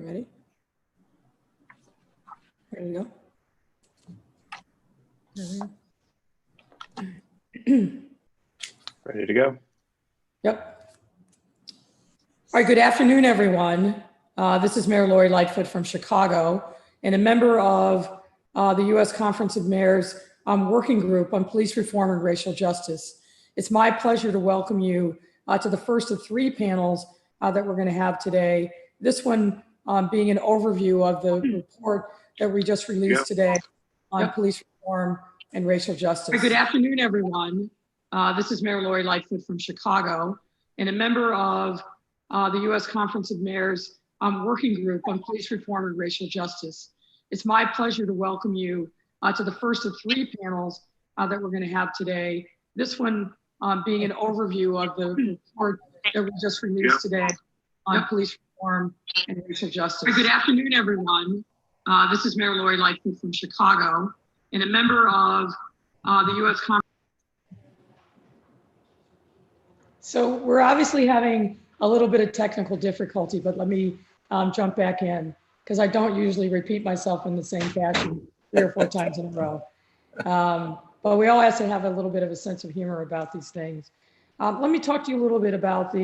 You ready? Ready to go? Ready to go? Yep. All right, good afternoon, everyone. This is Mayor Lori Lightfoot from Chicago and a member of the U.S. Conference of Mayors Working Group on Police Reform and Racial Justice. It's my pleasure to welcome you to the first of three panels that we're going to have today. This one being an overview of the report that we just released today on police reform and racial justice. All right, good afternoon, everyone. This is Mayor Lori Lightfoot from Chicago and a member of the U.S. Conference of Mayors Working Group on Police Reform and Racial Justice. It's my pleasure to welcome you to the first of three panels that we're going to have today. This one being an overview of the report that we just released today on police reform and racial justice. All right, good afternoon, everyone. This is Mayor Lori Lightfoot from Chicago and a member of the U.S. Conference. So we're obviously having a little bit of technical difficulty, but let me jump back in because I don't usually repeat myself in the same fashion 3 or 4 times in a row. But we all have to have a little bit of a sense of humor about these things. Let me talk to you a little bit about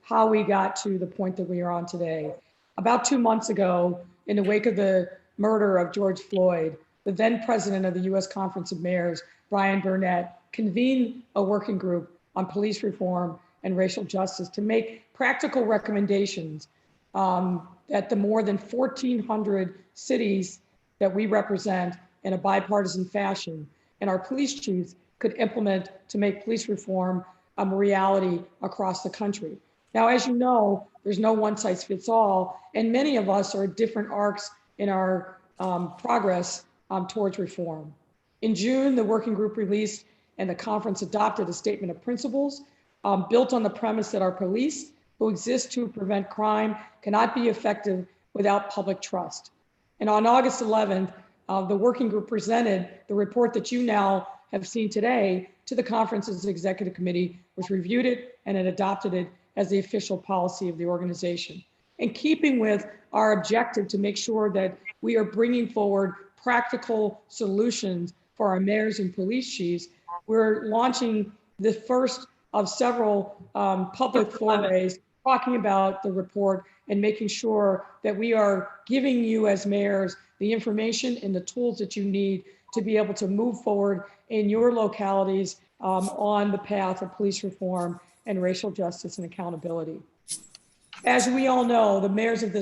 how we got to the point that we are on today. About 2 months ago, in the wake of the murder of George Floyd, the then president of the U.S. Conference of Mayors, Brian Burnett, convened a working group on police reform and racial justice to make practical recommendations that the more than 1,400 cities that we represent in a bipartisan fashion and our police chiefs could implement to make police reform a reality across the country. Now, as you know, there's no one size fits all, and many of us are at different arcs in our progress towards reform. In June, the working group released and the conference adopted a statement of principles built on the premise that our police, who exist to prevent crime, cannot be effective without public trust. And on August 11th, the working group presented the report that you now have seen today to the conference's executive committee, which reviewed it and it adopted it as the official policy of the organization. In keeping with our objective to make sure that we are bringing forward practical solutions for our mayors and police chiefs, we're launching the first of several public forays talking about the report and making sure that we are giving you as mayors the information and the tools that you need to be able to move forward in your localities on the path of police reform and racial justice and accountability. As we all know, the mayors of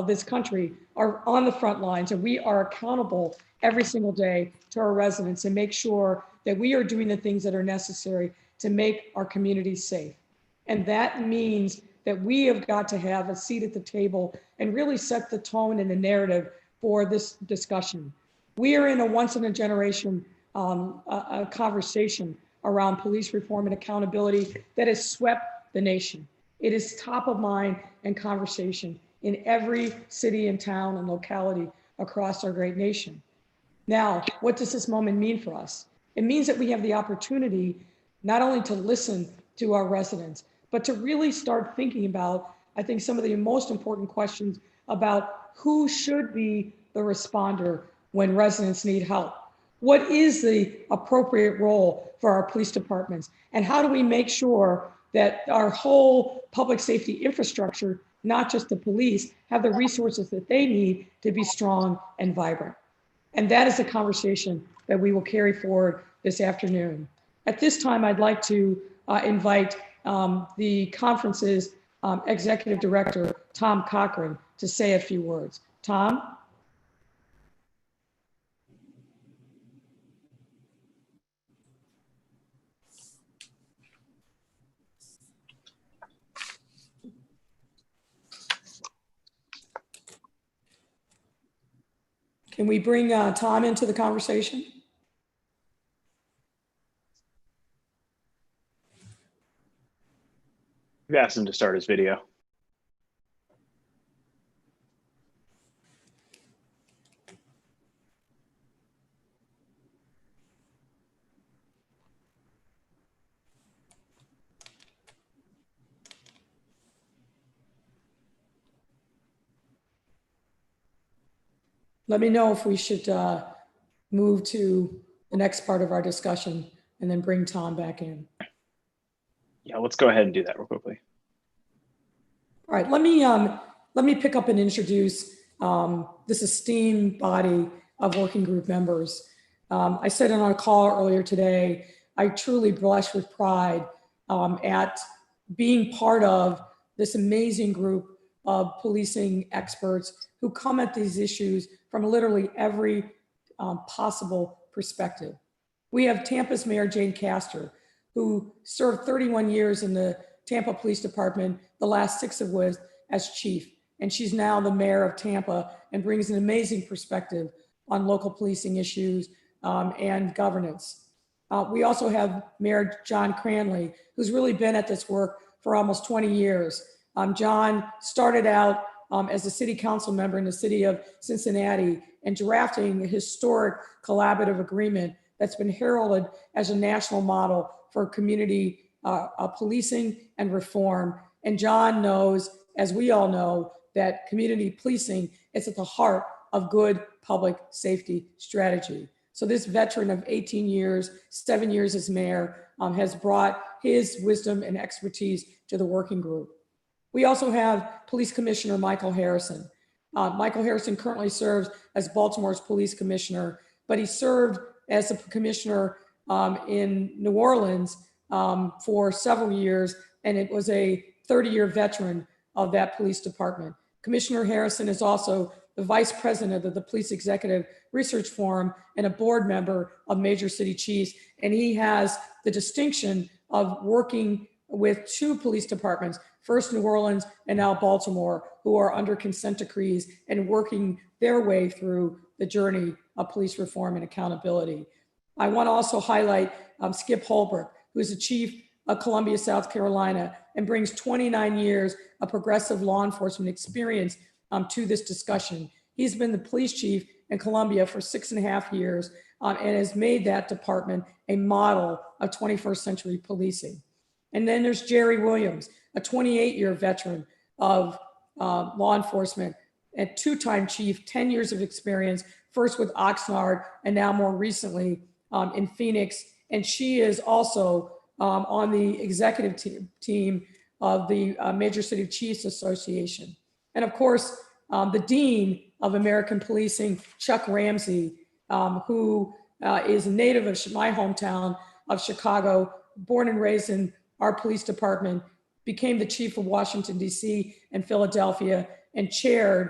this country are on the front lines, and we are accountable every single day to our residents and make sure that we are doing the things that are necessary to make our communities safe. And that means that we have got to have a seat at the table and really set the tone and the narrative for this discussion. We are in a once in a generation a conversation around police reform and accountability that has swept the nation. It is top of mind and conversation in every city and town and locality across our great nation. Now, what does this moment mean for us? It means that we have the opportunity not only to listen to our residents, but to really start thinking about, I think, some of the most important questions about who should be the responder when residents need help. What is the appropriate role for our police departments? And how do we make sure that our whole public safety infrastructure, not just the police, have the resources that they need to be strong and vibrant? And that is a conversation that we will carry forward this afternoon. At this time, I'd like to invite the conference's executive director, Tom Cochran, to say a few words. Tom? Can we bring Tom into the conversation? We've asked him to start his video. let me know if we should move to the next part of our discussion and then bring Tom back in. Yeah, let's go ahead and do that real quickly. All right, let me pick up and introduce this esteemed body of working group members. I said in our call earlier today, I truly blush with pride at being part of this amazing group of policing experts who come at these issues from literally every possible perspective. We have Tampa's Mayor Jane Castor, who served 31 years in the Tampa Police Department, the last 6 of which as chief. And she's now the mayor of Tampa and brings an amazing perspective on local policing issues and governance. We also have Mayor John Cranley, who's really been at this work for almost 20 years. John started out as a city council member in the city of Cincinnati and drafting a historic collaborative agreement that's been heralded as a national model for community policing and reform. And John knows, as we all know, that community policing is at the heart of good public safety strategy. So this veteran of 18 years, 7 years as mayor, has brought his wisdom and expertise to the working group. We also have Police Commissioner Michael Harrison. Michael Harrison currently serves as Baltimore's police commissioner, but he served as a commissioner in New Orleans for several years, and it was a 30-year veteran of that police department. Commissioner Harrison is also the vice president of the Police Executive Research Forum and a board member of Major City Chiefs, and he has the distinction of working with 2 police departments, first New Orleans and now Baltimore, who are under consent decrees and working their way through the journey of police reform and accountability. I want to also highlight Skip Holbrook, who is the chief of Columbia, South Carolina, and brings 29 years of progressive law enforcement experience to this discussion. He's been the police chief in Columbia for 6.5 years and has made that department a model of 21st century policing. And then there's Jerry Williams, a 28-year veteran of law enforcement and 2-time chief, 10 years of experience, first with Oxnard and now more recently in Phoenix. And she is also on the executive team of the Major City Chiefs Association. And of course, the Dean of American Policing, Chuck Ramsey, who is a native of my hometown of Chicago, born and raised in our police department, became the chief of Washington, D.C. and Philadelphia, and chaired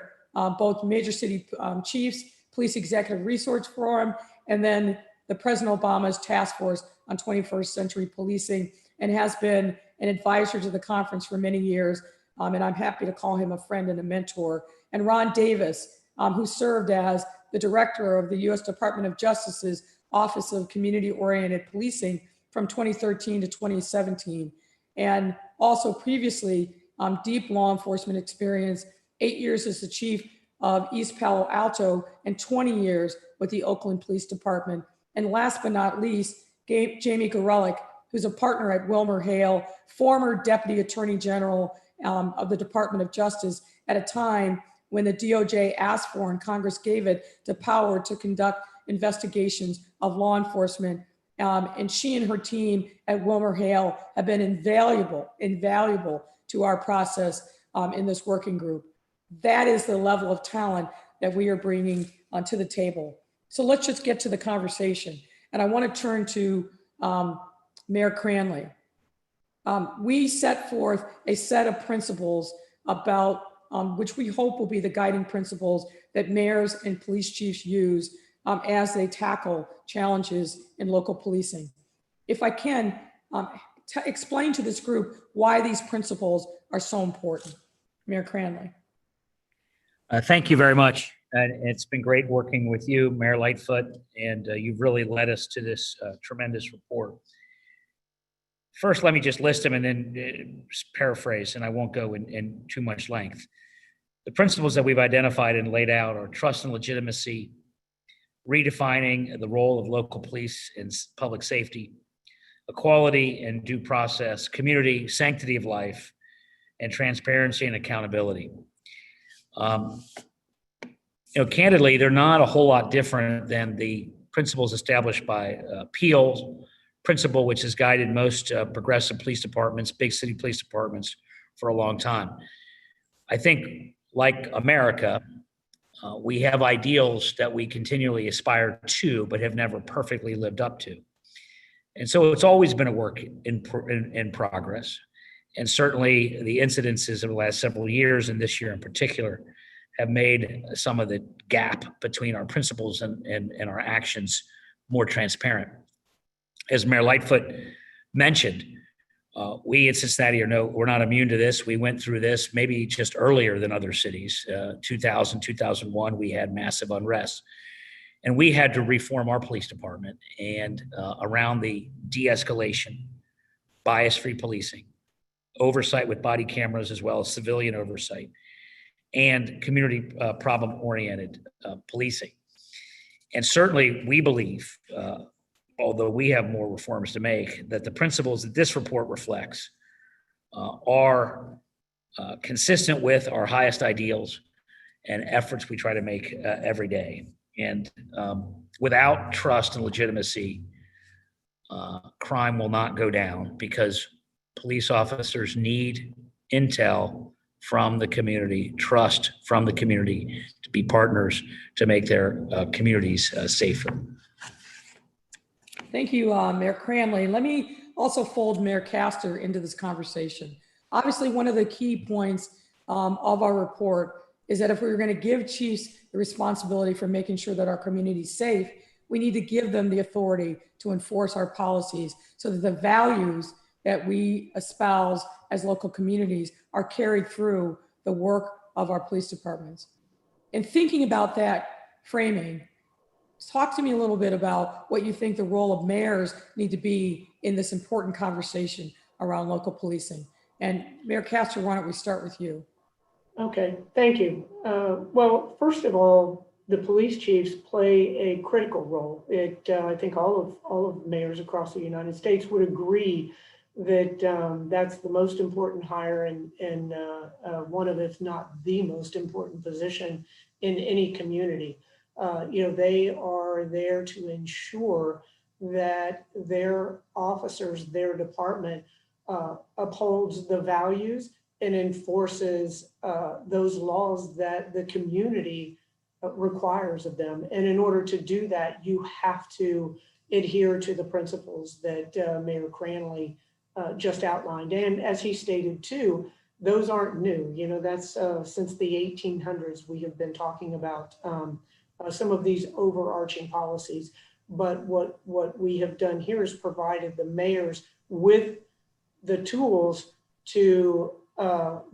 both Major City Chiefs, Police Executive Research Forum, and then the President Obama's Task Force on 21st Century Policing, and has been an advisor to the conference for many years. And I'm happy to call him a friend and a mentor. And Ron Davis, who served as the director of the U.S. Department of Justice's Office of Community-Oriented Policing from 2013 to 2017. And also previously, deep law enforcement experience, 8 years as the chief of East Palo Alto and 20 years with the Oakland Police Department. And last but not least, Jamie Gorelick, who's a partner at Wilmer Hale, former Deputy Attorney General of the Department of Justice at a time when the DOJ asked for and Congress gave it the power to conduct investigations of law enforcement. And she and her team at Wilmer Hale have been invaluable to our process in this working group. That is the level of talent that we are bringing to the table. So let's just get to the conversation. And I want to turn to Mayor Cranley. We set forth a set of principles about which we hope will be the guiding principles that mayors and police chiefs use as they tackle challenges in local policing. If I can, explain to this group why these principles are so important. Mayor Cranley. Thank you very much. And it's been great working with you, Mayor Lightfoot, and you've really led us to this tremendous report. First, let me just list them and then paraphrase, and I won't go in too much length. The principles that we've identified and laid out are trust and legitimacy, redefining the role of local police in public safety, equality and due process, community, sanctity of life, and transparency and accountability. candidly, they're not a whole lot different than the principles established by Peel's principle, which has guided most progressive police departments, big city police departments for a long time. I think, like America, we have ideals that we continually aspire to, but have never perfectly lived up to. And so it's always been a work in progress. And certainly the incidences of the last several years, and this year in particular, have made some of the gap between our principles and our actions more transparent. As Mayor Lightfoot mentioned, we in Cincinnati we're not immune to this. We went through this maybe just earlier than other cities. 2000, 2001, we had massive unrest. And we had to reform our police department and around the de-escalation, bias-free policing, oversight with body cameras as well as civilian oversight, and community problem-oriented policing. And certainly we believe, although we have more reforms to make, that the principles that this report reflects are consistent with our highest ideals and efforts we try to make every day. And without trust and legitimacy, crime will not go down, because police officers need intel from the community, trust from the community, to be partners to make their communities safer. Thank you, Mayor Cranley. Let me also fold Mayor Castor into this conversation. Obviously, one of the key points of our report is that if we were going to give chiefs the responsibility for making sure that our community is safe, we need to give them the authority to enforce our policies so that the values that we espouse as local communities are carried through the work of our police departments. And thinking about that framing, talk to me a little bit about what you think the role of mayors need to be in this important conversation around local policing. And Mayor Castor, why don't we start with you? Okay, thank you. Well, first of all, the police chiefs play a critical role. I think all of mayors across the United States would agree that that's the most important hire and one of, if not the most important position in any community. They are there to ensure that their officers, their department upholds the values and enforces those laws that the community requires of them. And in order to do that, you have to adhere to the principles that Mayor Cranley just outlined. And as he stated too, those aren't new. That's since the 1800s, we have been talking about some of these overarching policies. But what we have done here is provided the mayors with the tools to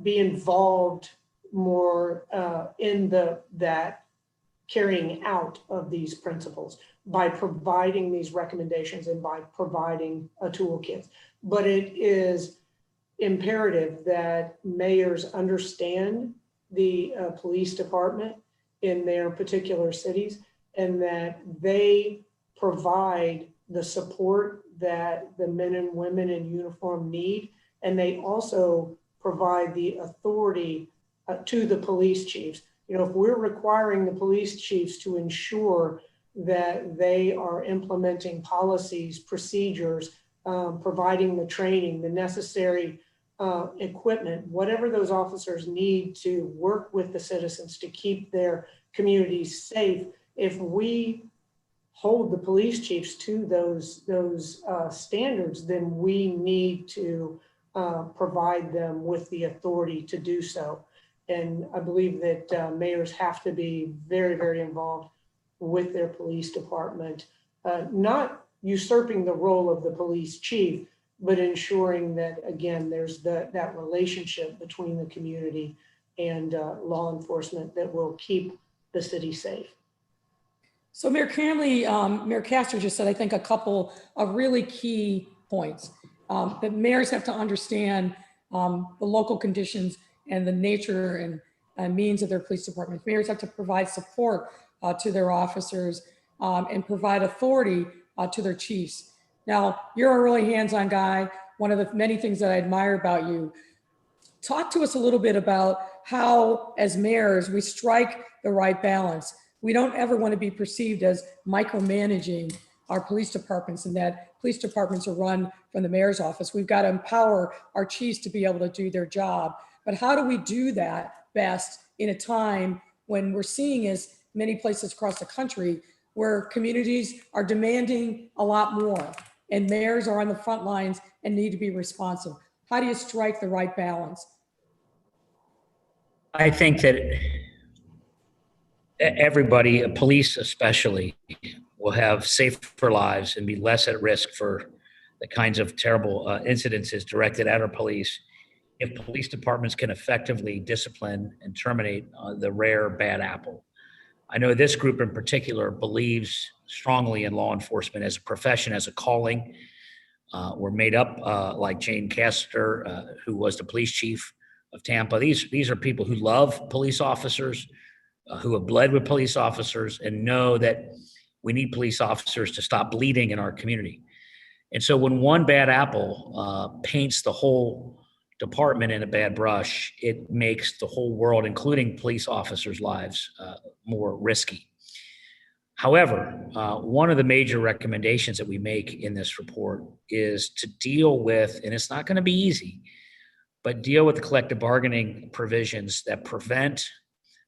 be involved more in that carrying out of these principles by providing these recommendations and by providing a toolkit. But it is imperative that mayors understand the police department in their particular cities and that they provide the support that the men and women in uniform need. And they also provide the authority to the police chiefs. If we're requiring the police chiefs to ensure that they are implementing policies, procedures, providing the training, the necessary equipment, whatever those officers need to work with the citizens to keep their communities safe, if we hold the police chiefs to those standards, then we need to provide them with the authority to do so. And I believe that mayors have to be very, very involved with their police department, not usurping the role of the police chief, but ensuring that, again, there's that relationship between the community and law enforcement that will keep the city safe. So Mayor Cranley, Mayor Castor just said, I think, a couple of really key points. That mayors have to understand the local conditions and the nature and means of their police departments. Mayors have to provide support to their officers and provide authority to their chiefs. Now, you're a really hands-on guy. One of the many things that I admire about you. Talk to us a little bit about how, as mayors, we strike the right balance. We don't ever want to be perceived as micromanaging our police departments, and that police departments are run from the mayor's office. We've got to empower our chiefs to be able to do their job. But how do we do that best in a time when we're seeing, as many places across the country, where communities are demanding a lot more and mayors are on the front lines and need to be responsive? How do you strike the right balance? I think that everybody, police especially, will have safer lives and be less at risk for the kinds of terrible incidences directed at our police if police departments can effectively discipline and terminate the rare bad apple. I know this group in particular believes strongly in law enforcement as a profession, as a calling. We're made up like Jane Castor, who was the police chief of Tampa. These are people who love police officers, who have bled with police officers and know that we need police officers to stop bleeding in our community. And so when one bad apple paints the whole department in a bad brush, it makes the whole world, including police officers' lives, more risky. However, one of the major recommendations that we make in this report is to deal with, and it's not going to be easy, but deal with the collective bargaining provisions that prevent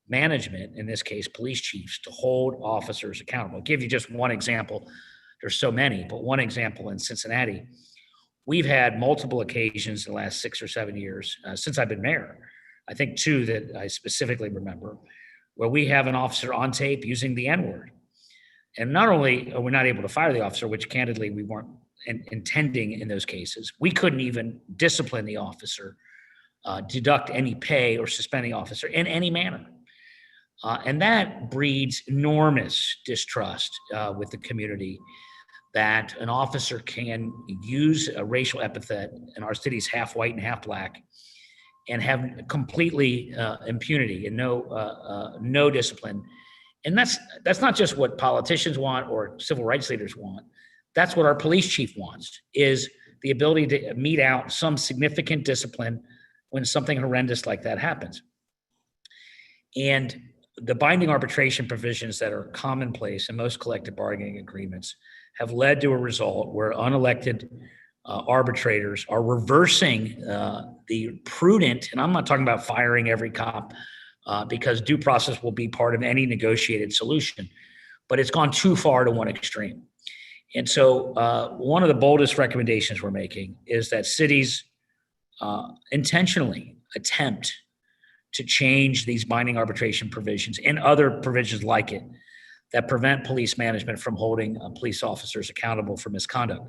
management, in this case, police chiefs, to hold officers accountable. I'll give you just one example. There's so many, but one example in Cincinnati. We've had multiple occasions in the last 6 or 7 years since I've been mayor. I think 2 that I specifically remember, where we have an officer on tape using the N-word. And not only are we not able to fire the officer, which candidly we weren't intending in those cases, we couldn't even discipline the officer, deduct any pay or suspend the officer in any manner. And that breeds enormous distrust with the community, that an officer can use a racial epithet, and our city's half white and half black, and have completely impunity and no discipline. And that's not just what politicians want or civil rights leaders want. That's what our police chief wants, is the ability to mete out some significant discipline when something horrendous like that happens. And the binding arbitration provisions that are commonplace in most collective bargaining agreements have led to a result where unelected arbitrators are reversing the prudent, and I'm not talking about firing every cop because due process will be part of any negotiated solution, but it's gone too far to one extreme. And so one of the boldest recommendations we're making is that cities intentionally attempt to change these binding arbitration provisions and other provisions like it that prevent police management from holding police officers accountable for misconduct.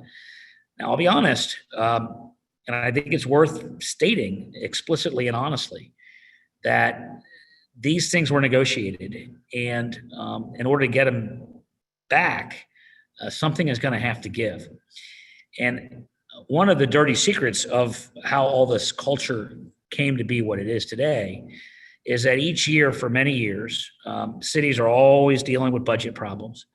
Now, I'll be honest, and I think it's worth stating explicitly and honestly that these things were negotiated, and in order to get them back, something is going to have to give. And one of the dirty secrets of how all this culture came to be what it is today is that each year for many years, cities are always dealing with budget problems.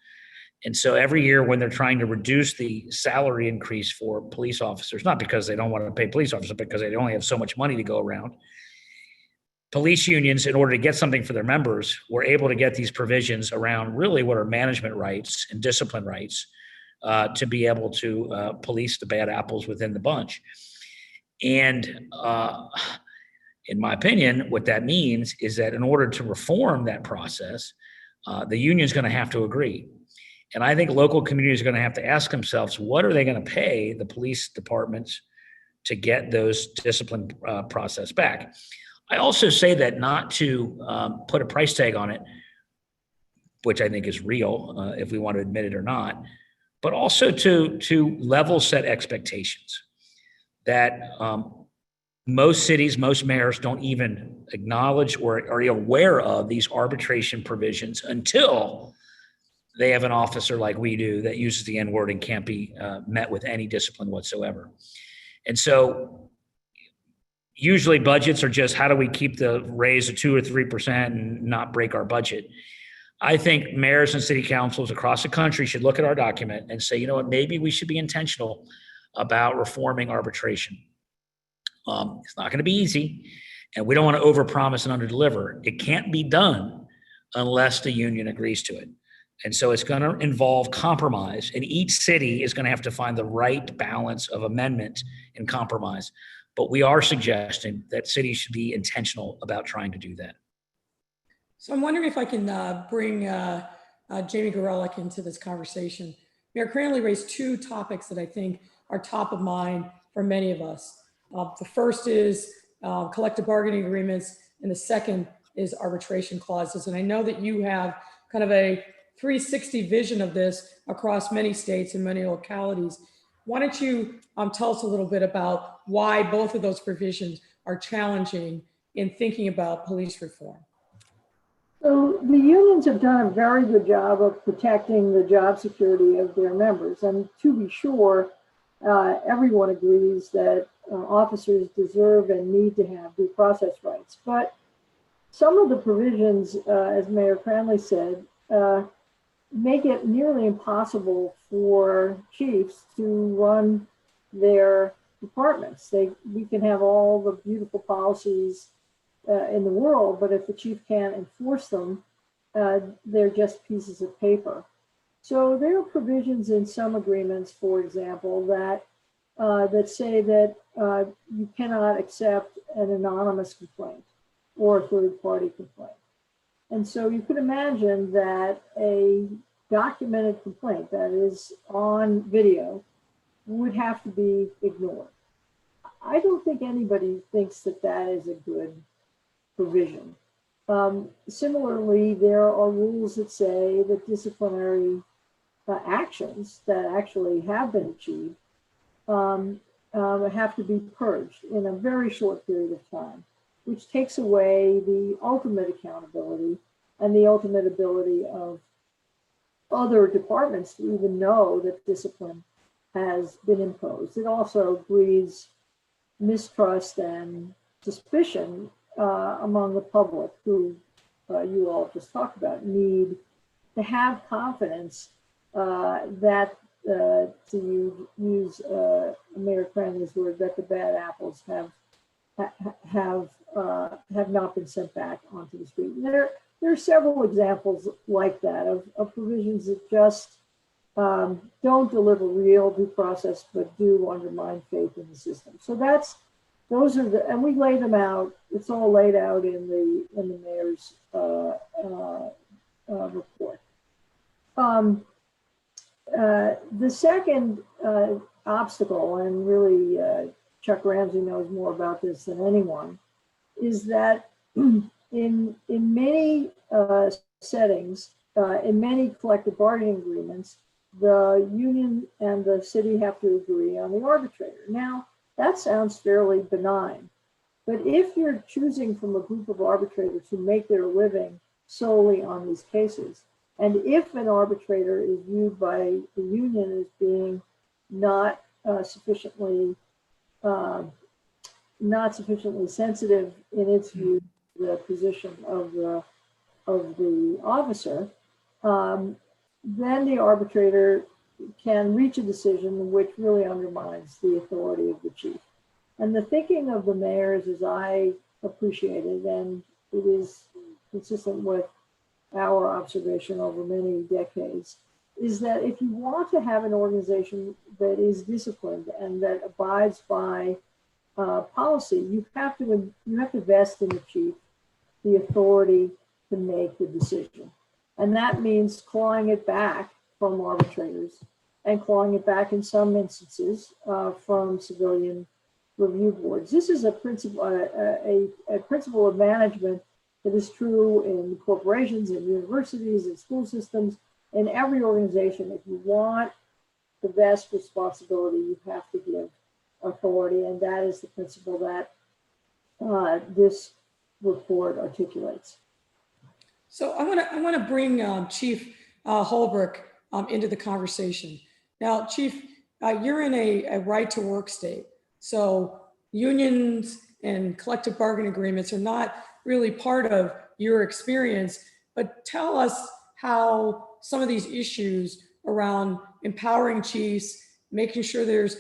And so every year when they're trying to reduce the salary increase for police officers, not because they don't want to pay police officers, but because they only have so much money to go around, police unions, in order to get something for their members, were able to get these provisions around really what are management rights and discipline rights to be able to police the bad apples within the bunch. And in my opinion, what that means is that in order to reform that process, the union is going to have to agree. And I think local communities are going to have to ask themselves, what are they going to pay the police departments to get those discipline process back? I also say that not to put a price tag on it, which I think is real, if we want to admit it or not, but also to level set expectations that most cities, most mayors don't even acknowledge or are aware of these arbitration provisions until they have an officer like we do that uses the N-word and can't be met with any discipline whatsoever. And so usually budgets are just, how do we keep the raise of 2 or 3% and not break our budget? I think mayors and city councils across the country should look at our document and say, you know what, maybe we should be intentional about reforming arbitration. It's not going to be easy. And we don't want to overpromise and underdeliver. It can't be done unless the union agrees to it. And so it's going to involve compromise, and each city is going to have to find the right balance of amendment and compromise. But we are suggesting that cities should be intentional about trying to do that. So I'm wondering if I can bring Jamie Gorelick into this conversation. Mayor Cranley raised two topics that I think are top of mind for many of us. The first is collective bargaining agreements, and the second is arbitration clauses. And I know that you have kind of a 360 vision of this across many states and many localities. Why don't you tell us a little bit about why both of those provisions are challenging in thinking about police reform? So the unions have done a very good job of protecting the job security of their members. And to be sure, everyone agrees that officers deserve and need to have due process rights. But some of the provisions, as Mayor Cranley said, make it nearly impossible for chiefs to run their departments. We can have all the beautiful policies in the world, but if the chief can't enforce them, they're just pieces of paper. So there are provisions in some agreements, for example, that say that you cannot accept an anonymous complaint or a third-party complaint. And so you could imagine that a documented complaint that is on video would have to be ignored. I don't think anybody thinks that that is a good provision. Similarly, there are rules that say that disciplinary actions that actually have been achieved have to be purged in a very short period of time, which takes away the ultimate accountability and the ultimate ability of other departments to even know that discipline has been imposed. It also breeds mistrust and suspicion among the public, who you all just talked about, need to have confidence that, to use Mayor Cranley's word, that the bad apples have not been sent back onto the street. And there are several examples like that of provisions that just don't deliver real due process, but do undermine faith in the system. So those are the, and we lay them out. It's all laid out in the mayor's report. The second obstacle, and really Chuck Ramsey knows more about this than anyone, is that in many settings, in many collective bargaining agreements, the union and the city have to agree on the arbitrator. Now, that sounds fairly benign, but if you're choosing from a group of arbitrators who make their living solely on these cases, and if an arbitrator is viewed by the union as being not sufficiently sensitive in its view to the position of the officer, then the arbitrator can reach a decision which really undermines the authority of the chief. And the thinking of the mayors, as I appreciate it, and it is consistent with our observation over many decades, is that if you want to have an organization that is disciplined and that abides by policy, you have to vest in the chief the authority to make the decision. And that means clawing it back from arbitrators and clawing it back in some instances from civilian review boards. This is a principle of management that is true in corporations and universities and school systems. In every organization, if you want the vast responsibility, you have to give authority, and that is the principle that this report articulates. So I want to bring Chief Holbrook into the conversation. Now, Chief, you're in a right to work state. So unions and collective bargaining agreements are not really part of your experience, but tell us how some of these issues around empowering chiefs, making sure there's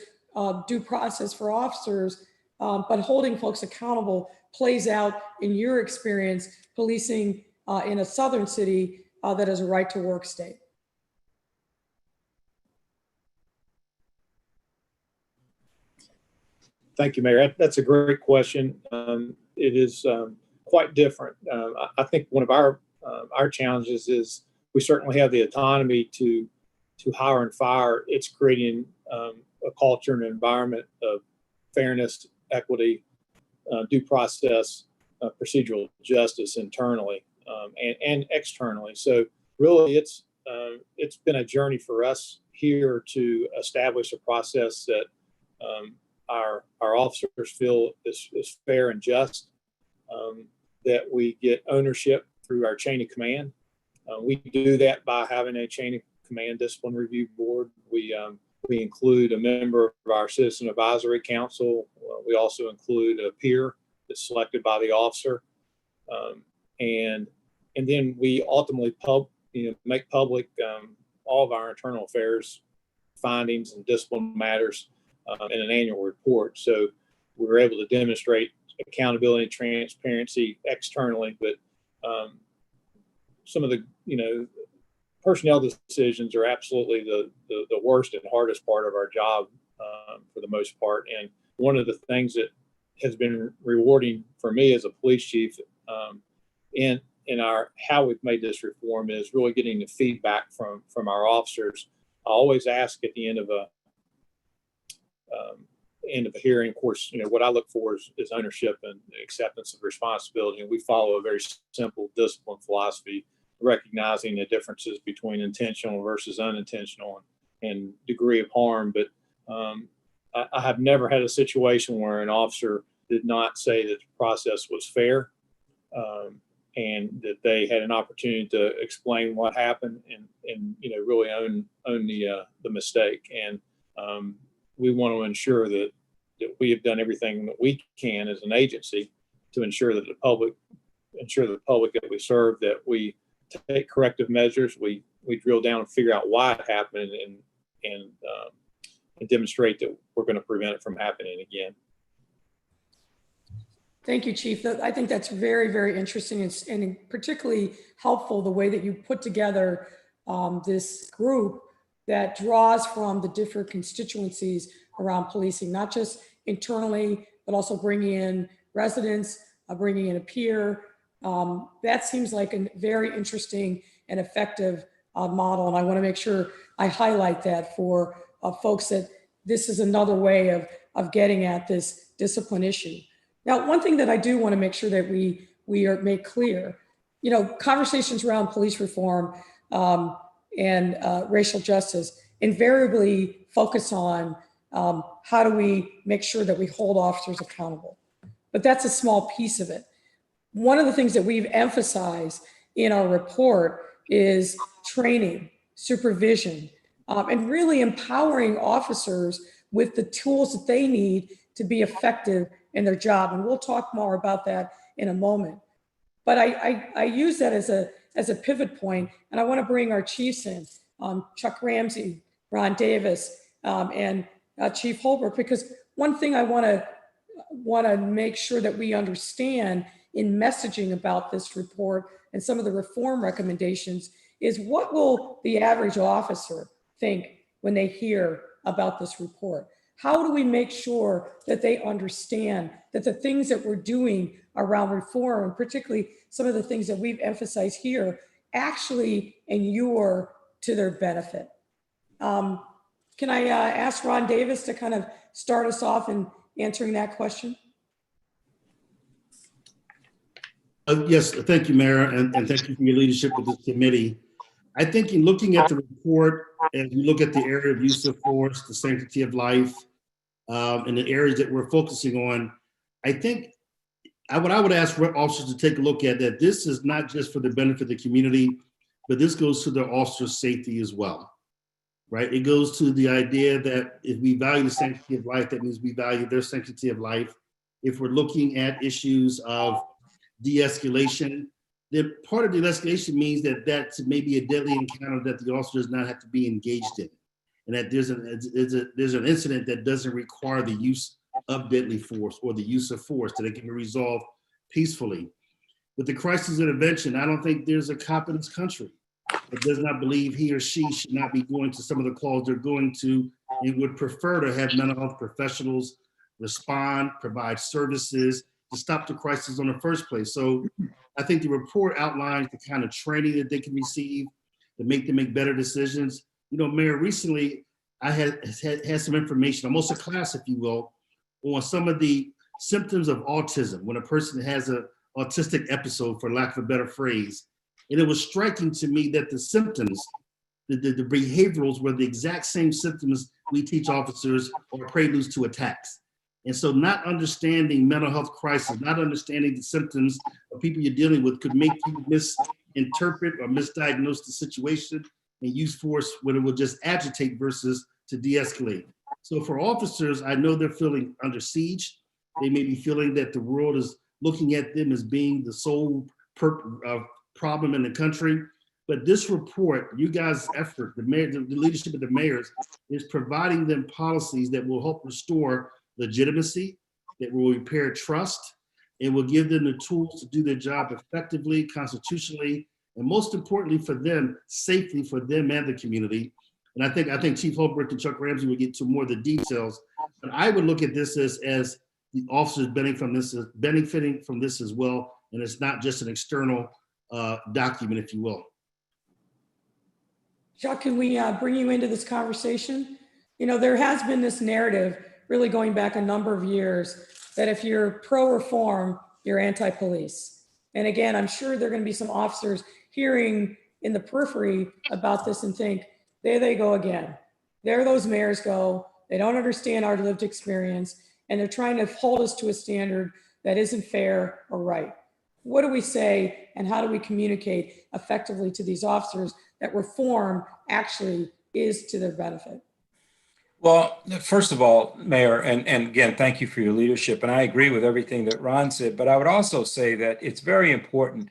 due process for officers, but holding folks accountable plays out in your experience policing in a southern city that is a right to work state. Thank you, Mayor. That's a great question. It is quite different. I think one of our challenges is we certainly have the autonomy to hire and fire. It's creating a culture and environment of fairness, equity, due process, procedural justice internally and externally. So really, it's been a journey for us here to establish a process that our officers feel is fair and just, that we get ownership through our chain of command. We do that by having a chain of command discipline review board. We include a member of our citizen advisory council. We also include a peer that's selected by the officer. And then we ultimately make public all of our internal affairs findings and discipline matters in an annual report. So we're able to demonstrate accountability and transparency externally, but some of the personnel decisions are absolutely the worst and hardest part of our job for the most part. And one of the things that has been rewarding for me as a police chief in our how we've made this reform is really getting the feedback from our officers. I always ask at the end of a hearing, of course, what I look for is ownership and acceptance of responsibility. And we follow a very simple discipline philosophy, recognizing the differences between intentional versus unintentional and degree of harm. But I have never had a situation where an officer did not say that the process was fair and that they had an opportunity to explain what happened and really own the mistake. And we want to ensure that we have done everything that we can as an agency to ensure that the public that we serve, that we take corrective measures, we drill down and figure out why it happened and demonstrate that we're going to prevent it from happening again. Thank you, Chief. I think that's very, very interesting and particularly helpful the way that you put together this group that draws from the different constituencies around policing, not just internally, but also bringing in residents, bringing in a peer. That seems like a very interesting and effective model. And I want to make sure I highlight that for folks that this is another way of getting at this discipline issue. Now, one thing that I do want to make sure that we are made clear, conversations around police reform and racial justice invariably focus on how do we make sure that we hold officers accountable. But that's a small piece of it. One of the things that we've emphasized in our report is training, supervision, and really empowering officers with the tools that they need to be effective in their job. And we'll talk more about that in a moment. But I use that as a pivot point, and I want to bring our chiefs in, Chuck Ramsey, Ron Davis, and Chief Holbrook, because one thing I want to make sure that we understand in messaging about this report and some of the reform recommendations is what will the average officer think when they hear about this report? How do we make sure that they understand that the things that we're doing around reform, and particularly some of the things that we've emphasized here, actually inure to their benefit? Can I ask Ron Davis to kind of start us off in answering that question? Yes, thank you, Mayor, and thank you for your leadership with this committee. I think in looking at the report, and you look at the area of use of force, the sanctity of life, and the areas that we're focusing on, I think what I would ask officers to take a look at that this is not just for the benefit of the community, but this goes to the officer's safety as well, right? It goes to the idea that if we value the sanctity of life, that means we value their sanctity of life. If we're looking at issues of de-escalation, then part of de-escalation means that that's maybe a deadly encounter that the officer does not have to be engaged in, and that there's an incident that doesn't require the use of deadly force or the use of force, that it can be resolved peacefully. With the crisis intervention, I don't think there's a cop in this country that does not believe he or she should not be going to some of the calls they're going to and would prefer to have mental health professionals respond, provide services to stop the crisis in the first place. So I think the report outlines the kind of training that they can receive to make them make better decisions. You know, Mayor, recently I had some information, almost a class, if you will, on some of the symptoms of autism when a person has an autistic episode, for lack of a better phrase. And it was striking to me that the symptoms, the behaviorals were the exact same symptoms we teach officers or preludes to attacks. And so not understanding mental health crisis, not understanding the symptoms of people you're dealing with could make you misinterpret or misdiagnose the situation and use force when it will just agitate versus to de-escalate. So for officers, I know they're feeling under siege. They may be feeling that the world is looking at them as being the sole problem in the country. But this report, you guys' effort, the leadership of the mayors, is providing them policies that will help restore legitimacy, that will repair trust, and will give them the tools to do their job effectively, constitutionally, and most importantly for them, safely for them and the community. And I think Chief Holbrook and Chuck Ramsey will get to more of the details, but I would look at this as the officers benefiting from this as well, and it's not just an external document, if you will. Chuck, can we bring you into this conversation? You know, there has been this narrative really going back a number of years that if you're pro-reform, you're anti-police. And again, I'm sure there are going to be some officers hearing in the periphery about this and think, there they go again. There those mayors go. They don't understand our lived experience, and they're trying to hold us to a standard that isn't fair or right. What do we say, and how do we communicate effectively to these officers that reform actually is to their benefit? Well, first of all, Mayor, and again, thank you for your leadership. And I agree with everything that Ron said, but I would also say that it's very important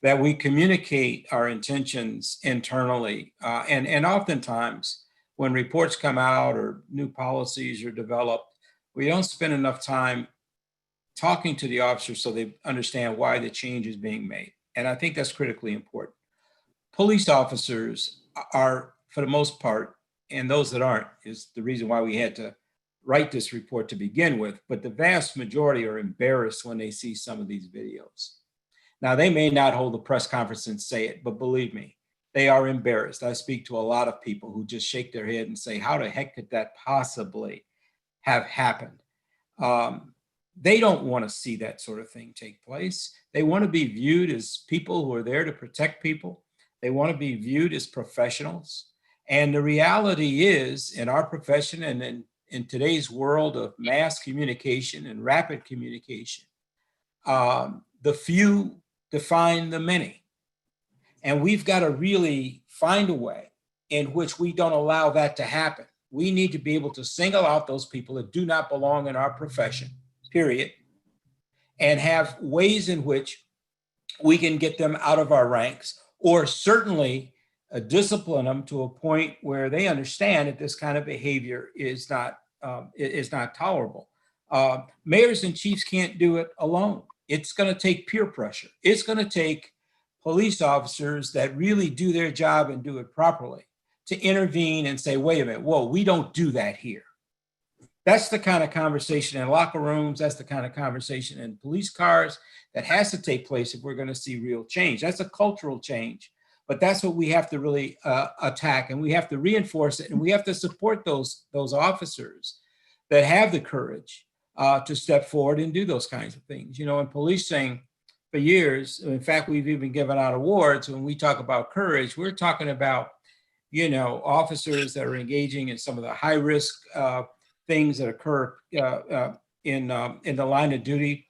that we communicate our intentions internally. And oftentimes when reports come out or new policies are developed, we don't spend enough time talking to the officers so they understand why the change is being made. And I think that's critically important. Police officers are, for the most part, and those that aren't is the reason why we had to write this report to begin with, but the vast majority are embarrassed when they see some of these videos. Now, they may not hold a press conference and say it, but believe me, they are embarrassed. I speak to a lot of people who just shake their head and say, how the heck could that possibly have happened? They don't want to see that sort of thing take place. They want to be viewed as people who are there to protect people. They want to be viewed as professionals. And the reality is, in our profession and in today's world of mass communication and rapid communication, the few define the many. And we've got to really find a way in which we don't allow that to happen. We need to be able to single out those people that do not belong in our profession, period, and have ways in which we can get them out of our ranks, or certainly discipline them to a point where they understand that this kind of behavior is not tolerable. Mayors and chiefs can't do it alone. It's going to take peer pressure. It's going to take police officers that really do their job and do it properly to intervene and say, wait a minute, whoa, we don't do that here. That's the kind of conversation in locker rooms. That's the kind of conversation in police cars that has to take place if we're going to see real change. That's a cultural change. But that's what we have to really attack, and we have to reinforce it, and we have to support those officers that have the courage to step forward and do those kinds of things. You know, in policing for years, in fact, we've even given out awards when we talk about courage. We're talking about, you know, officers that are engaging in some of the high risk things that occur in the line of duty,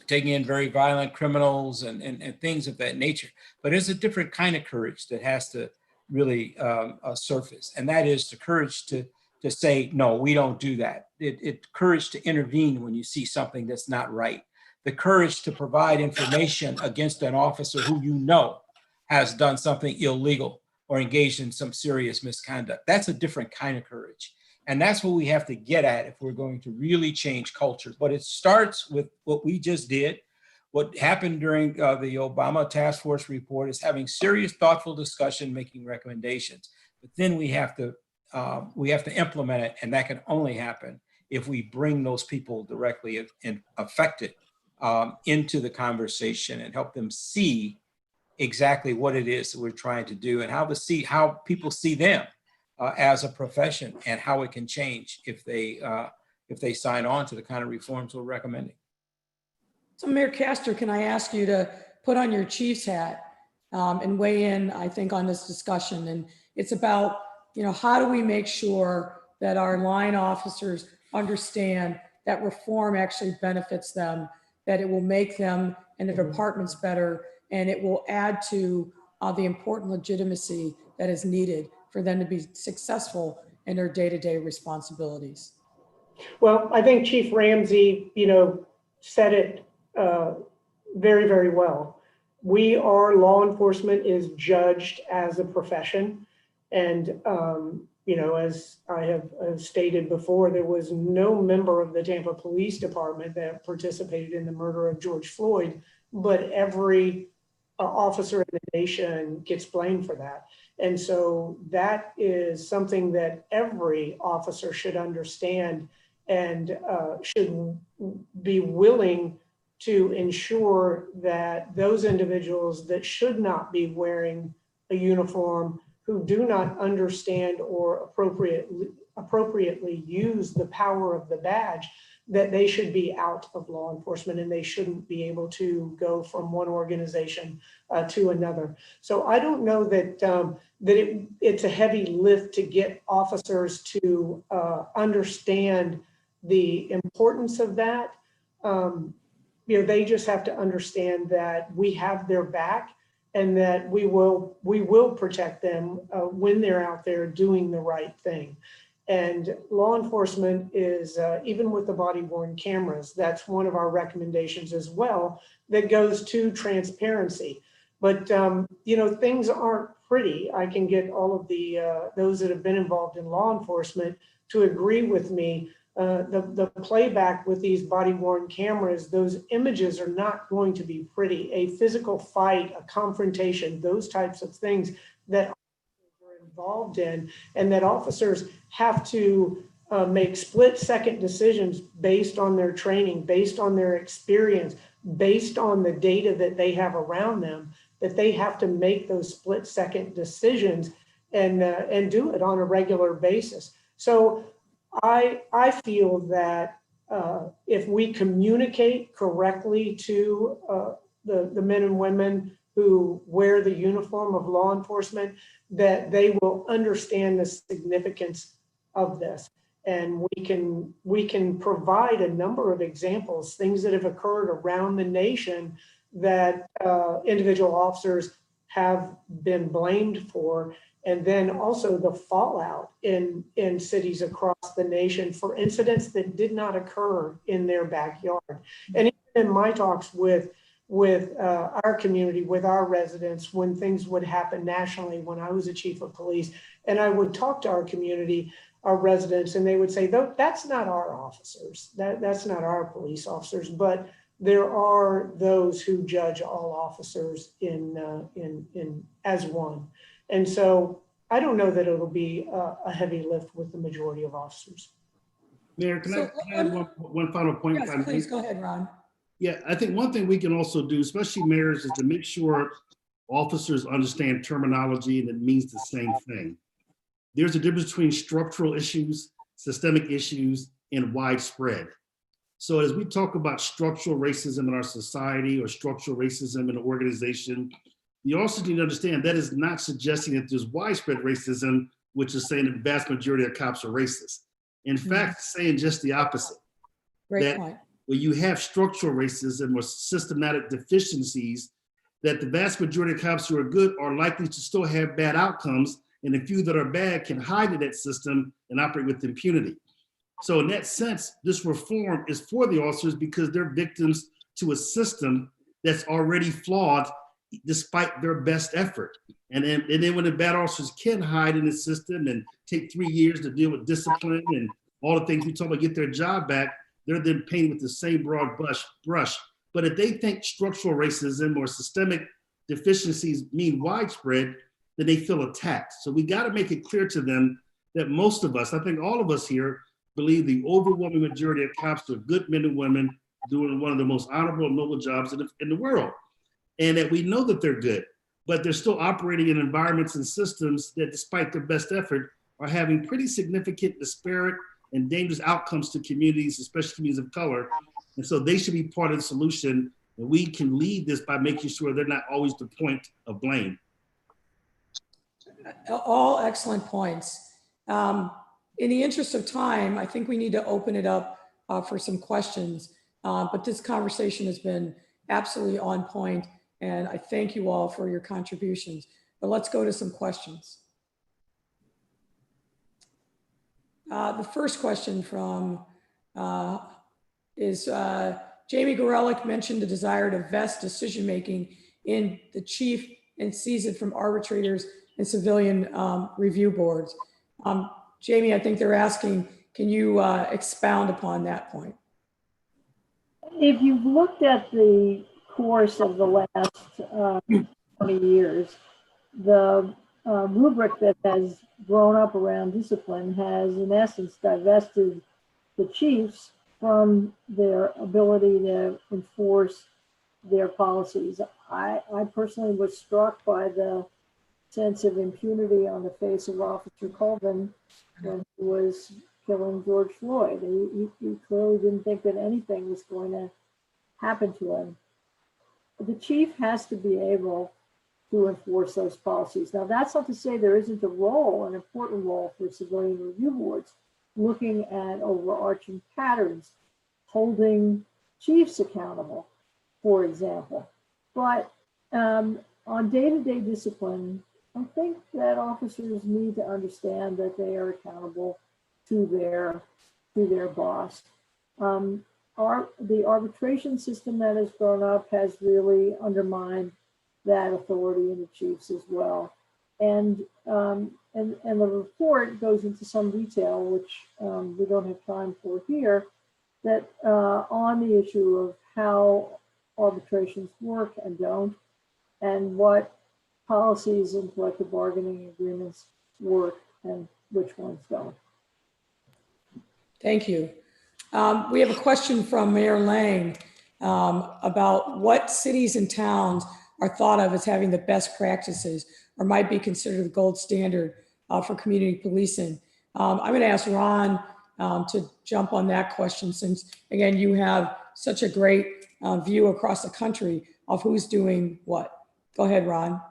taking in very violent criminals and things of that nature. But it's a different kind of courage that has to really surface. And that is the courage to say, no, we don't do that. Courage to intervene when you see something that's not right. The courage to provide information against an officer who you know has done something illegal or engaged in some serious misconduct. That's a different kind of courage. And that's what we have to get at if we're going to really change culture. But it starts with what we just did, What happened during the Obama Task Force report is having serious, thoughtful discussion, making recommendations. But then we have to implement it, and that can only happen if we bring those people directly affected into the conversation and help them see exactly what it is that we're trying to do and how people see them as a profession and how it can change if they sign on to the kind of reforms we're recommending. So Mayor Castor, can I ask you to put on your chief's hat and weigh in, I think, on this discussion? And it's about, how do we make sure that our line officers understand that reform actually benefits them, that it will make them and the departments better, and it will add to the important legitimacy that is needed for them to be successful in their day-to-day responsibilities? Well, I think Chief Ramsey, said it very, very well. Law enforcement is judged as a profession. And, as I have stated before, there was no member of the Tampa Police Department that participated in the murder of George Floyd, but every officer in the nation gets blamed for that. And so that is something that every officer should understand and should be willing to ensure that those individuals that should not be wearing a uniform, who do not understand or appropriately use the power of the badge, that they should be out of law enforcement and they shouldn't be able to go from one organization to another. So I don't know that it's a heavy lift to get officers to understand the importance of that. They just have to understand that we have their back and that we will protect them when they're out there doing the right thing. And law enforcement is, even with the body-worn cameras, that's one of our recommendations as well, that goes to transparency. But, things aren't pretty. I can get all of those that have been involved in law enforcement to agree with me. The playback with these body-worn cameras, those images are not going to be pretty. A physical fight, a confrontation, those types of things that are involved in, and that officers have to make split-second decisions based on their training, based on their experience, based on the data that they have around them, that they have to make those split-second decisions and do it on a regular basis. So I feel that if we communicate correctly to the men and women who wear the uniform of law enforcement, that they will understand the significance of this. And we can provide a number of examples, things that have occurred around the nation that individual officers have been blamed for. And then also the fallout in cities across the nation for incidents that did not occur in their backyard. And even in my talks with our community, with our residents, when things would happen nationally, when I was a chief of police, and I would talk to our community, our residents, and they would say, that's not our officers, that's not our police officers, but there are those who judge all officers in as one. And so I don't know that it'll be a heavy lift with the majority of officers. Mayor, can I add one final point? Yes, please go ahead, Ron. Yeah, I think one thing we can also do, especially mayors, is to make sure officers understand terminology and it means the same thing. There's a difference between structural issues, systemic issues, and widespread. So as we talk about structural racism in our society or structural racism in an organization, you also need to understand that is not suggesting that there's widespread racism, which is saying that the vast majority of cops are racist. In fact, saying just the opposite. Great point. Where you have structural racism or systematic deficiencies, that the vast majority of cops who are good are likely to still have bad outcomes, and the few that are bad can hide in that system and operate with impunity. So in that sense, this reform is for the officers because they're victims to a system that's already flawed despite their best effort. And then when the bad officers can hide in the system and take 3 years to deal with discipline and all the things we talk about, get their job back, they're then painted with the same broad brush But if they think structural racism or systemic deficiencies mean widespread, then they feel attacked. So we got to make it clear to them that most of us, I think all of us here, believe the overwhelming majority of cops are good men and women doing one of the most honorable and noble jobs in the world. And that we know that they're good, but they're still operating in environments and systems that, despite their best effort, are having pretty significant disparate and dangerous outcomes to communities, especially communities of color. And so they should be part of the solution. And we can lead this by making sure they're not always the point of blame. All excellent points. In the interest of time, I think we need to open it up for some questions. But this conversation has been absolutely on point, and I thank you all for your contributions. But let's go to some questions. The first question from is Jamie Gorelick mentioned the desire to vest decision-making in the chief and seize it from arbitrators and civilian review boards. Jamie, I think they're asking, can you expound upon that point? If you've looked at the course of the last 20 years, the rubric that has grown up around discipline has, in essence, divested the chiefs from their ability to enforce their policies. I personally was struck by the sense of impunity on the face of Officer Colvin when he was killing George Floyd. He clearly didn't think that anything was going to happen to him. The chief has to be able to enforce those policies. Now, that's not to say there isn't a role, an important role for civilian review boards, looking at overarching patterns, holding chiefs accountable, for example. But on day-to-day discipline, I think that officers need to understand that they are accountable to their boss. The arbitration system that has grown up has really undermined that authority in the chiefs as well. And the report goes into some detail, which we don't have time for here, that on the issue of how arbitrations work and don't, and what policies and collective bargaining agreements work and which ones don't. Thank you. We have a question from Mayor Lang about what cities and towns are thought of as having the best practices or might be considered the gold standard for community policing. I'm going to ask Ron to jump on that question, since, again, you have such a great view across the country of who's doing what. Go ahead, Ron.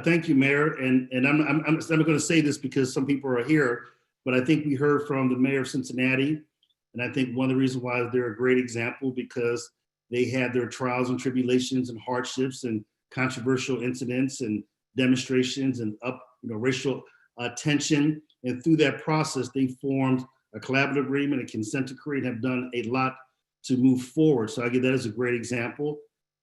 Thank you, Mayor. And I'm going to say this because some people are here, but I think we heard from the mayor of Cincinnati. And I think one of the reasons why they're a great example, because they had their trials and tribulations and hardships and controversial incidents and demonstrations and racial tension. And through that process, they formed a collaborative agreement, a consent decree, and have done a lot to move forward. So I give that as a great example.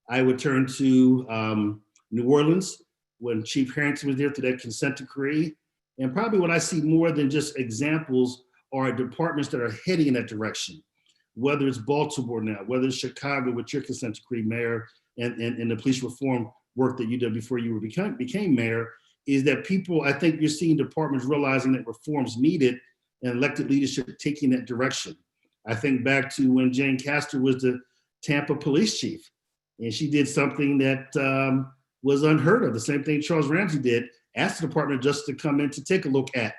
I would turn to New Orleans when Chief Harrington was there, to that consent decree. And probably what I see more than just examples are departments that are heading in that direction, whether it's Baltimore now, whether it's Chicago with your consent decree, Mayor, and the police reform work that you did before you became mayor, is that people, I think you're seeing departments realizing that reforms needed and elected leadership taking that direction. I think back to when Jane Castor was the Tampa police chief, and she did something that was unheard of. The same thing Charles Ramsey did, asked the Department of Justice to come in to take a look at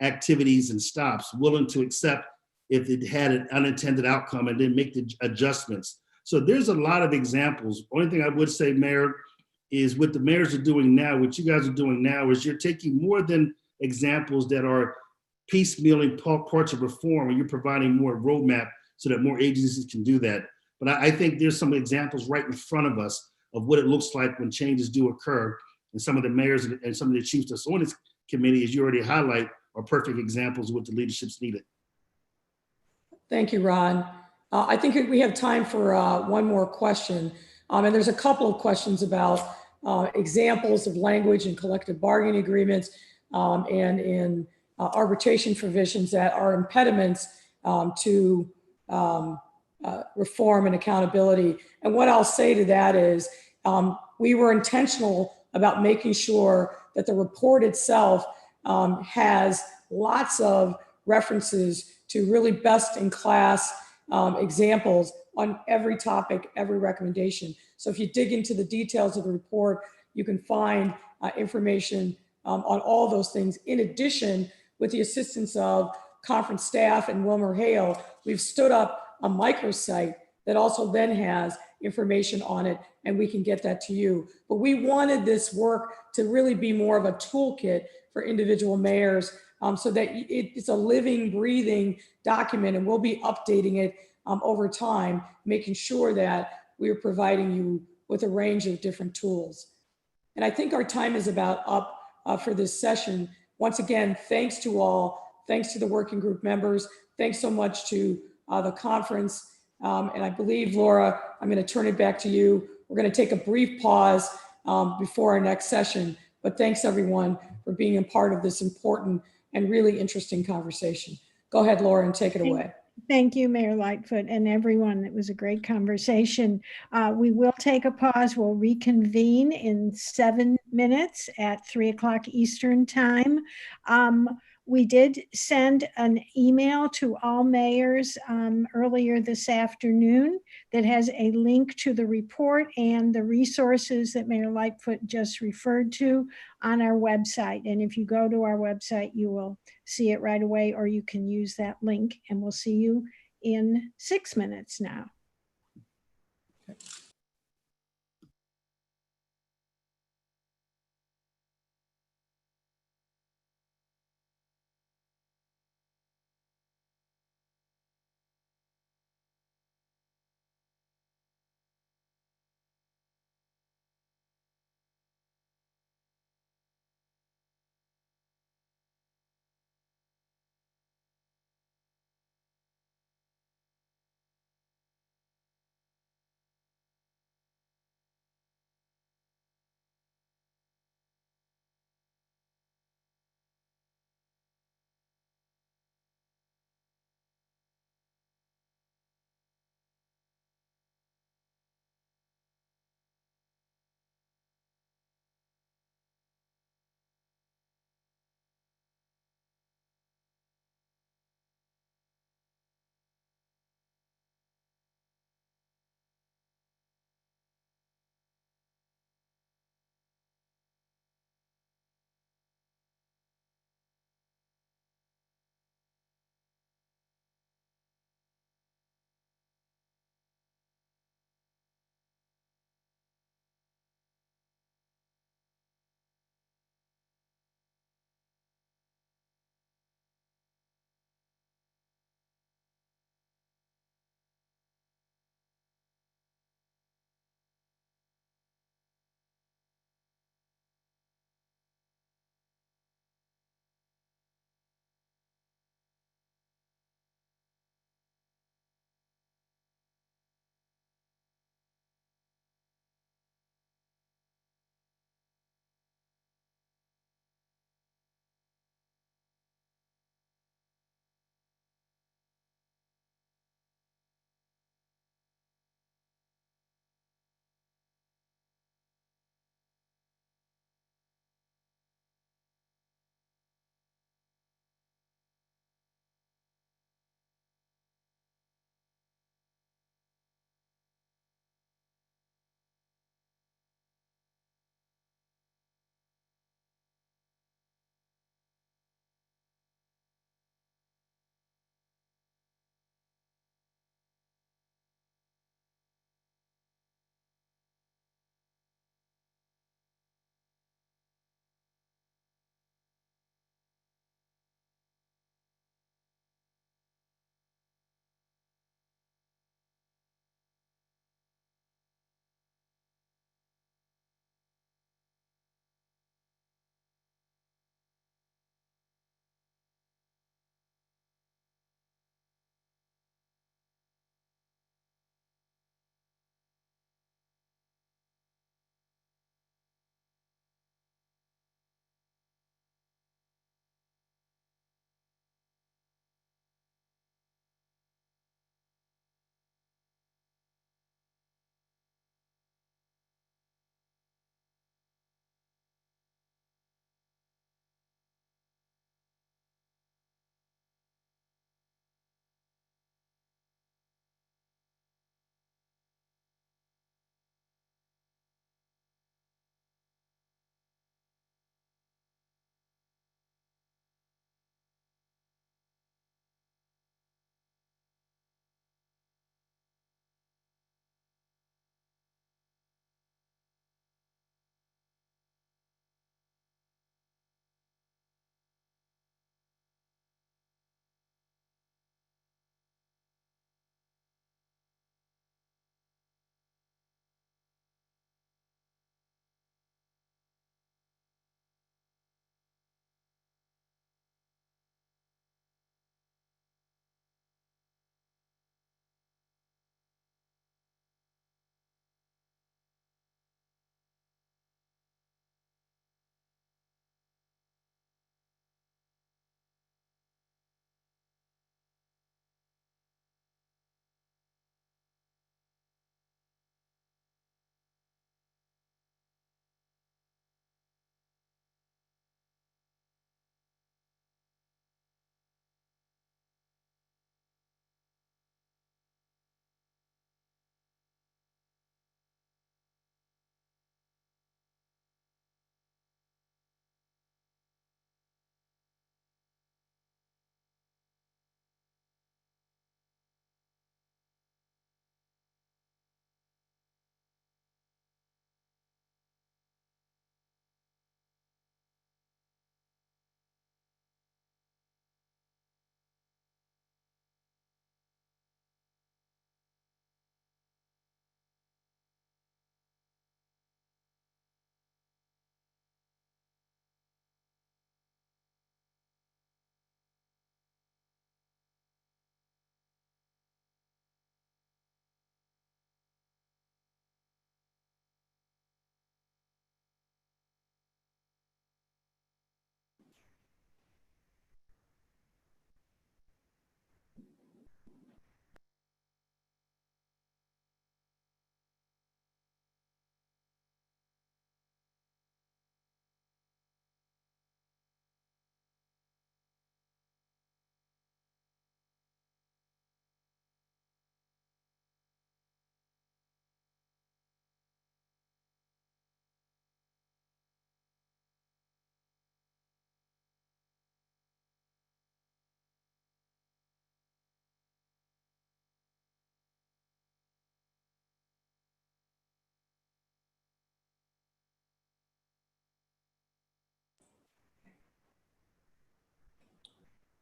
activities and stops, willing to accept if it had an unintended outcome and then make the adjustments. So there's a lot of examples. Only thing I would say, Mayor, is what the mayors are doing now, what you guys are doing now, is you're taking more than examples that are piecemealing parts of reform, and you're providing more roadmap so that more agencies can do that. But I think there's some examples right in front of us of what it looks like when changes do occur. And some of the mayors and some of the chiefs that's on this committee, as you already highlight, are perfect examples of what the leadership's needed. Thank you, Ron. I think we have time for one more question. And there's a couple of questions about examples of language in collective bargaining agreements and in arbitration provisions that are impediments to reform and accountability. And what I'll say to that is we were intentional about making sure that the report itself has lots of references to really best in class examples on every topic, every recommendation. So if you dig into the details of the report, you can find information on all those things. In addition, with the assistance of conference staff and Wilmer Hale, we've stood up a microsite that also then has information on it, and we can get that to you. But we wanted this work to really be more of a toolkit for individual mayors so that it's a living, breathing document, and we'll be updating it over time, making sure that we are providing you with a range of different tools. And I think our time is about up for this session. Once again, thanks to all, thanks to the working group members, thanks so much to the conference. And I believe, Laura, I'm going to turn it back to you. We're going to take a brief pause before our next session, but thanks everyone for being a part of this important and really interesting conversation. Go ahead, Laura, and take it away. Thank you, Mayor Lightfoot, and everyone. It was a great conversation. We will take a pause. We'll reconvene in 7 minutes at 3 o'clock Eastern time. We did send an email to all mayors earlier this afternoon that has a link to the report and the resources that Mayor Lightfoot just referred to on our website. And if you go to our website, you will see it right away, or you can use that link, and we'll see you in 6 minutes now.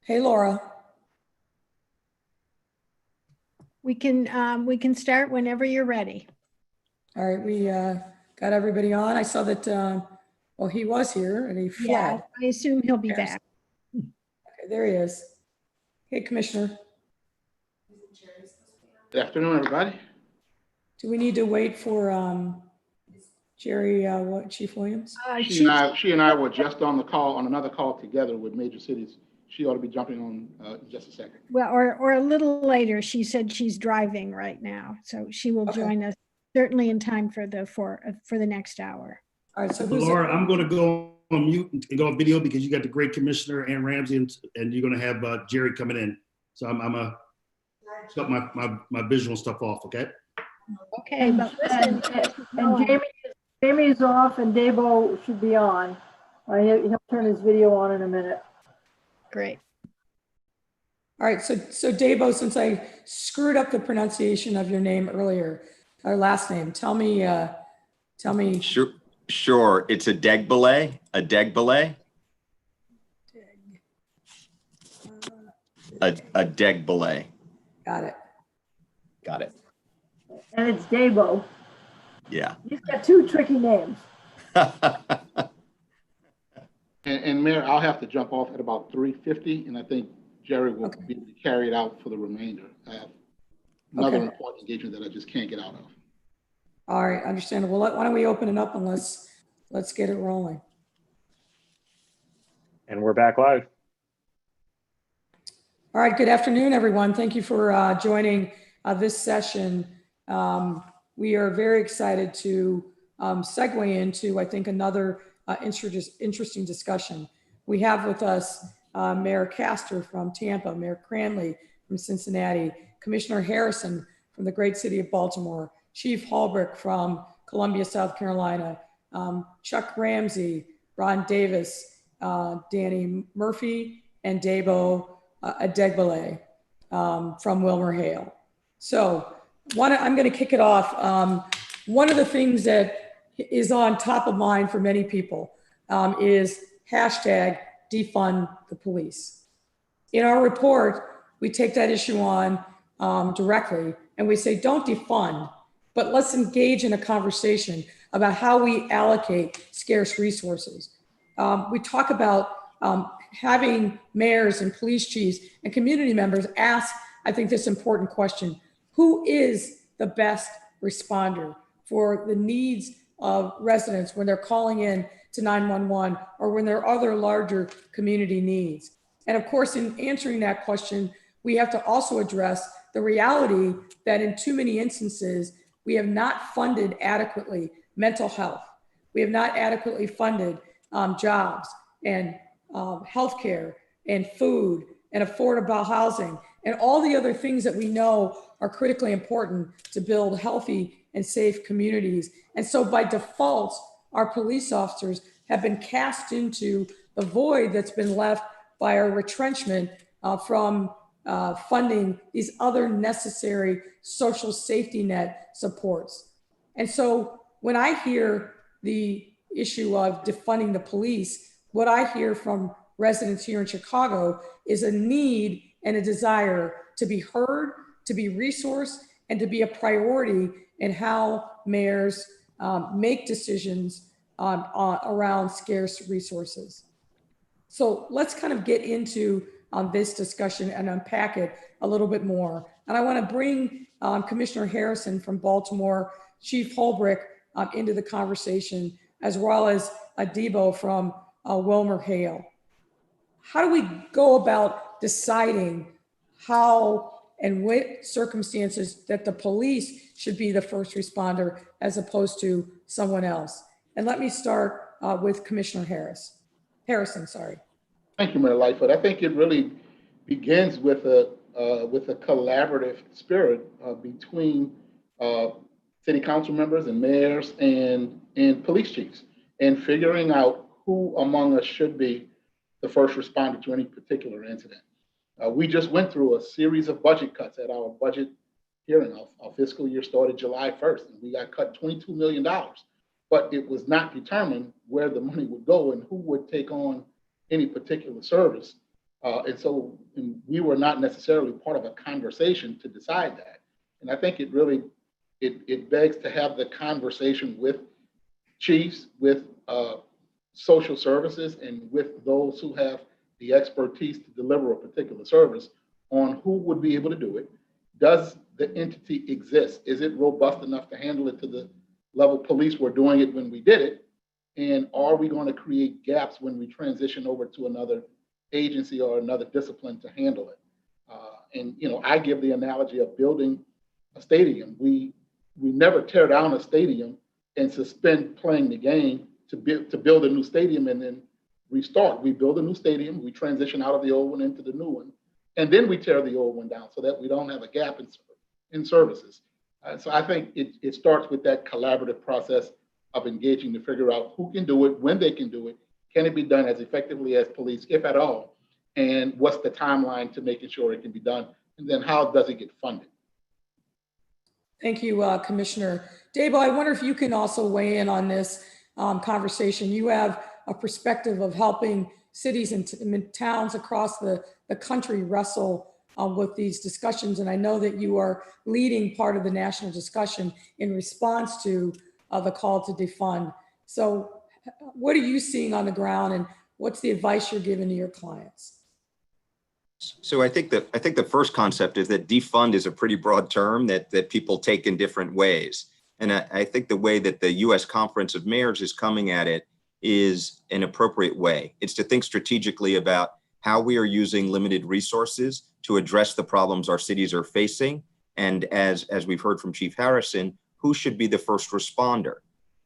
Hey, Laura. We can start whenever you're ready. All right, we got everybody on. I saw that, well, he was here and he Yeah, fled. I assume he'll be Yes. back. Okay, there he is. Hey, Commissioner, Good afternoon, everybody. do we need to wait for Jerry, Chief Williams? She and I were just on the call, on another call together with Major Cities. She ought to be jumping on in just a second. Well, or a little later. She said she's driving right now, so she will Okay. join us certainly in time for the next hour. All right, so who's Laura, I'm going to go on mute and go on video because you got the great Commissioner Ann Ramsey and you're going to have Jerry coming in. So I'm going to shut my visual stuff off, okay? Okay, but listen, And Jamie's off and Davo should be on. He'll turn his video on in a minute. great. All right, so Davo, since I screwed up the pronunciation of your name earlier, or last name, tell me. Sure. It's a Degbele. A Degbele. A Degbele. Got it. Got it. And it's Davo. Yeah. He's got two tricky names. And Mayor, I'll have to jump off at about 3:50, and I think Jerry will be able to carry it out for the remainder. I have another important engagement that I just can't get out of. All right, understandable. Why don't we open it up and let's get it rolling. And we're back live. All right, good afternoon, everyone. Thank you for joining this session. We are very excited to segue into, I think, another interesting discussion. We have with us Mayor Castor from Tampa, Mayor Cranley from Cincinnati, Commissioner Harrison from the great city of Baltimore, Chief Holbrook from Columbia, South Carolina, Chuck Ramsey, Ron Davis, Danny Murphy, and Davo Adegbile from WilmerHale. So I'm going to kick it off. One of the things that is on top of mind for many people is hashtag defund the police. In our report, we take that issue on directly and we say, don't defund, but let's engage in a conversation about how we allocate scarce resources. We talk about having mayors and police chiefs and community members ask, I think, this important question: who is the best responder for the needs of residents when they're calling in to 911 or when there are other larger community needs? And of course, in answering that question, we have to also address the reality that in too many instances, we have not funded adequately mental health. We have not adequately funded jobs and healthcare and food and affordable housing and all the other things that we know are critically important to build healthy and safe communities. And so by default, our police officers have been cast into the void that's been left by our retrenchment from funding these other necessary social safety net supports. And so when I hear the issue of defunding the police, what I hear from residents here in Chicago is a need and a desire to be heard, to be resourced, and to be a priority in how mayors make decisions around scarce resources. So let's kind of get into this discussion and unpack it a little bit more. And I want to bring Commissioner Harrison from Baltimore, Chief Holbrook into the conversation, as well as Davo from WilmerHale. How do we go about deciding how and what circumstances that the police should be the first responder as opposed to someone else? And let me start with Commissioner Harrison, sorry. Thank you, Mayor Lightfoot. I think it really begins with a collaborative spirit between city council members and mayors and police chiefs, and figuring out who among us should be the first responder to any particular incident. We just went through a series of budget cuts at our budget hearing. Our fiscal year started July 1st, and we got cut $22 million. But it was not determined where the money would go and who would take on any particular service And we were not necessarily part of a conversation to decide that. And I think it really, it begs to have the conversation with chiefs, with social services, and with those who have the expertise to deliver a particular service on who would be able to do it. Does the entity exist? Is it robust enough to handle it to the level police were doing it when we did it? And are we going to create gaps when we transition over to another agency or another discipline to handle it? And I give the analogy of building a stadium. We never tear down a stadium and suspend playing the game to build a new stadium and then restart. We build a new stadium, we transition out of the old one into the new one, and then we tear the old one down so that we don't have a gap in services. So I think it starts with that collaborative process of engaging to figure out who can do it, when they can do it, can it be done as effectively as police, if at all, and what's the timeline to making sure it can be done, and then how does it get funded? Thank you, Commissioner. Dabo, I wonder if you can also weigh in on this conversation. You have a perspective of helping cities and towns across the country wrestle with these discussions. And I know that you are leading part of the national discussion in response to the call to defund. So what are you seeing on the ground, and what's the advice you're giving to your clients? So I think the first concept is that defund is a pretty broad term that people take in different ways. And I think the way that the U.S. Conference of Mayors is coming at it is an appropriate way. It's to think strategically about how we are using limited resources to address the problems our cities are facing. And as we've heard from Chief Harrison, who should be the first responder?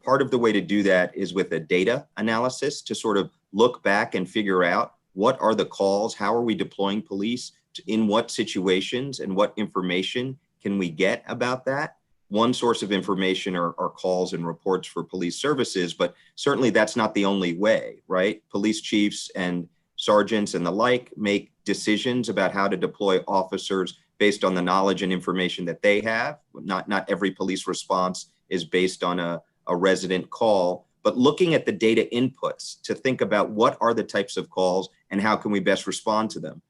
Part of the way to do that is with a data analysis to sort of look back and figure out what are the calls, how are we deploying police, in what situations, and what information can we get about that? One source of information are calls and reports for police services, but certainly that's not the only way, right? Police chiefs and sergeants and the like make decisions about how to deploy officers based on the knowledge and information that they have. Not every police response is based on a resident call, but looking at the data inputs to think about what are the types of calls and how can we best respond to them.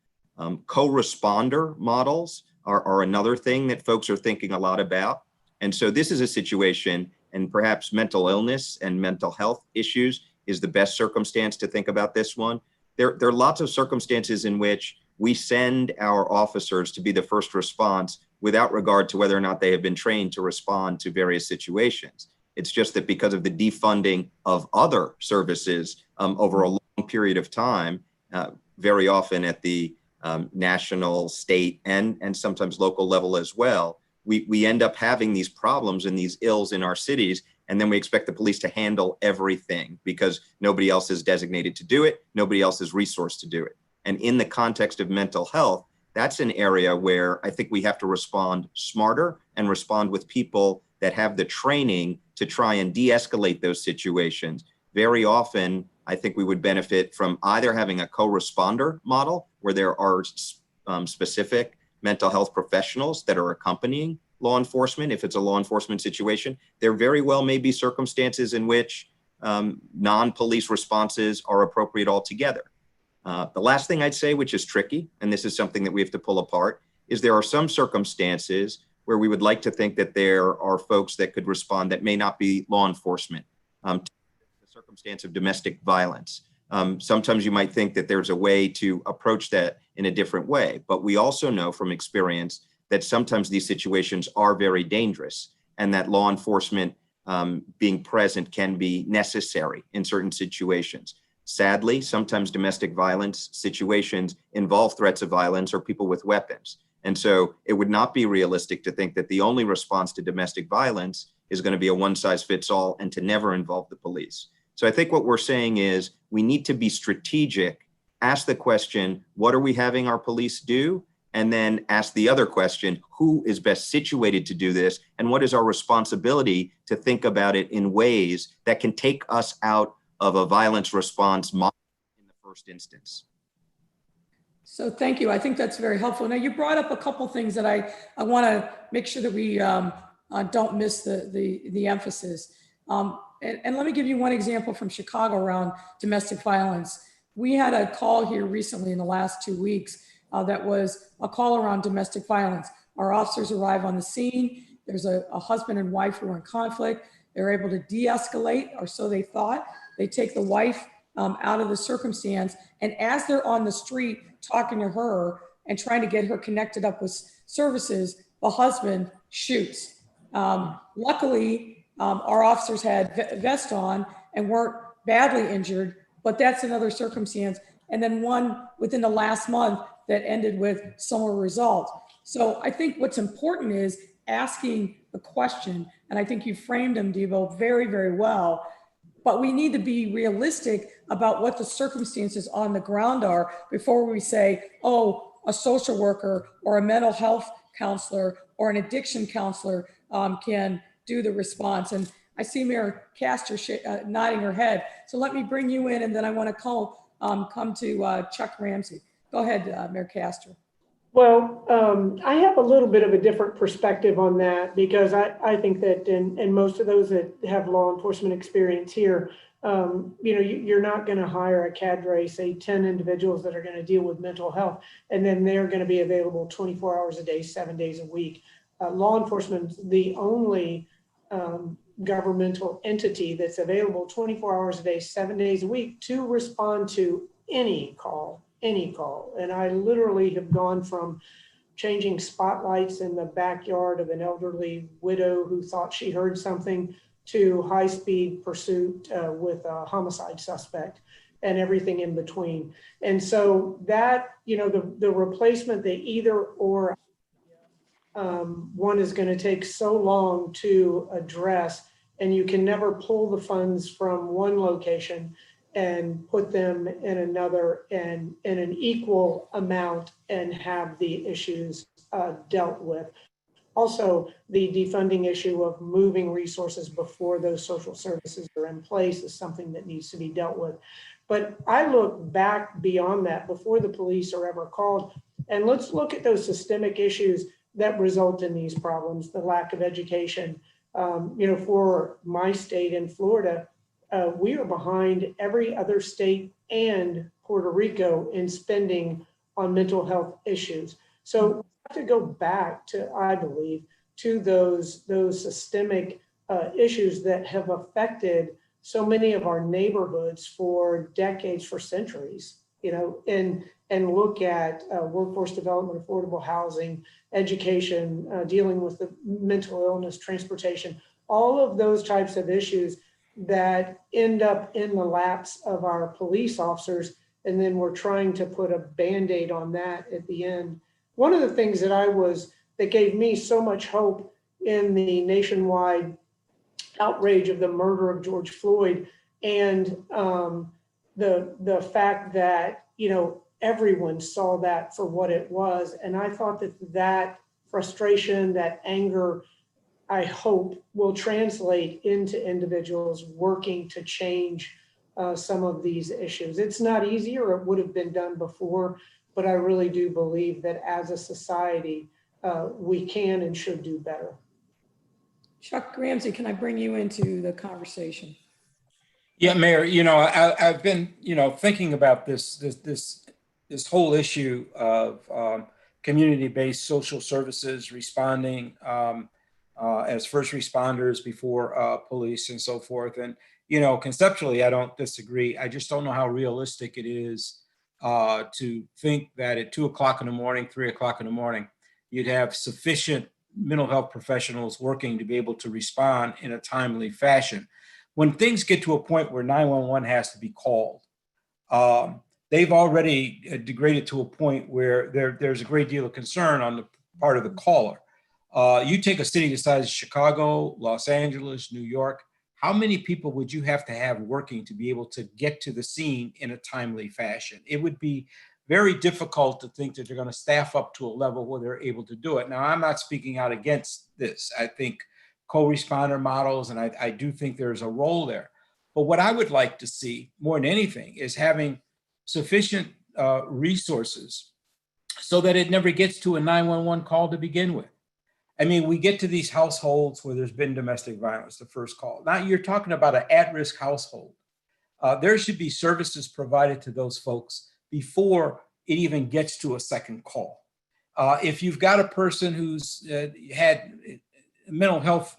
Co-responder models are another thing that folks are thinking a lot about. And so this is a situation, and perhaps mental illness and mental health issues is the best circumstance to think about this one. There are lots of circumstances in which we send our officers to be the first response without regard to whether or not they have been trained to respond to various situations. It's just that because of the defunding of other services over a long period of time, very often at the national, state, and sometimes local level as well, we end up having these problems and these ills in our cities, and then we expect the police to handle everything because nobody else is designated to do it, nobody else is resourced to do it. And in the context of mental health, that's an area where I think we have to respond smarter and respond with people that have the training to try and de-escalate those situations. Very often, I think we would benefit from either having a co-responder model where there are specific mental health professionals that are accompanying law enforcement. If it's a law enforcement situation, there very well may be circumstances in which non-police responses are appropriate altogether. The last thing I'd say, which is tricky, and this is something that we have to pull apart, is there are some circumstances where we would like to think that there are folks that could respond that may not be law enforcement. The circumstance of domestic violence. Sometimes you might think that there's a way to approach that in a different way, but we also know from experience that sometimes these situations are very dangerous and that law enforcement being present can be necessary in certain situations. Sadly, sometimes domestic violence situations involve threats of violence or people with weapons. And so it would not be realistic to think that the only response to domestic violence is going to be a one-size-fits-all and to never involve the police. So I think what we're saying is we need to be strategic, ask the question, what are we having our police do? And then ask the other question, who is best situated to do this? And what is our responsibility to think about it in ways that can take us out of a violence response model in the first instance? So thank you. I think that's very helpful. Now, you brought up a couple things that I want to make sure that we don't miss the emphasis. And let me give you one example from Chicago around domestic violence. we had a call here recently in the last 2 weeks that was a call around domestic violence. Our officers arrive on the scene. There's a husband and wife who are in conflict. They're able to de-escalate, or so they thought. They take the wife out of the circumstance. And as they're on the street talking to her and trying to get her connected up with services, the husband shoots. Luckily, our officers had vests on and weren't badly injured, but that's another circumstance. And then one within the last month that ended with similar result. So I think what's important is asking the question, and I think you framed them, Debo, very, very well. But we need to be realistic about what the circumstances on the ground are before we say, oh, a social worker or a mental health counselor or an addiction counselor can do the response. And I see Mayor Castor nodding her head. So let me bring you in, and then I want to come to Chuck Ramsey. Go ahead, Mayor Castor. Well, I have a little bit of a different perspective on that, because I think that, and most of those that have law enforcement experience here, you're not going to hire a cadre, say 10 individuals that are going to deal with mental health, and then they're going to be available 24 hours a day, 7 days a week. Law enforcement is the only governmental entity that's available 24 hours a day, 7 days a week to respond to any call. And I literally have gone from changing spotlights in the backyard of an elderly widow who thought she heard something to high-speed pursuit with a homicide suspect and everything in between. And so that, the replacement, the either or one is going to take so long to address, and you can never pull the funds from one location and put them in another and in an equal amount and have the issues dealt with. Also, the defunding issue of moving resources before those social services are in place is something that needs to be dealt with. But I look back beyond that, before the police are ever called, and let's look at those systemic issues that result in these problems, the lack of education. For my state in Florida, we are behind every other state and Puerto Rico in spending on mental health issues. So we have to go back to, I believe, to those systemic issues that have affected so many of our neighborhoods for decades, for centuries, and look at workforce development, affordable housing, education, dealing with the mental illness, transportation, all of those types of issues that end up in the laps of our police officers. And then we're trying to put a Band-Aid on that at the end. One of the things that gave me so much hope in the nationwide outrage of the murder of George Floyd, and the fact that, everyone saw that for what it was. And I thought that frustration, that anger, I hope will translate into individuals working to change some of these issues. It's not easy, or it would have been done before, but I really do believe that as a society, we can and should do better. Chuck Ramsey, can I bring you into the conversation? Yeah, Mayor, I've been, thinking about this whole issue of community-based social services responding as first responders before police and so forth. And, conceptually, I don't disagree. I just don't know how realistic it is to think that at 2 o'clock in the morning, 3 o'clock in the morning, you'd have sufficient mental health professionals working to be able to respond in a timely fashion. When things get to a point where 911 has to be called, they've already degraded to a point where there's a great deal of concern on the part of the caller. You take a city the size of Chicago, Los Angeles, New York, how many people would you have to have working to be able to get to the scene in a timely fashion? It would be very difficult to think that they're going to staff up to a level where they're able to do it. Now, I'm not speaking out against this. I think co-responder models, and I do think there's a role there. But what I would like to see more than anything is having sufficient resources so that it never gets to a 911 call to begin with. I mean, we get to these households where there's been domestic violence, the first call. Now you're talking about an at-risk household. there should be services provided to those folks before it even gets to a second call. If you've got a person who's had mental health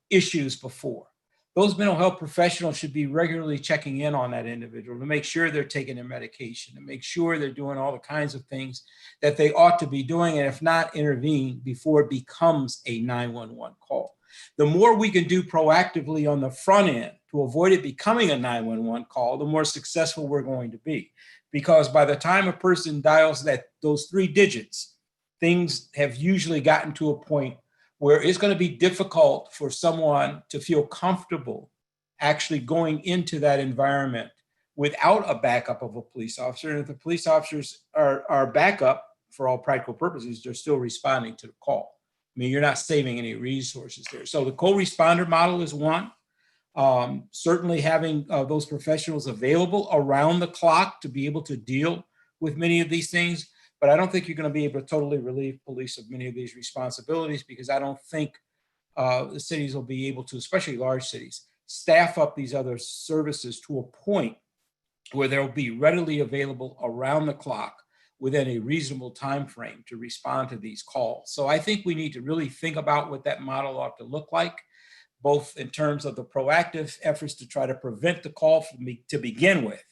issues before, those mental health professionals should be regularly checking in on that individual to make sure they're taking their medication, to make sure they're doing all the kinds of things that they ought to be doing, and if not, intervene before it becomes a 911 call. The more we can do proactively on the front end to avoid it becoming a 911 call, the more successful we're going to be. Because by the time a person dials those 3 digits, things have usually gotten to a point where it's going to be difficult for someone to feel comfortable actually going into that environment without a backup of a police officer. And if the police officers are backup, for all practical purposes, they're still responding to the call. I mean, you're not saving any resources there. So the co-responder model is one. Certainly having those professionals available around the clock to be able to deal with many of these things. But I don't think you're going to be able to totally relieve police of many of these responsibilities, because I don't think the cities will be able to, especially large cities, staff up these other services to a point where they'll be readily available around the clock within a reasonable time frame to respond to these calls. So I think we need to really think about what that model ought to look like, both in terms of the proactive efforts to try to prevent the call to begin with,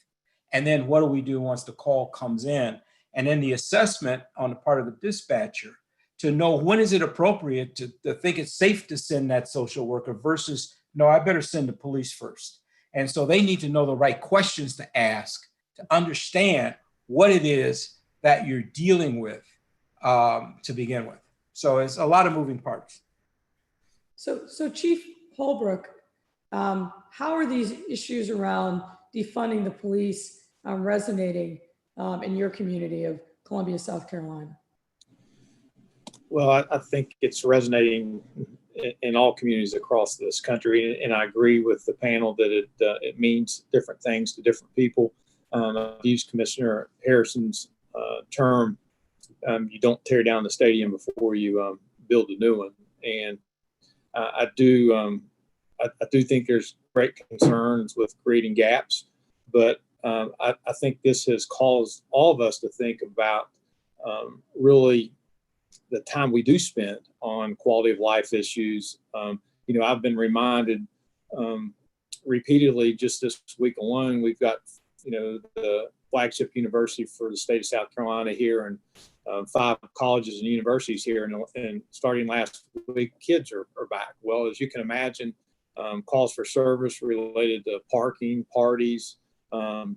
and then what do we do once the call comes in, and then the assessment on the part of the dispatcher to know when is it appropriate to think it's safe to send that social worker versus, no, I better send the police first. And so they need to know the right questions to ask to understand what it is that you're dealing with to begin with. So it's a lot of moving parts. So Chief Holbrook, how are these issues around defunding the police resonating in your community of Columbia, South Carolina? Well, I think it's resonating in all communities across this country, and I agree with the panel that it means different things to different people. I've used Commissioner Harrison's term, you don't tear down the stadium before you build a new one. And I do think there's great concerns with creating gaps, but I think this has caused all of us to think about really the time we do spend on quality of life issues. I've been reminded repeatedly just this week alone, we've got, the flagship university for the state of South Carolina here, and 5 colleges and universities here. And starting last week, kids are back. Well, as you can imagine, calls for service related to parking, parties,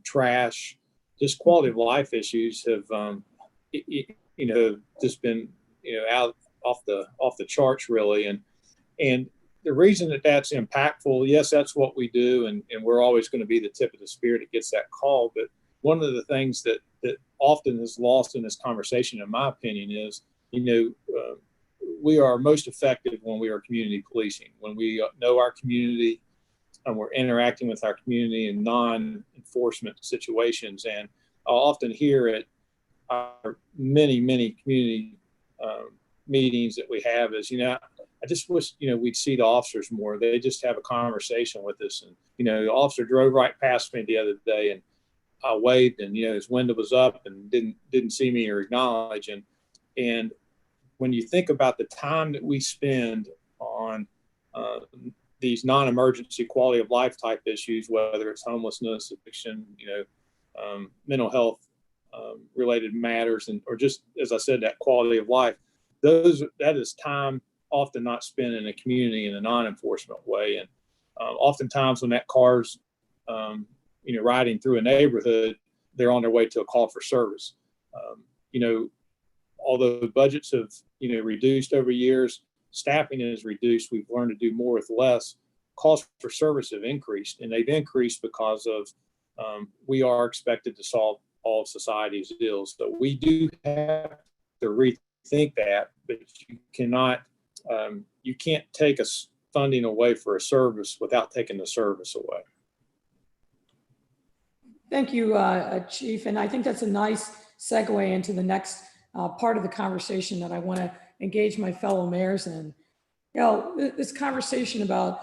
trash, just quality of life issues have, just been, out off the charts really. And the reason that that's impactful, yes, that's what we do. And we're always going to be the tip of the spear that gets that call. But one of the things that often is lost in this conversation, in my opinion, is, we are most effective when we are community policing, when we know our community and we're interacting with our community in non-enforcement situations. And I'll often hear at our many community meetings that we have is, I just wish, we'd see the officers more. They just have a conversation with us. And, the officer drove right past me the other day, and I waved, and, his window was up and didn't see me or acknowledge. And when you think about the time that we spend on these non-emergency quality of life type issues, whether it's homelessness, addiction, mental health related matters, or just, as I said, that quality of life, that is time often not spent in a community in a non-enforcement way. And oftentimes when that car's riding through a neighborhood, they're on their way to a call for service. Although budgets have reduced over years, staffing is reduced. We've learned to do more with less. Calls for service have increased, and they've increased because of we are expected to solve all of society's ills. So we do have to rethink that, but you can't take funding away for a service without taking the service away. Thank you, Chief. And I think that's a nice segue into the next part of the conversation that I want to engage my fellow mayors in. This conversation about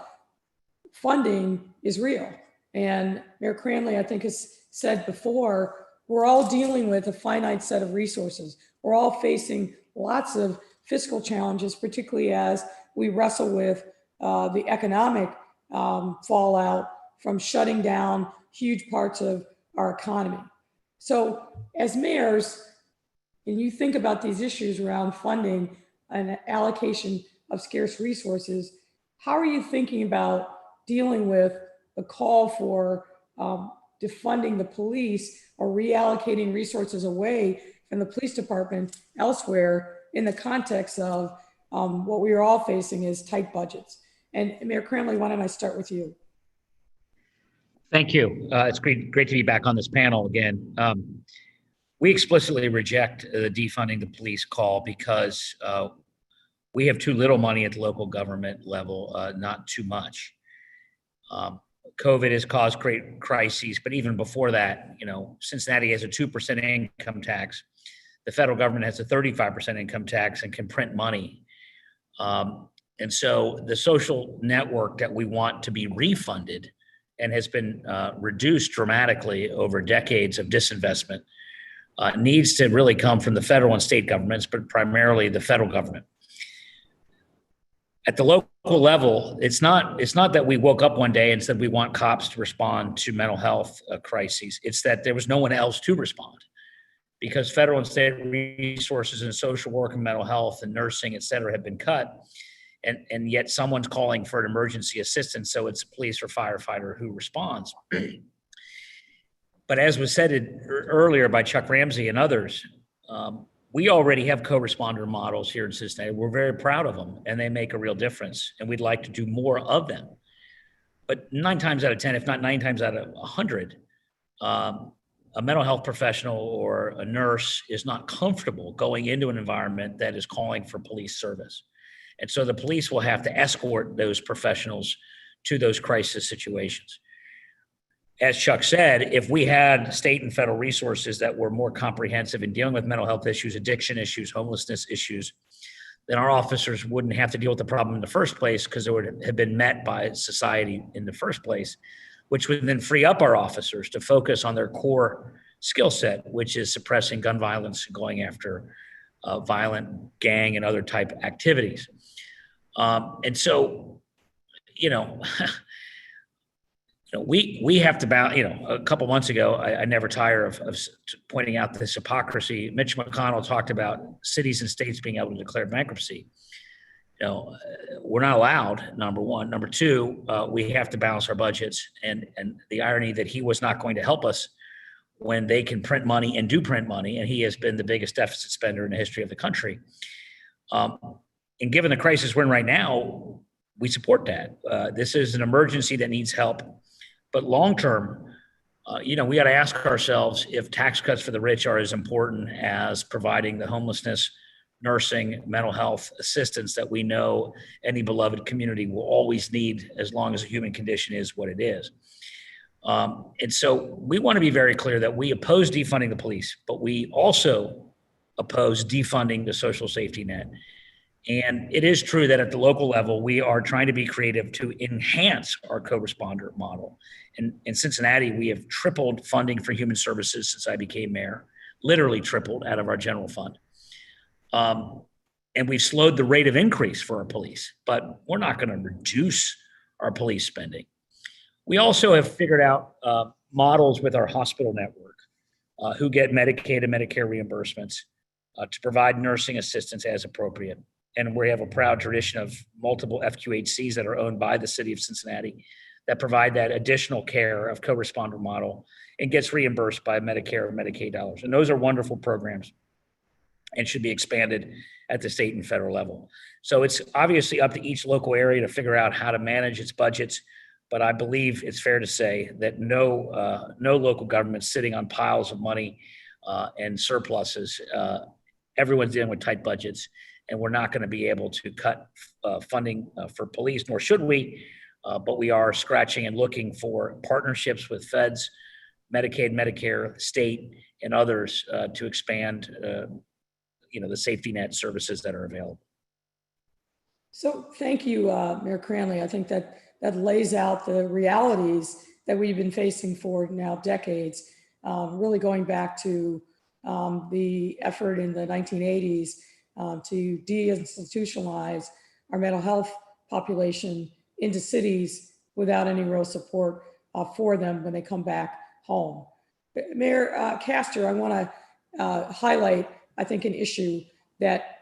funding is real. And Mayor Cranley, I think, has said before, we're all dealing with a finite set of resources. We're all facing lots of fiscal challenges, particularly as we wrestle with the economic fallout from shutting down huge parts of our economy. So as mayors, and you think about these issues around funding and allocation of scarce resources, how are you thinking about dealing with the call for defunding the police or reallocating resources away from the police department elsewhere in the context of what we are all facing is tight budgets? And Mayor Cranley, why don't I start with you? Thank you. It's great to be back on this panel again. We explicitly reject the defunding the police call because we have too little money at the local government level, not too much. COVID has caused great crises, but even before that, Cincinnati has a 2% income tax. The federal government has a 35% income tax and can print money. And so the social network that we want to be refunded and has been reduced dramatically over decades of disinvestment needs to really come from the federal and state governments, but primarily the federal government. At the local level, it's not that we woke up one day and said we want cops to respond to mental health crises. It's that there was no one else to respond because federal and state resources in social work and mental health and nursing, et cetera, have been cut. And yet someone's calling for an emergency assistance. So it's a police or firefighter who responds. But as was said earlier by Chuck Ramsey and others, we already have co-responder models here in Cincinnati. We're very proud of them and they make a real difference. And we'd like to do more of them. But 9 times out of 10, if not 9 times out of 100, a mental health professional or a nurse is not comfortable going into an environment that is calling for police service. And so the police will have to escort those professionals to those crisis situations. As Chuck said, if we had state and federal resources that were more comprehensive in dealing with mental health issues, addiction issues, homelessness issues, then our officers wouldn't have to deal with the problem in the first place because it would have been met by society in the first place, which would then free up our officers to focus on their core skill set, which is suppressing gun violence and going after violent gang and other type activities. And so, we have to balance, a couple months ago, I never tire of pointing out this hypocrisy. Mitch McConnell talked about cities and states being able to declare bankruptcy. We're not allowed, number one. Number two, we have to balance our budgets. And the irony that he was not going to help us when they can print money and do print money, and he has been the biggest deficit spender in the history of the country. And given the crisis we're in right now, we support that. This is an emergency that needs help. But long-term, we got to ask ourselves if tax cuts for the rich are as important as providing the homelessness, nursing, mental health assistance that we know any beloved community will always need as long as the human condition is what it is. And so we want to be very clear that we oppose defunding the police, but we also oppose defunding the social safety net. And it is true that at the local level, we are trying to be creative to enhance our co-responder model. And in Cincinnati, we have tripled funding for human services since I became mayor, literally tripled out of our general fund. And we've slowed the rate of increase for our police, but we're not going to reduce our police spending. We also have figured out models with our hospital network who get Medicaid and Medicare reimbursements to provide nursing assistance as appropriate. And we have a proud tradition of multiple FQHCs that are owned by the city of Cincinnati that provide that additional care of co-responder model and gets reimbursed by Medicare and Medicaid dollars. And those are wonderful programs and should be expanded at the state and federal level. So it's obviously up to each local area to figure out how to manage its budgets. But I believe it's fair to say that no local government sitting on piles of money and surpluses. Everyone's dealing with tight budgets. And we're not going to be able to cut funding for police, nor should we, but we are scratching and looking for partnerships with feds, Medicaid, Medicare, state, and others to expand, the safety net services that are available. So thank you, Mayor Cranley. I think that lays out the realities that we've been facing for now decades, really going back to the effort in the 1980s to deinstitutionalize our mental health population into cities without any real support for them when they come back home. Mayor Castor, I want to highlight, I think, an issue that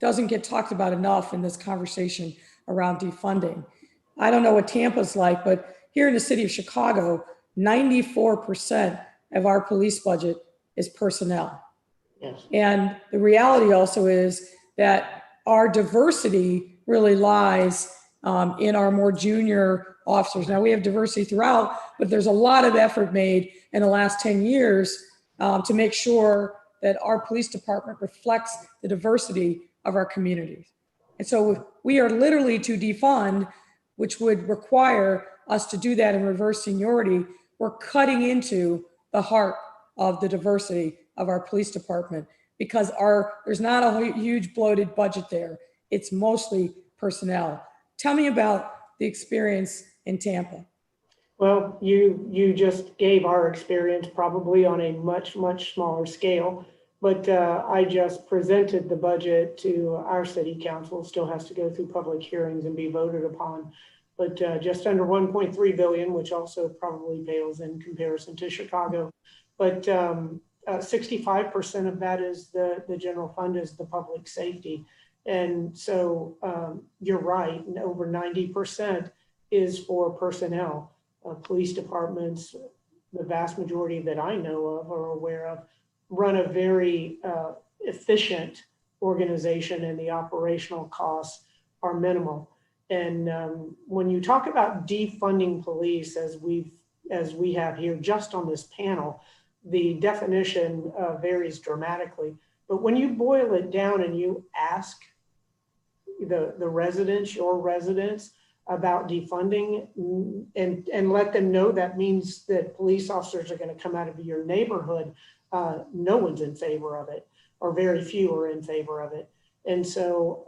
doesn't get talked about enough in this conversation around defunding. I don't know what Tampa's like, but here in the city of Chicago, 94% of our police budget is personnel. Yes. And the reality also is that our diversity really lies in our more junior officers. Now we have diversity throughout, but there's a lot of effort made in the last 10 years to make sure that our police department reflects the diversity of our communities. And so we are literally to defund, which would require us to do that in reverse seniority. We're cutting into the heart of the diversity of our police department because there's not a huge bloated budget there. It's mostly personnel. Tell me about the experience in Tampa. Well, you just gave our experience probably on a much, much smaller scale, but I just presented the budget to our city council. It still has to go through public hearings and be voted upon, but just under 1.3 billion, which also probably pales in comparison to Chicago. But 65% of that is the general fund is the public safety. And so you're right, and over 90% is for personnel. Police departments, the vast majority that I know of or aware of, run a very efficient organization and the operational costs are minimal. And when you talk about defunding police, as we have here just on this panel, the definition varies dramatically. But when you boil it down and you ask the residents, your residents, about defunding and let them know that means that police officers are going to come out of your neighborhood, no one's in favor of it, or very few are in favor of it. And so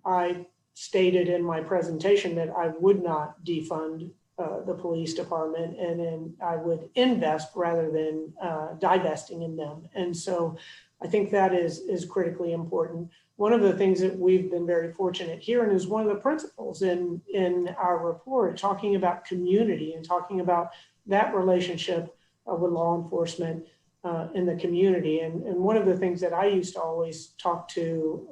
I stated in my presentation that I would not defund the police department, and then I would invest rather than divesting in them. And so I think that is critically important. One of the things that we've been very fortunate here, and is one of the principles in our report, talking about community and talking about that relationship with law enforcement in the community. And one of the things that I used to always talk to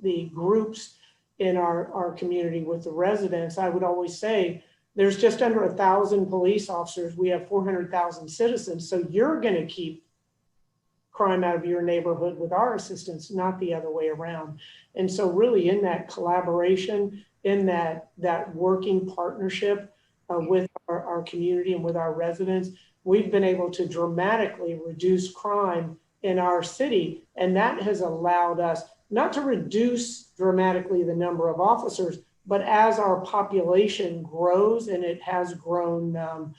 the groups in our community with the residents, I would always say, there's just under 1,000 police officers. We have 400,000 citizens. So you're going to keep crime out of your neighborhood with our assistance, not the other way around. And so really in that collaboration, in that working partnership with our community and with our residents, we've been able to dramatically reduce crime in our city. And that has allowed us not to reduce dramatically the number of officers, but as our population grows, and it has grown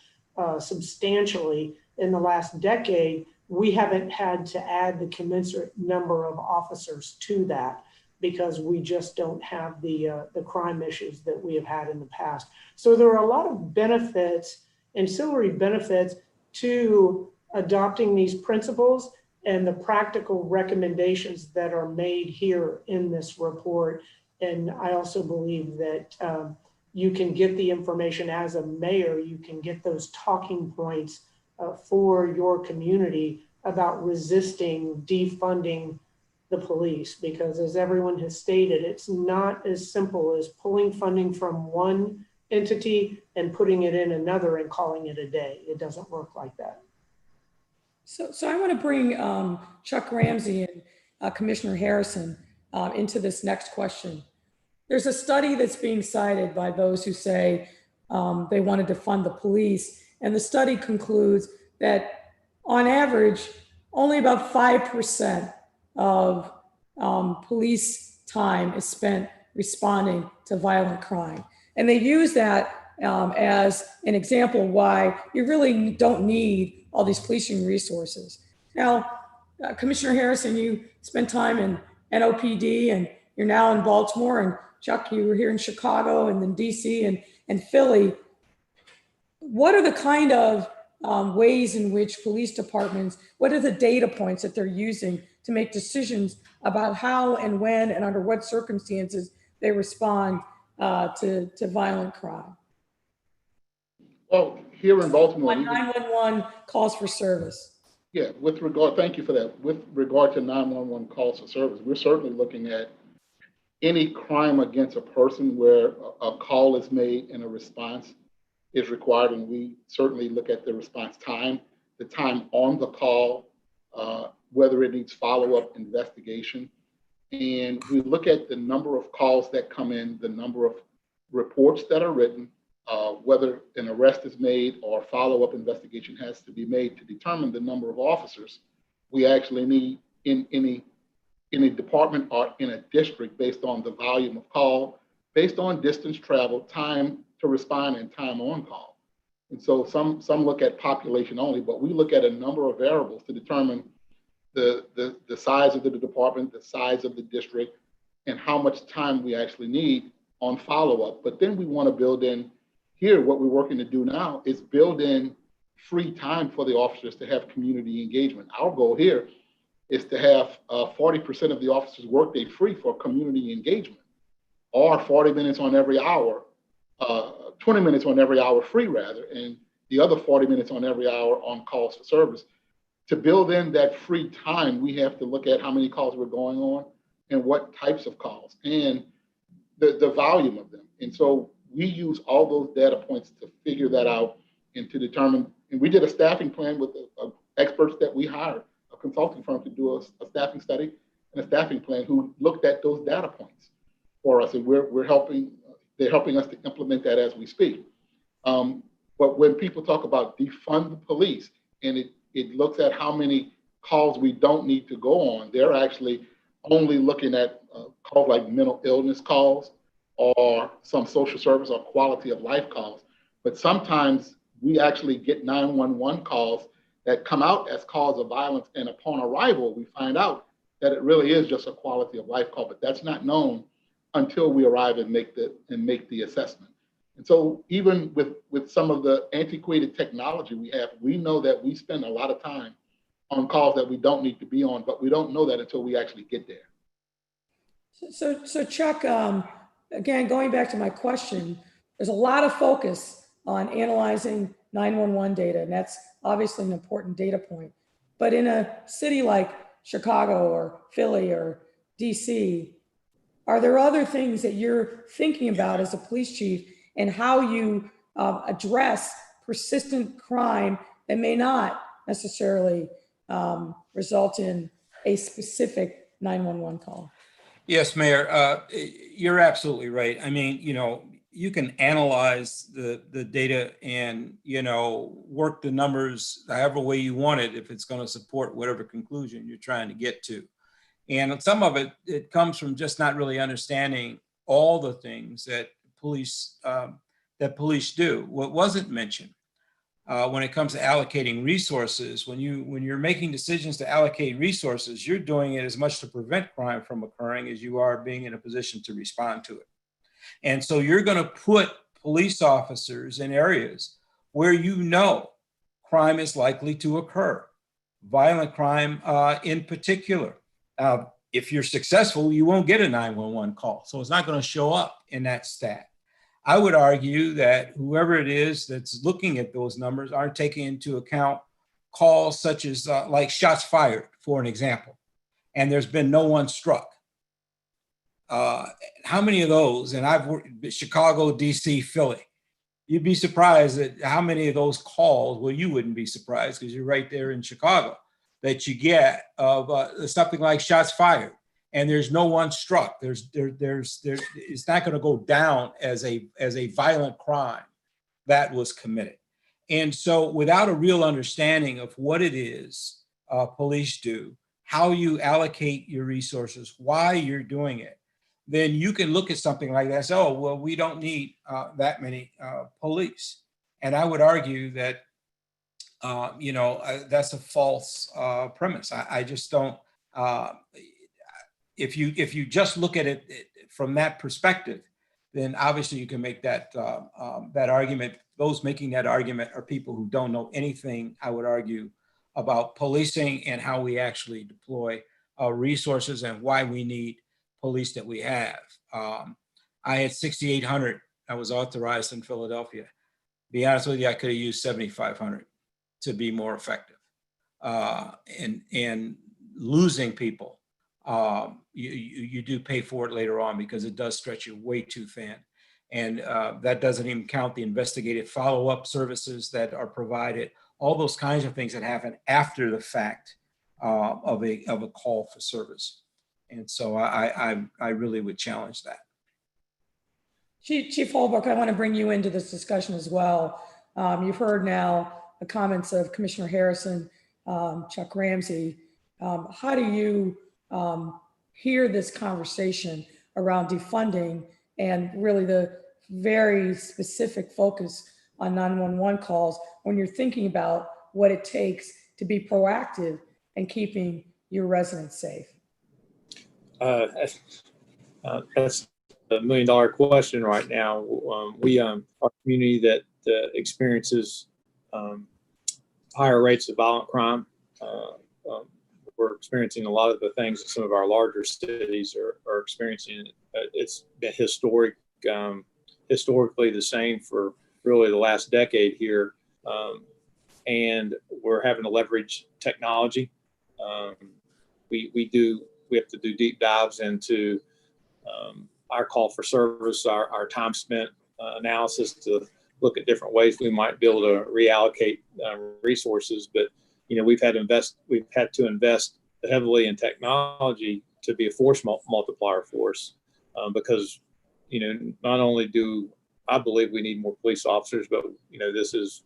substantially in the last decade, we haven't had to add the commensurate number of officers to that because we just don't have the crime issues that we have had in the past. So there are a lot of benefits, ancillary benefits to adopting these principles and the practical recommendations that are made here in this report. And I also believe that you can get the information as a mayor, you can get those talking points for your community about resisting defunding the police, because as everyone has stated, it's not as simple as pulling funding from one entity and putting it in another and calling it a day. It doesn't work like that. So I want to bring Chuck Ramsey and Commissioner Harrison into this next question. There's a study that's being cited by those who say they wanted to fund the police, and the study concludes that on average, only about 5% of police time is spent responding to violent crime. And they use that as an example why you really don't need all these policing resources. Now, Commissioner Harrison, you spent time in NOPD and you're now in Baltimore, and Chuck, you were here in Chicago and then DC and Philly. what are the kind of ways in which police departments, what are the data points that they're using to make decisions about how and when and under what circumstances they respond to violent crime? Well, here in Baltimore, On 911 calls for service. yeah, with regard, thank you for that. With regard to 911 calls for service, we're certainly looking at any crime against a person where a call is made and a response is required, and we certainly look at the response time, the time on the call, whether it needs follow-up investigation. And we look at the number of calls that come in, the number of reports that are written, whether an arrest is made or follow-up investigation has to be made to determine the number of officers we actually need in any department or in a district based on the volume of call, based on distance traveled, time to respond, and time on call. And so some look at population only, but we look at a number of variables to determine the size of the department, the size of the district, and how much time we actually need on follow-up. But then we want to build in here, what we're working to do now is build in free time for the officers to have community engagement. Our goal here is to have 40% of the officers' workday free for community engagement, or 40 minutes on every hour, 20 minutes on every hour free rather, and the other 40 minutes on every hour on calls for service. To build in that free time, we have to look at how many calls we're going on and what types of calls and the volume of them. And so we use all those data points to figure that out and to determine, and we did a staffing plan with the experts that we hired, a consulting firm to do a staffing study and a staffing plan who looked at those data points for us. And we're helping, they're helping us to implement that as we speak. But when people talk about defund the police, and it looks at how many calls we don't need to go on, they're actually only looking at calls like mental illness calls or some social service or quality of life calls. But sometimes we actually get 911 calls that come out as calls of violence, and upon arrival, we find out that it really is just a quality of life call, but that's not known until we arrive and make the assessment. And so even with some of the antiquated technology we have, we know that we spend a lot of time on calls that we don't need to be on, but we don't know that until we actually get there. So Chuck, again, going back to my question, there's a lot of focus on analyzing 911 data, and that's obviously an important data point. But in a city like Chicago or Philly or DC, are there other things that you're thinking about as a police chief and how you address persistent crime that may not necessarily result in a specific 911 call? Yes, Mayor, you're absolutely right. I mean, you can analyze the data and, work the numbers however way you want it if it's going to support whatever conclusion you're trying to get to. And some of it comes from just not really understanding all the things that police do. What wasn't mentioned when it comes to allocating resources, when you're making decisions to allocate resources, you're doing it as much to prevent crime from occurring as you are being in a position to respond to it. And so you're going to put police officers in areas where crime is likely to occur, violent crime in particular. If you're successful, you won't get a 911 call. So it's not going to show up in that stat. I would argue that whoever it is that's looking at those numbers aren't taking into account calls such as like shots fired, for an example, and there's been no one struck. How many of those, and I've worked Chicago, DC, Philly, you'd be surprised at how many of those calls, well, you wouldn't be surprised because you're right there in Chicago, that you get of something like shots fired and there's no one struck. It's not going to go down as a violent crime that was committed. And so without a real understanding of what it is police do, how you allocate your resources, why you're doing it, then you can look at something like that and say, oh, well, we don't need that many police. And I would argue that that's a false premise. I just don't. If you just look at it from that perspective, then obviously you can make that argument. those making that argument are people who don't know anything, I would argue, about policing and how we actually deploy resources and why we need police that we have. I had 6,800. I was authorized in Philadelphia. Be honest with you, I could have used 7,500 to be more effective. And losing people, you do pay for it later on because it does stretch you way too thin. And that doesn't even count the investigative follow-up services that are provided, all those kinds of things that happen after the fact of a call for service. And so I really would challenge that. Chief Holbrook, I want to bring you into this discussion as well. You've heard now the comments of Commissioner Harrison, Chuck Ramsey. How do you hear this conversation around defunding and really the very specific focus on 911 calls when you're thinking about what it takes to be proactive and keeping your residents safe? That's $1 million question right now. We are a community that experiences higher rates of violent crime. We're experiencing a lot of the things that some of our larger cities are experiencing. It's been historically the same for really the last decade here. And we're having to leverage technology. We have to do deep dives into our call for service, our time spent analysis to look at different ways we might be able to reallocate resources. But we've had to invest heavily in technology to be a force multiplier for us, because not only do I believe we need more police officers, but this is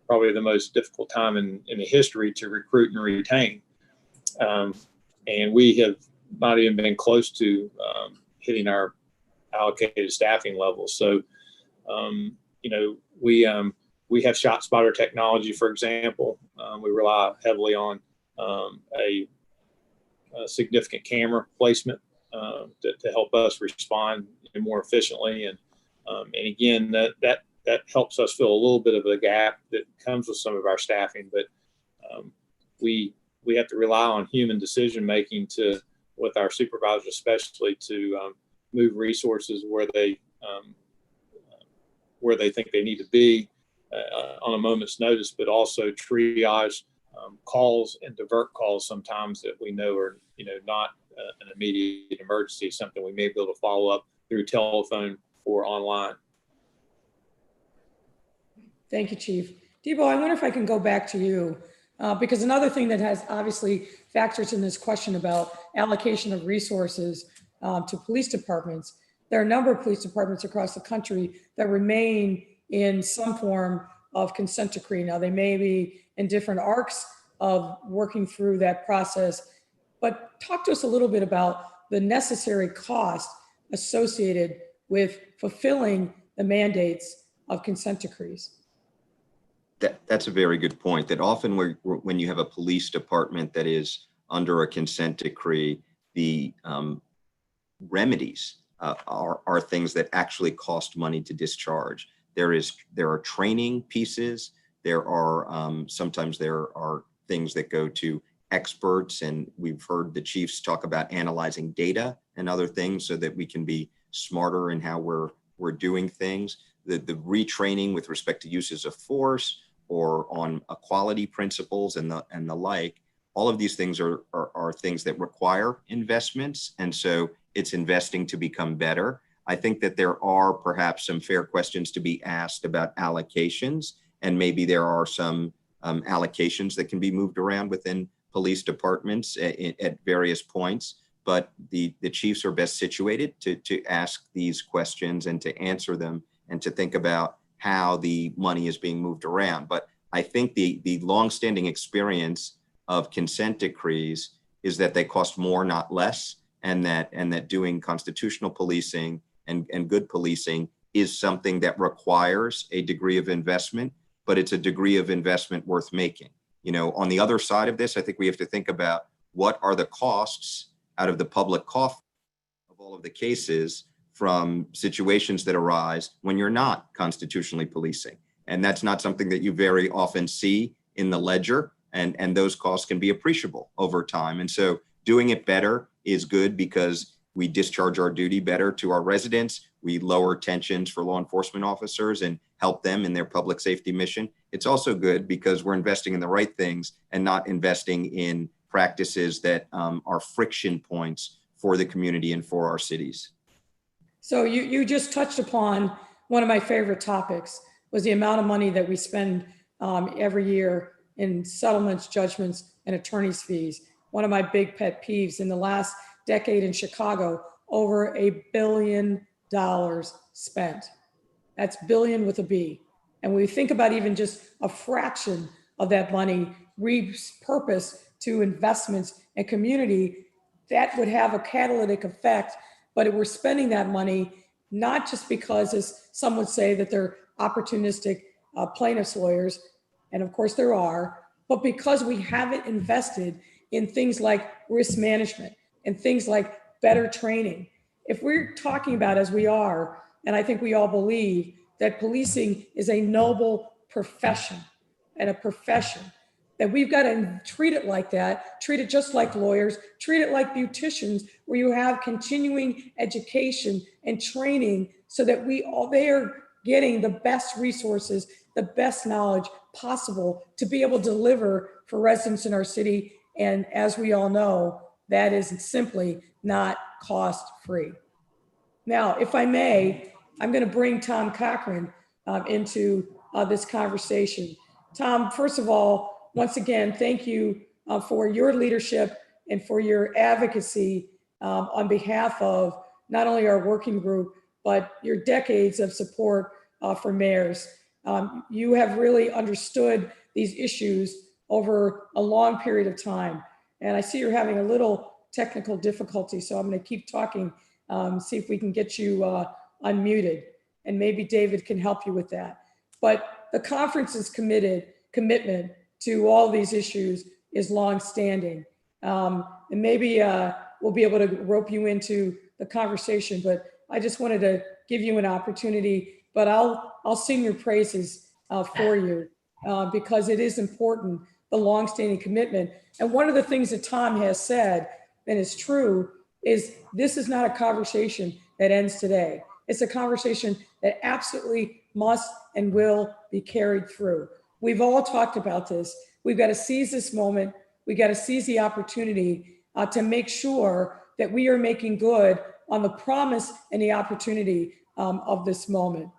probably the most difficult time in the history to recruit and retain, and we have not even been close to hitting our allocated staffing levels. So we have shot spotter technology, for example. We rely heavily on a significant camera placement to help us respond more efficiently. And again, that helps us fill a little bit of a gap that comes with some of our staffing. But we have to rely on human decision making with our supervisors, especially to move resources where they think they need to be on a moment's notice, but also triage calls and divert calls sometimes that we know are not an immediate emergency, something we may be able to follow up through telephone or online. Thank you, Chief. Debo, I wonder if I can go back to you, because another thing that has obviously factors in this question about allocation of resources to police departments, there are a number of police departments across the country that remain in some form of consent decree. Now, they may be in different arcs of working through that process, but talk to us a little bit about the necessary cost associated with fulfilling the mandates of consent decrees. That's a very good point. That often when you have a police department that is under a consent decree, the remedies are things that actually cost money to discharge. There are training pieces. There are sometimes there are things that go to experts, and we've heard the chiefs talk about analyzing data and other things so that we can be smarter in how we're doing things. The retraining with respect to uses of force or on equality principles and the like. All of these things are things that require investments, and so it's investing to become better. I think that there are perhaps some fair questions to be asked about allocations, and maybe there are some allocations that can be moved around within police departments at various points. But the chiefs are best situated to ask these questions and to answer them and to think about how the money is being moved around. But I think the longstanding experience of consent decrees is that they cost more, not less, and that doing constitutional policing and good policing is something that requires a degree of investment, but it's a degree of investment worth making. On the other side of this, I think we have to think about what are the costs out of the public coffers of all of the cases from situations that arise when you're not constitutionally policing. And that's not something that you very often see in the ledger. And those costs can be appreciable over time. And so doing it better is good because we discharge our duty better to our residents. We lower tensions for law enforcement officers and help them in their public safety mission. It's also good because we're investing in the right things and not investing in practices that are friction points for the community and for our cities. So you just touched upon one of my favorite topics, was the amount of money that we spend every year in settlements, judgments, and attorney's fees. One of my big pet peeves in the last decade in Chicago, over $1 billion spent. That's billion with a B. And when we think about even just a fraction of that money repurposed to investments and community, that would have a catalytic effect. But we're spending that money not just because, as some would say, that they're opportunistic plaintiffs' lawyers, and of course there are, but because we haven't invested in things like risk management and things like better training. If we're talking about, as we are, and I think we all believe, that policing is a noble profession and a profession, that we've got to treat it like that, treat it just like lawyers, treat it like beauticians, where you have continuing education and training so that they are getting the best resources, the best knowledge possible to be able to deliver for residents in our city. And as we all know, that is simply not cost free. Now, if I may, I'm going to bring Tom Cochran into this conversation. Tom, first of all, once again, thank you for your leadership and for your advocacy on behalf of not only our working group, but your decades of support for mayors. You have really understood these issues over a long period of time. And I see you're having a little technical difficulty, so I'm going to keep talking, see if we can get you unmuted, and maybe David can help you with that. But the conference's commitment to all these issues is longstanding. And maybe we'll be able to rope you into the conversation, but I just wanted to give you an opportunity, but I'll sing your praises for you because it is important, the longstanding commitment. And one of the things that Tom has said, and is true, is this is not a conversation that ends today. It's a conversation that absolutely must and will be carried through. We've all talked about this. We've got to seize this moment. We got to seize the opportunity to make sure that we are making good on the promise and the opportunity of this moment.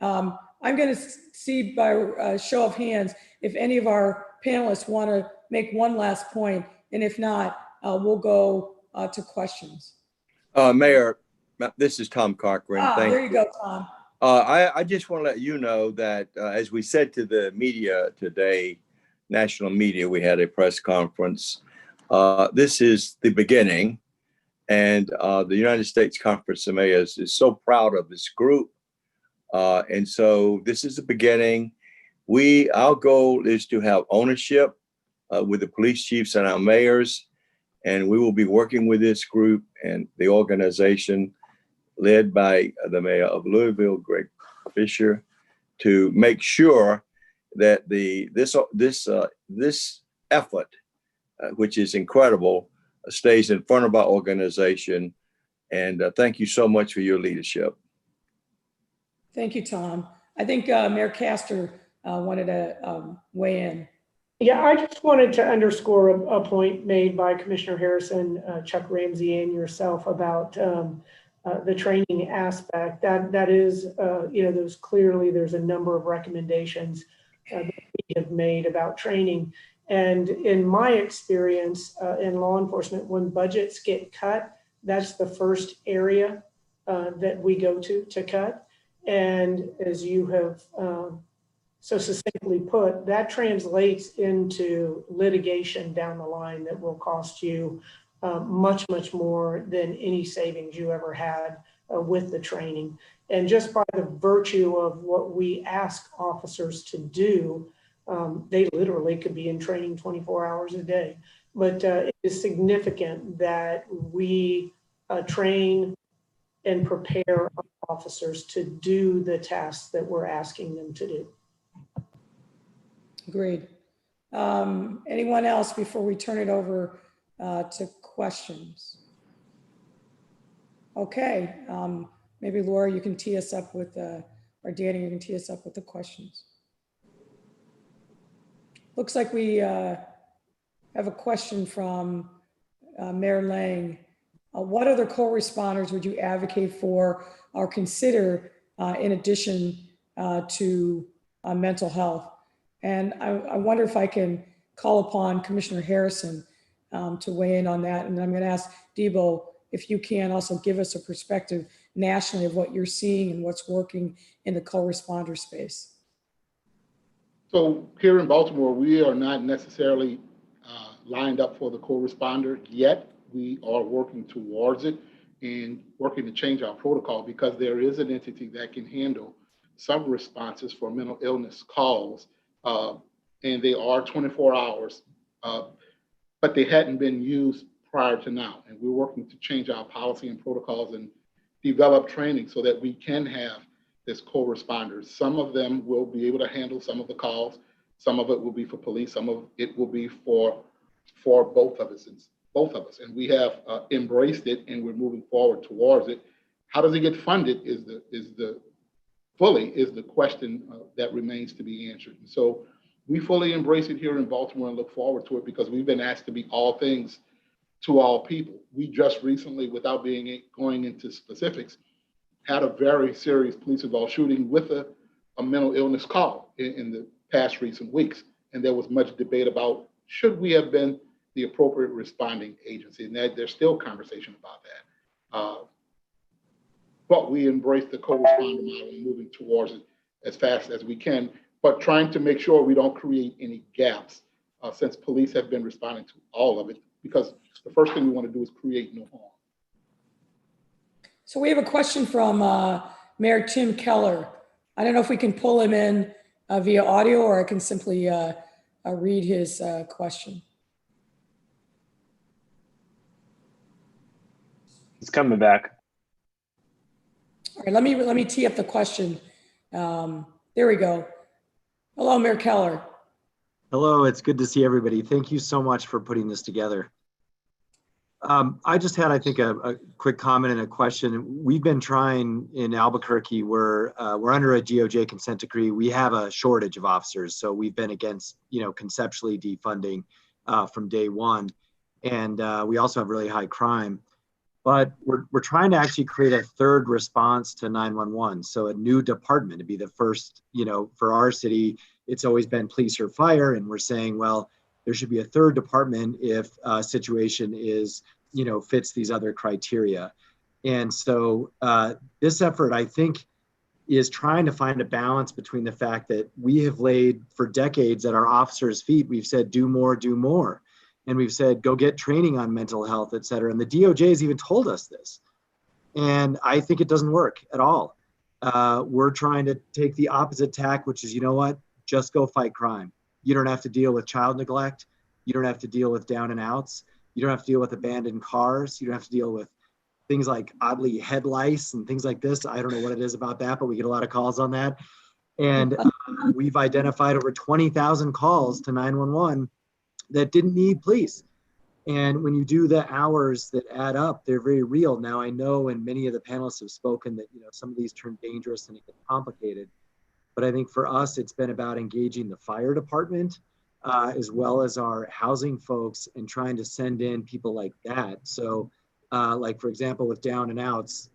I'm going to see by show of hands if any of our panelists want to make one last point, and if not, we'll go to questions. Mayor, this is Tom Cochran. There you go, Tom. I just want to let you know that as we said to the media today, national media, we had a press conference. This is the beginning, and the United States Conference of Mayors is so proud of this group. And so this is the beginning. Our goal is to have ownership with the police chiefs and our mayors, and we will be working with this group and the organization led by the mayor of Louisville, Greg Fisher, to make sure that this effort, which is incredible, stays in front of our organization. And thank you so much for your leadership. Thank you, Tom. I think Mayor Castor wanted to weigh in. Yeah, I just wanted to underscore a point made by Commissioner Harrison, Chuck Ramsey, and yourself about the training aspect. That is, there's a number of recommendations that we have made about training. And in my experience in law enforcement, when budgets get cut, that's the first area that we go to cut. And as you have so succinctly put, that translates into litigation down the line that will cost you much, much more than any savings you ever had with the training. And just by the virtue of what we ask officers to do, they literally could be in training 24 hours a day. But it is significant that we train and prepare officers to do the tasks that we're asking them to do. Agreed. Anyone else before we turn it over to questions? Okay, maybe Laura, you can tee us up with, or Danny, you can tee us up with the questions. Looks like we have a question from Mayor Lang. What other co-responders would you advocate for or consider in addition to mental health? And I wonder if I can call upon Commissioner Harrison to weigh in on that. And I'm going to ask Debo if you can also give us a perspective nationally of what you're seeing and what's working in the co-responder space. So here in Baltimore, we are not necessarily lined up for the co-responder yet. We are working towards it and working to change our protocol because there is an entity that can handle some responses for mental illness calls, and they are 24 hours, but they hadn't been used prior to now. And we're working to change our policy and protocols and develop training so that we can have this co-responders. Some of them will be able to handle some of the calls. Some of it will be for police. Some of it will be for both of us. And we have embraced it, and we're moving forward towards it. How does it get funded is the question that remains to be answered. And so we fully embrace it here in Baltimore and look forward to it because we've been asked to be all things to all people. We just recently, without going into specifics, had a very serious police involved shooting with a mental illness call in the past recent weeks. And there was much debate about should we have been the appropriate responding agency, and that there's still conversation about that. But we embrace the co-responder model and moving towards it as fast as we can, but trying to make sure we don't create any gaps since police have been responding to all of it, because the first thing we want to do is create no harm. So we have a question from Mayor Tim Keller. I don't know if we can pull him in via audio or I can simply read his question. He's coming back. All right, let me tee up the question. There we go. Hello, Mayor Keller. Hello, it's good to see everybody. Thank you so much for putting this together. I just had, I think, a quick comment and a question. We've been trying in Albuquerque, we're under a DOJ consent decree. We have a shortage of officers, so we've been against, conceptually defunding from day one. And we also have really high crime. But we're trying to actually create a third response to 911. So a new department to be the first, for our city, it's always been police or fire. And we're saying, well, there should be a third department if a situation is, fits these other criteria. And so this effort, I think, is trying to find a balance between the fact that we have laid for decades at our officers' feet, we've said, do more, do more. And we've said, go get training on mental health, et cetera. And the DOJ has even told us this. And I think it doesn't work at all. We're trying to take the opposite tack, which is, just go fight crime. You don't have to deal with child neglect. You don't have to deal with down and outs. You don't have to deal with abandoned cars. You don't have to deal with things like oddly head lice and things like this. I don't know what it is about that, but we get a lot of calls on that. And we've identified over 20,000 calls to 911 that didn't need police. And when you do the hours that add up, they're very real. Now, I know, and many of the panelists have spoken that, some of these turn dangerous and it gets complicated. But I think for us, it's been about engaging the fire department as well as our housing folks and trying to send in people like that. So like, for example, with down and outs,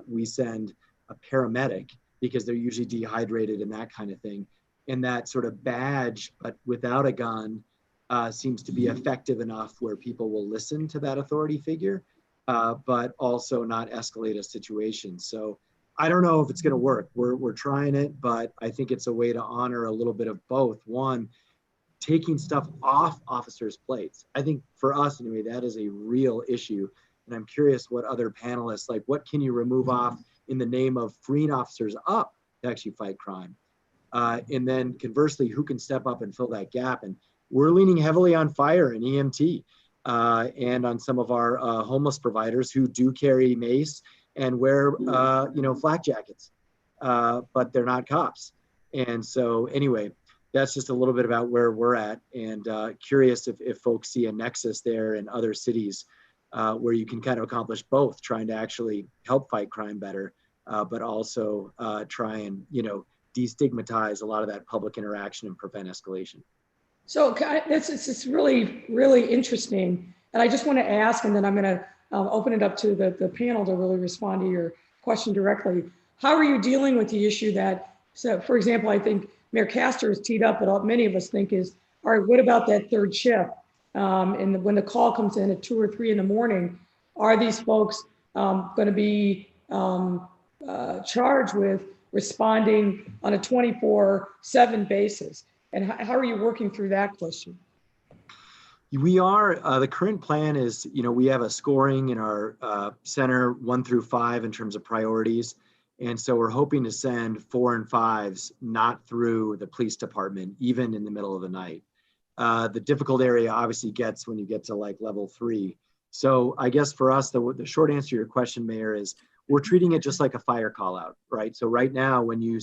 we send a paramedic because they're usually dehydrated and that kind of thing. And that sort of badge, but without a gun, seems to be effective enough where people will listen to that authority figure, but also not escalate a situation. So I don't know if it's going to work. We're trying it, but I think it's a way to honor a little bit of both. One, taking stuff off officers' plates. I think for us anyway, that is a real issue. And I'm curious what other panelists, like what can you remove off in the name of freeing officers up to actually fight crime? And then conversely, who can step up and fill that gap? And we're leaning heavily on fire and EMT and on some of our homeless providers who do carry mace and wear, flak jackets, but they're not cops. And so anyway, that's just a little bit about where we're at, and curious if folks see a nexus there in other cities where you can kind of accomplish both, trying to actually help fight crime better, but also try and, destigmatize a lot of that public interaction and prevent escalation. So it's really, really interesting. And I just want to ask, and then I'm going to open it up to the panel to really respond to your question directly. How are you dealing with the issue that, so for example, I think Mayor Castor has teed up, but many of us think is, all right, what about that third shift? And when the call comes in at 2 or 3 in the morning, are these folks going to be charged with responding on a 24/7 basis? And how are you working through that question? We are, the current plan is, we have a scoring in our center 1 through 5 in terms of priorities. And so we're hoping to send 4 and 5s not through the police department, even in the middle of the night. The difficult area obviously gets when you get to like level 3. So I guess for us, the short answer to your question, Mayor, is we're treating it just like a fire call out, right? So right now, when you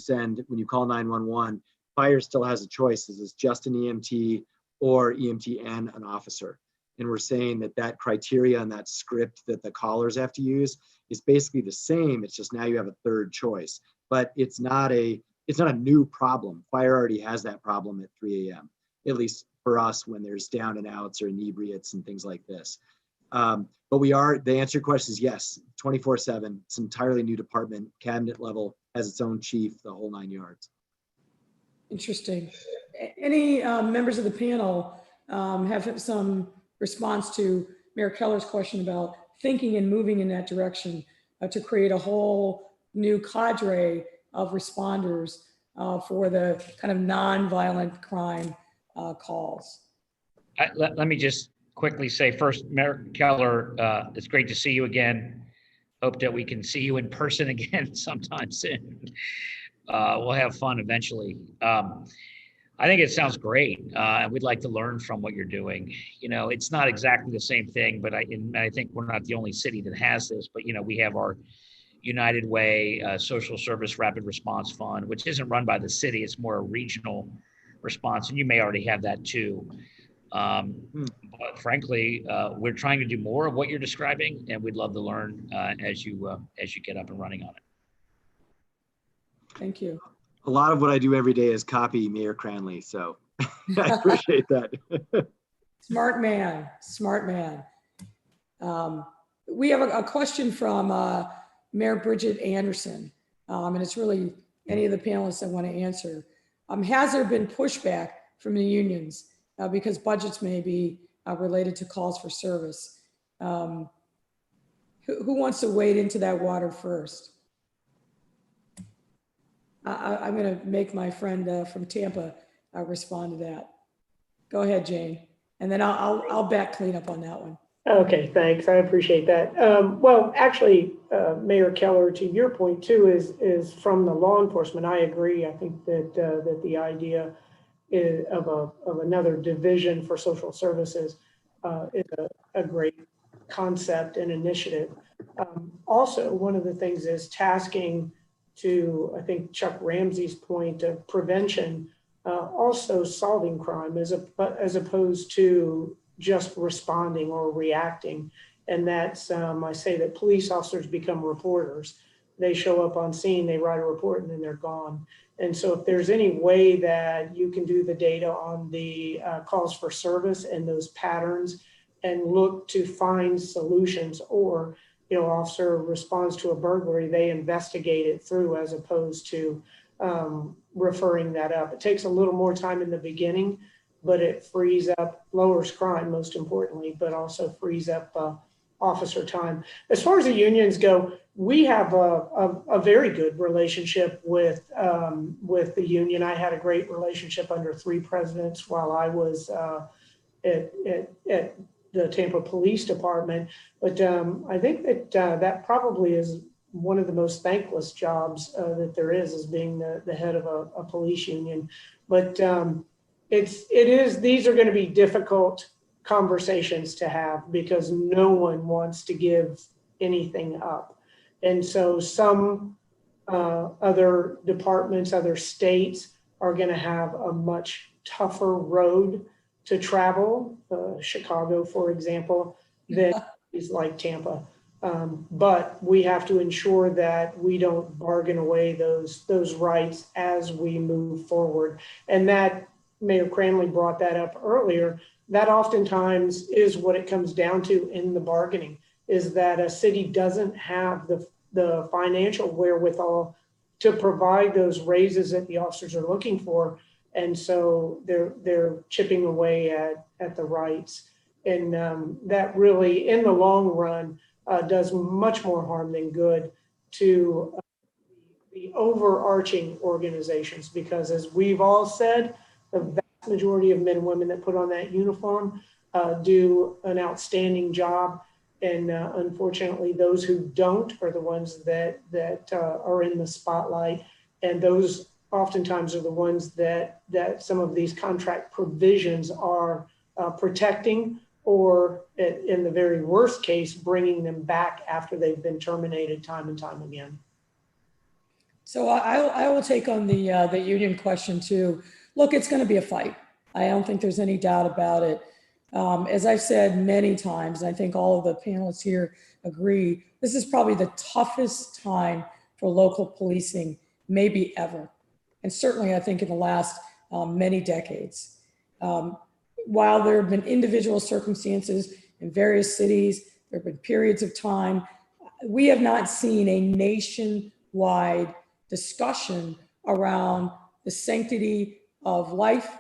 call 911, fire still has a choice. Is this just an EMT or EMT and an officer? And we're saying that criteria and that script that the callers have to use is basically the same. It's just now you have a third choice, but it's not a new problem. Fire already has that problem at 3 a.m., at least for us when there's down and outs or inebriates and things like this. But the answer to your question is yes, 24/7. It's an entirely new department, cabinet level, has its own chief, the whole 9 yards. Interesting. Any members of the panel have some response to Mayor Keller's question about thinking and moving in that direction to create a whole new cadre of responders for the kind of non-violent crime calls? Let me just quickly say first, Mayor Keller, it's great to see you again. Hope that we can see you in person again sometime soon. We'll have fun eventually. I think it sounds great. And we'd like to learn from what you're doing. It's not exactly the same thing, but I think we're not the only city that has this, but we have our United Way Social Service Rapid Response Fund, which isn't run by the city. It's more a regional response. And you may already have that too. But frankly, we're trying to do more of what you're describing, and we'd love to learn as you get up and running on it. Thank you. A lot of what I do every day is copy Mayor Cranley, so I appreciate that. Smart man, smart man. We have a question from Mayor Bridget Anderson, and it's really any of the panelists that want to answer. Has there been pushback from the unions because budgets may be related to calls for service? Who wants to wade into that water first? I'm going to make my friend from Tampa respond to that. Go ahead, Jane, and then I'll back clean up on that one. Okay, thanks. I appreciate that. Well, actually, Mayor Keller, to your point too, is from the law enforcement. I agree. I think that the idea of another division for social services is a great concept and initiative. Also, one of the things is tasking, to I think Chuck Ramsey's point of prevention, also solving crime as opposed to just responding or reacting. And that's, I say that police officers become reporters. They show up on scene, they write a report, and then they're gone. And so if there's any way that you can do the data on the calls for service and those patterns and look to find solutions, or, officer responds to a burglary, they investigate it through as opposed to referring that up. It takes a little more time in the beginning, but it frees up, lowers crime most importantly, but also frees up officer time. As far as the unions go, we have a very good relationship with the union. I had a great relationship under 3 presidents while I was at the Tampa Police Department. But I think that that probably is one of the most thankless jobs that there is being the head of a police union. But these are going to be difficult conversations to have because no one wants to give anything up. And so some other departments, other states are going to have a much tougher road to travel. Chicago, for example, than is like Tampa. But we have to ensure that we don't bargain away those rights as we move forward. And that Mayor Cranley brought that up earlier. That oftentimes is what it comes down to in the bargaining, is that a city doesn't have the financial wherewithal to provide those raises that the officers are looking for. And so they're chipping away at the rights. And that really, in the long run, does much more harm than good to the overarching organizations, because as we've all said, the vast majority of men and women that put on that uniform do an outstanding job. And unfortunately, those who don't are the ones that are in the spotlight. And those oftentimes are the ones that some of these contract provisions are protecting, or in the very worst case, bringing them back after they've been terminated time and time again. So I will take on the union question too. Look, it's going to be a fight. I don't think there's any doubt about it. As I've said many times, and I think all of the panelists here agree, this is probably the toughest time for local policing, maybe ever. And certainly I think in the last many decades. While there have been individual circumstances in various cities, there have been periods of time, we have not seen a nationwide discussion around the sanctity of life,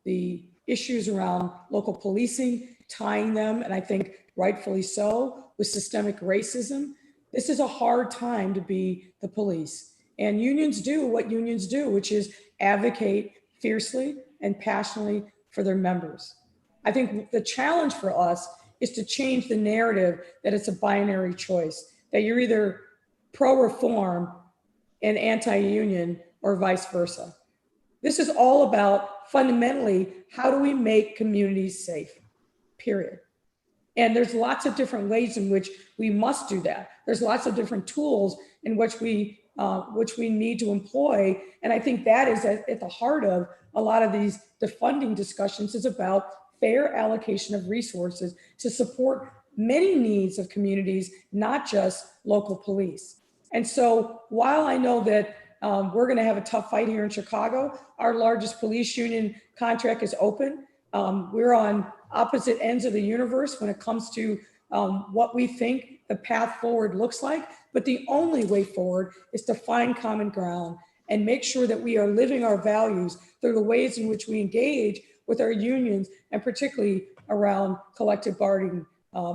the issues around local policing, tying them, and I think rightfully so, with systemic racism. This is a hard time to be the police. And unions do what unions do, which is advocate fiercely and passionately for their members. I think the challenge for us is to change the narrative that it's a binary choice, that you're either pro-reform and anti-union or vice versa. This is all about fundamentally, how do we make communities safe, period. And there's lots of different ways in which we must do that. There's lots of different tools in which we need to employ. And I think that is at the heart of a lot of these defunding discussions, is about fair allocation of resources to support many needs of communities, not just local police. And so while I know that we're going to have a tough fight here in Chicago, our largest police union contract is open. We're on opposite ends of the universe when it comes to what we think the path forward looks like. But the only way forward is to find common ground and make sure that we are living our values through the ways in which we engage with our unions, and particularly around collective bargaining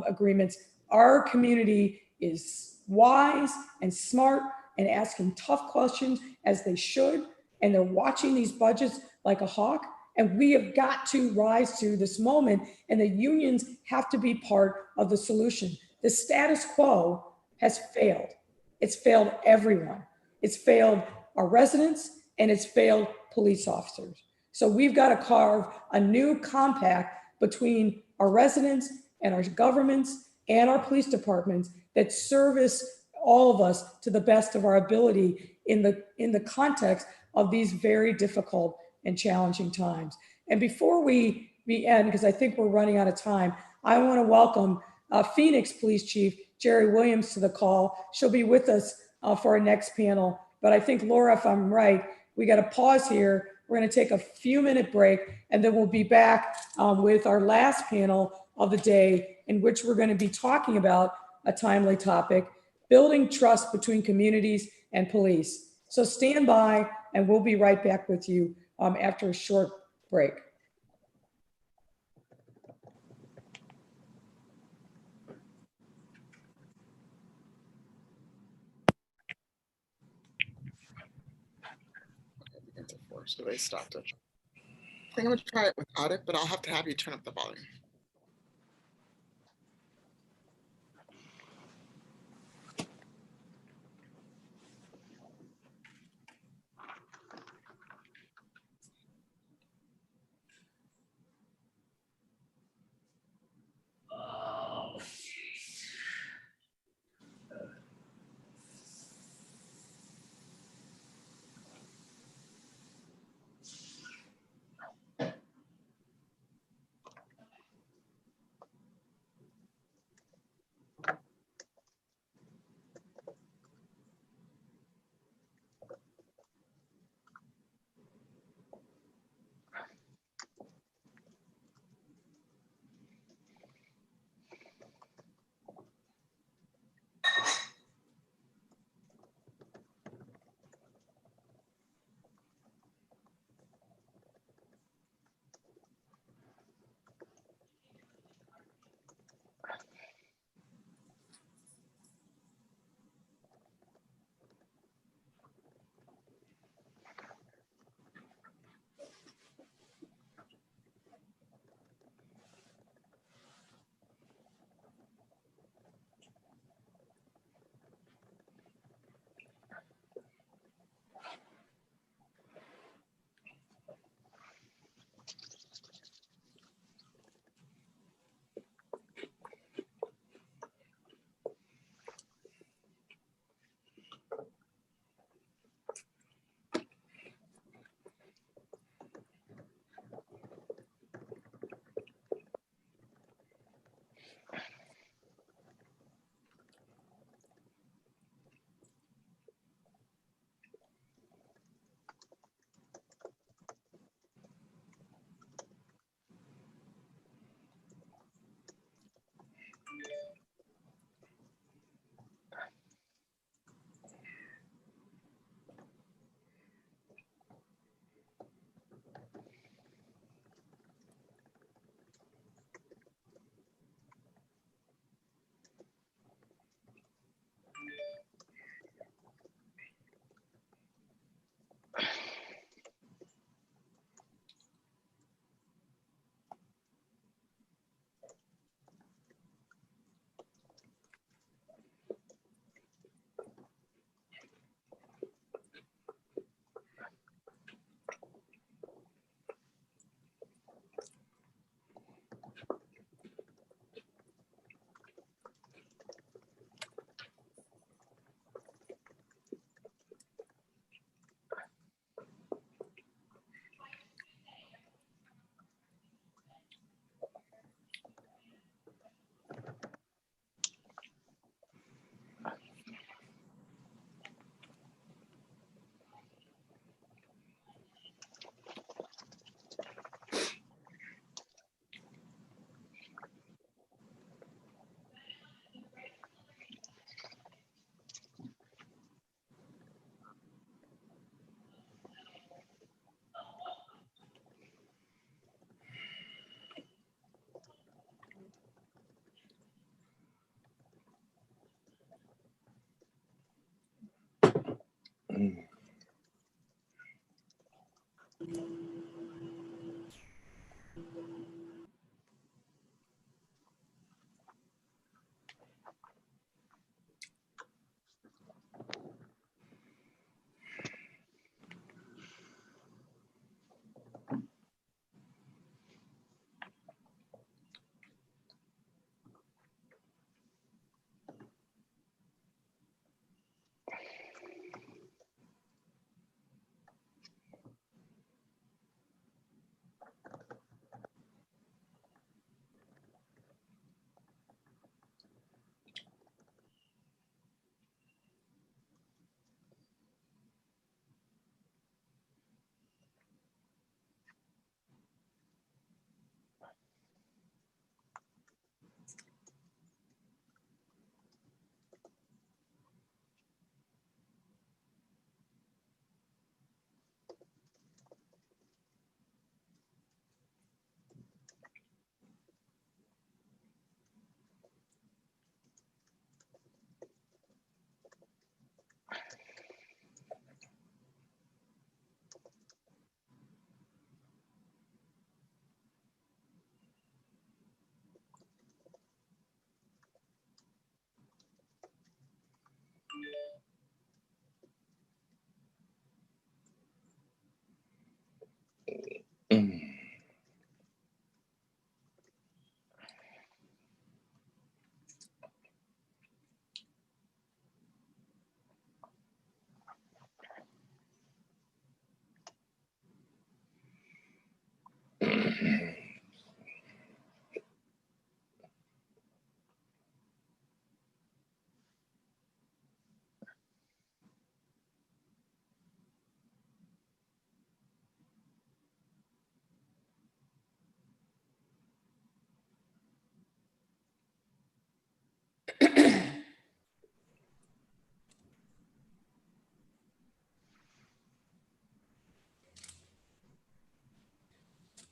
agreements. Our community is wise and smart and asking tough questions, as they should, and they're watching these budgets like a hawk. And we have got to rise to this moment, and the unions have to be part of the solution. The status quo has failed. It's failed everyone. It's failed our residents, and it's failed police officers. So we've got to carve a new compact between our residents and our governments and our police departments that service all of us to the best of our ability in the context of these very difficult and challenging times. And before we end, because I think we're running out of time, I want to welcome Phoenix Police Chief Jerry Williams to the call. She'll be with us for our next panel. But I think, Laura, if I'm right, we got to pause here. We're going to take a few-minute break, and then we'll be back with our last panel of the day, in which we're going to be talking about a timely topic: building trust between communities and police. So stand by, and we'll be right back with you after a short break. So they stopped it. I think I'm gonna try it without it, but I'll have to have you turn up the volume.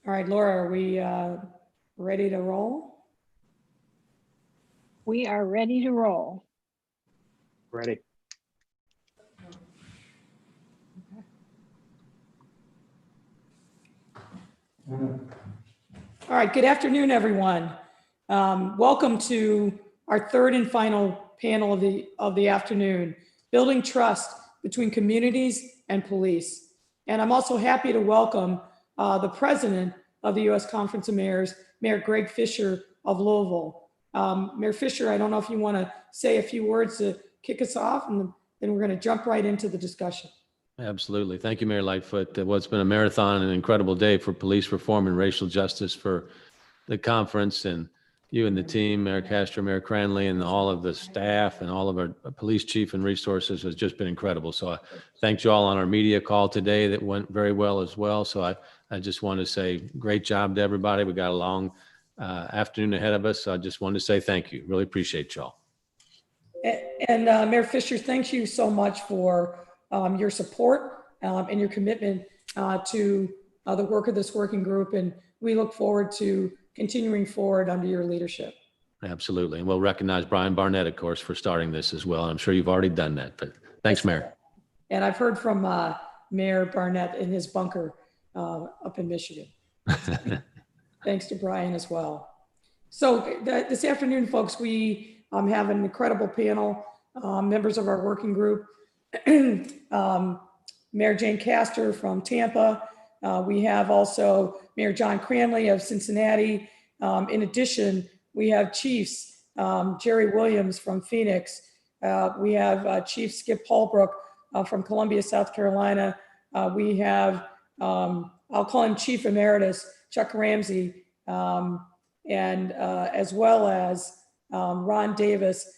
All right, Laura, are we ready to roll? We are ready to roll. Ready. All right, good afternoon, everyone. Welcome to our third and final panel of the afternoon, Building Trust Between Communities and Police. And I'm also happy to welcome the president of the U.S. Conference of Mayors, Mayor Greg Fisher of Louisville. Mayor Fisher, I don't know if you want to say a few words to kick us off, and then we're going to jump right into the discussion. Absolutely. Thank you, Mayor Lightfoot. Well, it's been a marathon and an incredible day for police reform and racial justice for the conference, and you and the team, Mayor Castro, Mayor Cranley, and all of the staff and all of our police chief and resources has just been incredible. So I thank you all on our media call today that went very well as well. So I just want to say great job to everybody. We got a long afternoon ahead of us. So I just wanted to say thank you. Really appreciate y'all. And Mayor Fisher, thank you so much for your support and your commitment to the work of this working group. And we look forward to continuing forward under your leadership. Absolutely. And we'll recognize Brian Barnett, of course, for starting this as well. I'm sure you've already done that, but thanks, Mayor. And I've heard from Mayor Barnett in his bunker up in Michigan. Thanks to Brian as well. So this afternoon, folks, we have an incredible panel, members of our working group, Mayor Jane Castor from Tampa. We have also Mayor John Cranley of Cincinnati. In addition, we have Chiefs Jerry Williams from Phoenix. We have Chief Skip Holbrook from Columbia, South Carolina. We have, I'll call him Chief Emeritus, Chuck Ramsey, and as well as Ron Davis,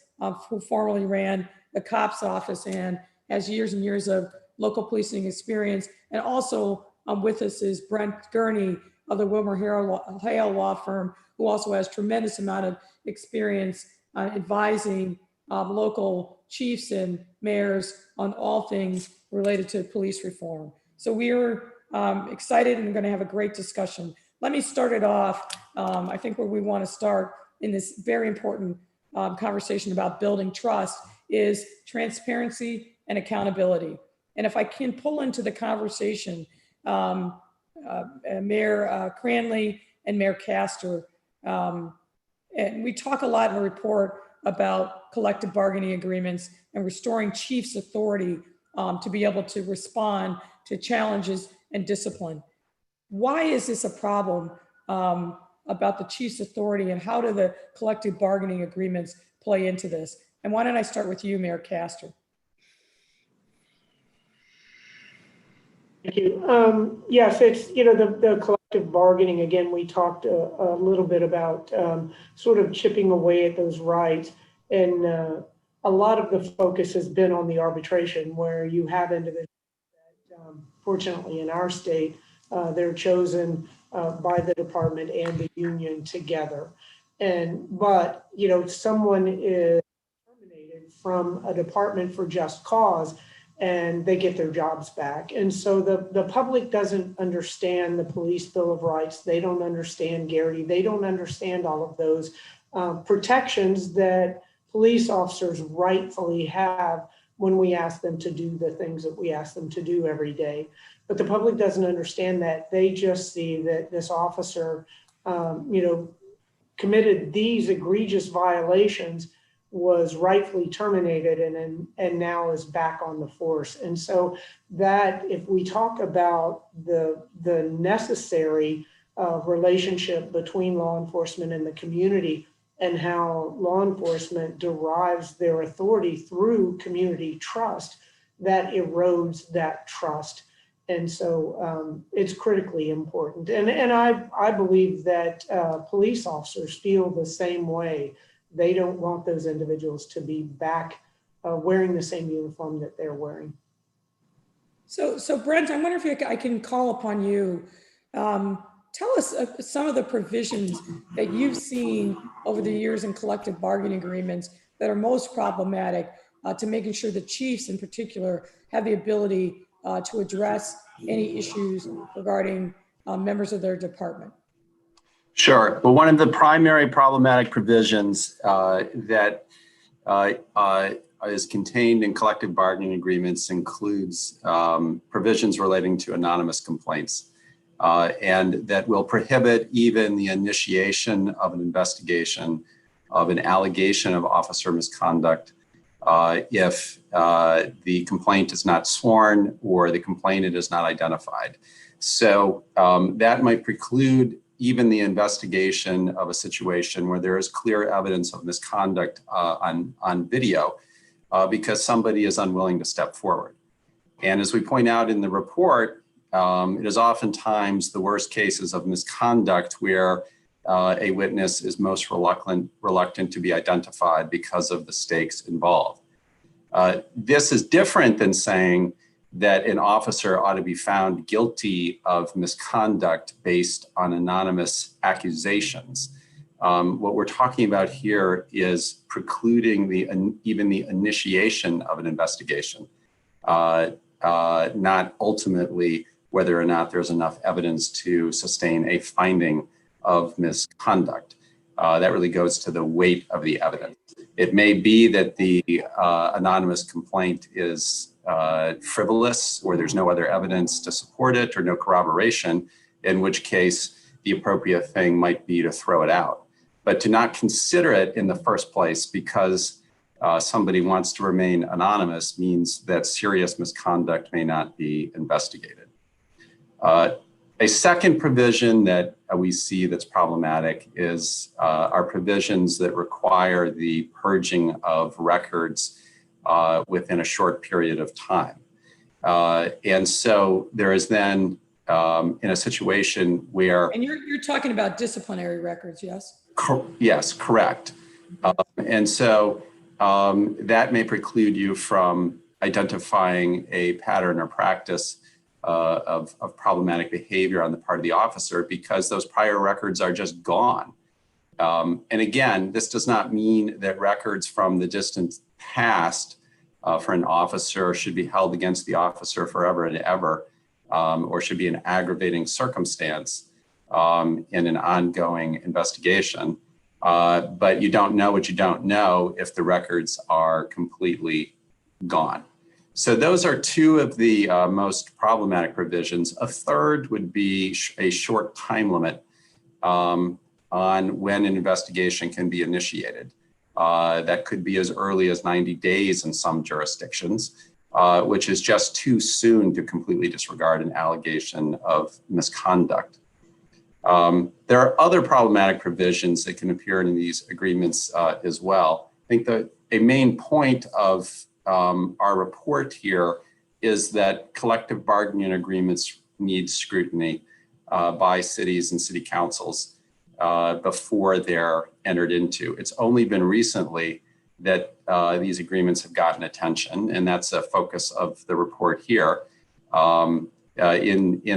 who formerly ran the COPS office and has years and years of local policing experience. And also with us is Brent Gurney of the Wilmer Hale Law Firm, who also has tremendous amount of experience advising local chiefs and mayors on all things related to police reform. So we're excited and going to have a great discussion. Let me start it off. I think where we want to start in this very important conversation about building trust is transparency and accountability. And if I can pull into the conversation, Mayor Cranley and Mayor Castor, and we talk a lot in the report about collective bargaining agreements and restoring chiefs' authority to be able to respond to challenges and discipline. Why is this a problem about the chief's authority, and how do the collective bargaining agreements play into this? And why don't I start with you, Mayor Castor? Thank you. Yes, it's, the collective bargaining, again, we talked a little bit about sort of chipping away at those rights. And a lot of the focus has been on the arbitration, where you have individuals that, fortunately in our state, they're chosen by the department and the union together. But someone is terminated from a department for just cause, and they get their jobs back. And so the public doesn't understand the Police Bill of Rights. They don't understand Garrity. They don't understand all of those protections that police officers rightfully have when we ask them to do the things that we ask them to do every day. But the public doesn't understand that. They just see that this officer, committed these egregious violations, was rightfully terminated, and now is back on the force. And so that, if we talk about the necessary relationship between law enforcement and the community, and how law enforcement derives their authority through community trust, that erodes that trust. And so it's critically important. And I believe that police officers feel the same way. They don't want those individuals to be back wearing the same uniform that they're wearing. So Brent, I wonder if I can call upon you. Tell us some of the provisions that you've seen over the years in collective bargaining agreements that are most problematic to making sure the chiefs in particular have the ability to address any issues regarding members of their department. Sure. Well, one of the primary problematic provisions that is contained in collective bargaining agreements includes provisions relating to anonymous complaints, and that will prohibit even the initiation of an investigation of an allegation of officer misconduct if the complainant is not sworn or the complainant is not identified. So that might preclude even the investigation of a situation where there is clear evidence of misconduct on video because somebody is unwilling to step forward. And as we point out in the report, it is oftentimes the worst cases of misconduct where a witness is most reluctant to be identified because of the stakes involved. This is different than saying that an officer ought to be found guilty of misconduct based on anonymous accusations. What we're talking about here is precluding even the initiation of an investigation, not ultimately whether or not there's enough evidence to sustain a finding of misconduct. That really goes to the weight of the evidence. It may be that the anonymous complaint is frivolous, or there's no other evidence to support it or no corroboration, in which case the appropriate thing might be to throw it out. But to not consider it in the first place because somebody wants to remain anonymous means that serious misconduct may not be investigated. A second provision that we see that's problematic is our provisions that require the purging of records within a short period of time. And so there is then in a situation where— And you're talking about disciplinary records, yes? Yes, correct. And so that may preclude you from identifying a pattern or practice of problematic behavior on the part of the officer because those prior records are just gone. And again, this does not mean that records from the distant past for an officer should be held against the officer forever and ever, or should be an aggravating circumstance in an ongoing investigation. But you don't know what you don't know if the records are completely gone. So those are two of the most problematic provisions. A third would be a short time limit on when an investigation can be initiated. That could be as early as 90 days in some jurisdictions, which is just too soon to completely disregard an allegation of misconduct. There are other problematic provisions that can appear in these agreements as well. I think that a main point of our report here is that collective bargaining agreements need scrutiny by cities and city councils before they're entered into. It's only been recently that these agreements have gotten attention, and that's a focus of the report here. In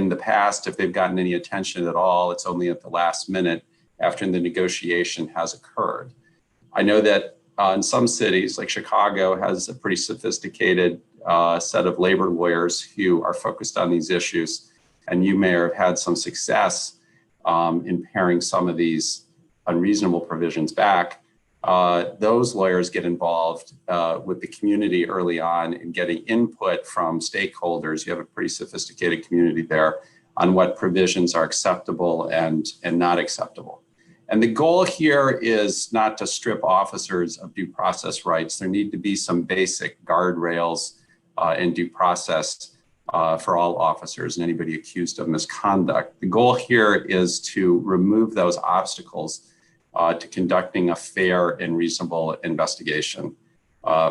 the past, if they've gotten any attention at all, it's only at the last minute after the negotiation has occurred. I know that in some cities, like Chicago, has a pretty sophisticated set of labor lawyers who are focused on these issues, and you may have had some success in paring some of these unreasonable provisions back. Those lawyers get involved with the community early on in getting input from stakeholders. You have a pretty sophisticated community there on what provisions are acceptable and not acceptable. And the goal here is not to strip officers of due process rights. There need to be some basic guardrails and due process for all officers and anybody accused of misconduct. The goal here is to remove those obstacles to conducting a fair and reasonable investigation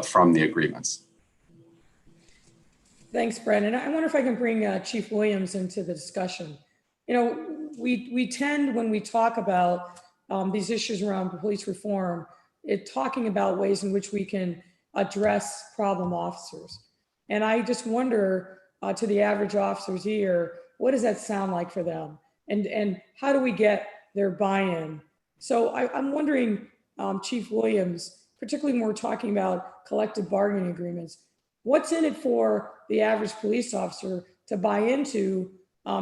from the agreements. Thanks, Brandon. I wonder if I can bring Chief Williams into the discussion. You know, we tend, when we talk about these issues around police reform, talking about ways in which we can address problem officers. And I just wonder, to the average officer's ear, what does that sound like for them? And how do we get their buy-in? So I'm wondering, Chief Williams, particularly when we're talking about collective bargaining agreements, what's in it for the average police officer to buy into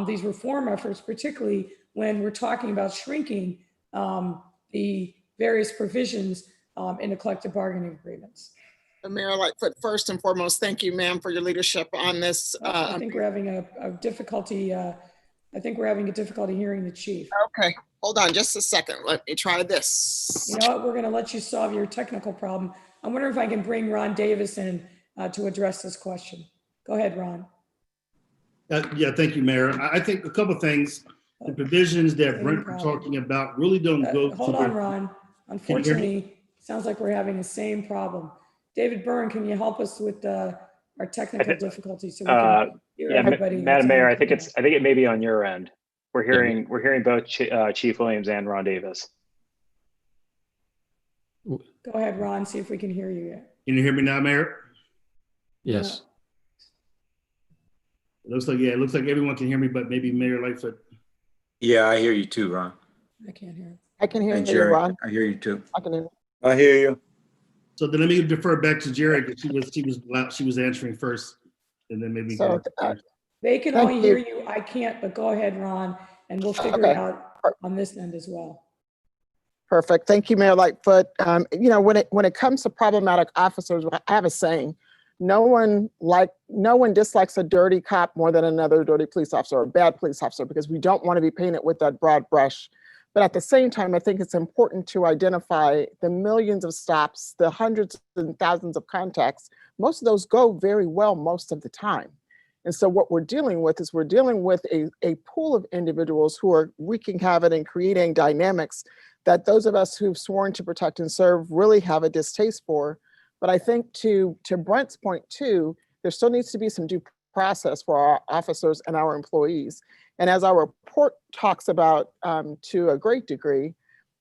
these reform efforts, particularly when we're talking about shrinking the various provisions in the collective bargaining agreements? Mayor Lightfoot, first and foremost, thank you, ma'am, for your leadership on this. I think we're having a difficulty. I think we're having a difficulty hearing the chief. Okay, hold on just a second. Let me try this. You know what? We're going to let you solve your technical problem. I wonder if I can bring Ron Davis in to address this question. Go ahead, Ron. Yeah, thank you, Mayor. I think a couple of things. The provisions that Brent was talking about really don't go. Hold on, Ron. Unfortunately, sounds like we're having the same problem. David Byrne, can you help us with our technical difficulties so we can hear everybody? Madam Mayor, I think it may be on your end. We're hearing both Chief Williams and Ron Davis. Go ahead, Ron. See if we can hear you yet. Can you hear me now, Mayor? Yes. It looks like everyone can hear me, but maybe Mayor Lightfoot. Yeah, I hear you too, Ron. I can't hear. I can hear And you, Jerry, Ron. I hear you too. I can hear you. I hear you. So then let me defer back to Jerry because she was answering first, and then maybe. So, they can only hear you. I can't, but go ahead, Ron, and we'll figure it out on this end as well. Perfect. Thank you, Mayor Lightfoot. You know, when it comes to problematic officers, I have a saying: no one dislikes a dirty cop more than another dirty police officer or a bad police officer, because we don't want to be painted with that broad brush. But at the same time, I think it's important to identify the millions of stops, the hundreds and thousands of contacts. Most of those go very well most of the time. And so what we're dealing with is a pool of individuals who are wreaking havoc and creating dynamics that those of us who've sworn to protect and serve really have a distaste for. But I think to Brent's point too, there still needs to be some due process for our officers and our employees. And as our report talks about, to a great degree,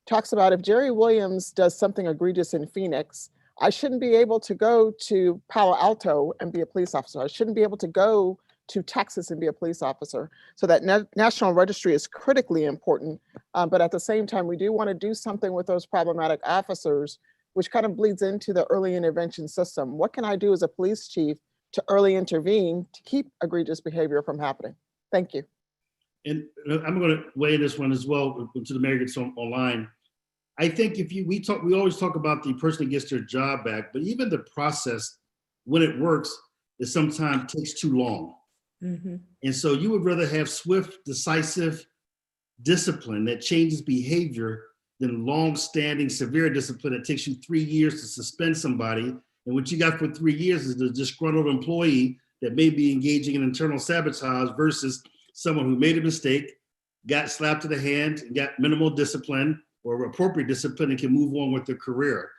talks about if Jerry Williams does something egregious in Phoenix, I shouldn't be able to go to Palo Alto and be a police officer. I shouldn't be able to go to Texas and be a police officer. So that national registry is critically important. But at the same time, we do want to do something with those problematic officers, which kind of bleeds into the early intervention system. What can I do as a police chief to early intervene to keep egregious behavior from happening? Thank you. And I'm going to weigh this one as well to the mayor gets online. I think we always talk about the person that gets their job back, but even the process, when it works, it sometimes takes too long. Mm-hmm. And so you would rather have swift, decisive discipline that changes behavior than long-standing, severe discipline that takes you 3 years to suspend somebody. And what you got for 3 years is the disgruntled employee that may be engaging in internal sabotage versus someone who made a mistake, got slapped to the hand, and got minimal discipline or appropriate discipline and can move on with their career.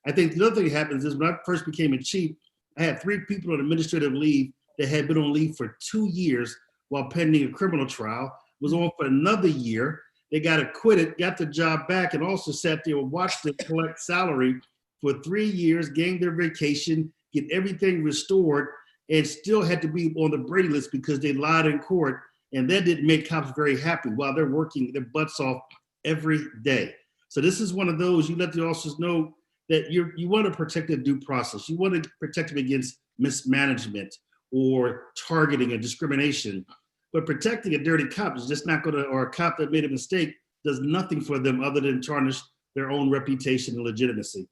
I think the other thing that happens is when I first became a chief, I had 3 people on administrative leave that had been on leave for 2 years while pending a criminal trial, was on for another year. They got acquitted, got the job back, and also sat there and watched them collect salary for 3 years, gain their vacation, get everything restored, and still had to be on the Brady list because they lied in court. And that didn't make cops very happy while they're working their butts off every day. So this is one of those, you let the officers know that you want to protect their due process. You want to protect them against mismanagement or targeting or discrimination. But protecting a dirty cop is just not going to, or a cop that made a mistake does nothing for them other than tarnish their own reputation and legitimacy.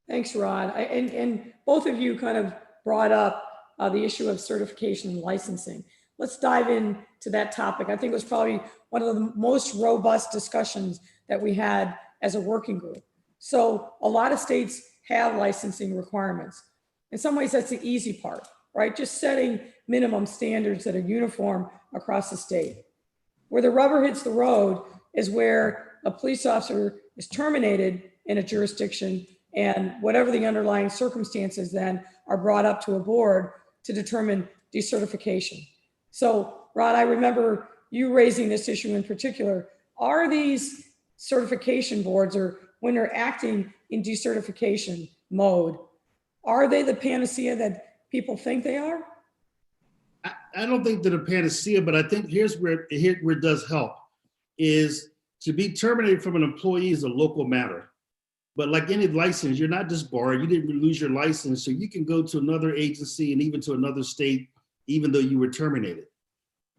Thanks, Rod. And both of you kind of brought up the issue of certification and licensing. Let's dive into that topic. I think it was probably one of the most robust discussions that we had as a working group. So a lot of states have licensing requirements. In some ways, that's the easy part, right? Just setting minimum standards that are uniform across the state. Where the rubber hits the road is where a police officer is terminated in a jurisdiction, and whatever the underlying circumstances then are brought up to a board to determine decertification. So, Rod, I remember you raising this issue in particular. Are these certification boards, or when they're acting in decertification mode, are they the panacea that people think they are? I don't think they're a panacea, but I think here's where it does help, is to be terminated from an employee is a local matter. But like any license, you're not disbarred. You didn't lose your license, so you can go to another agency and even to another state, even though you were terminated.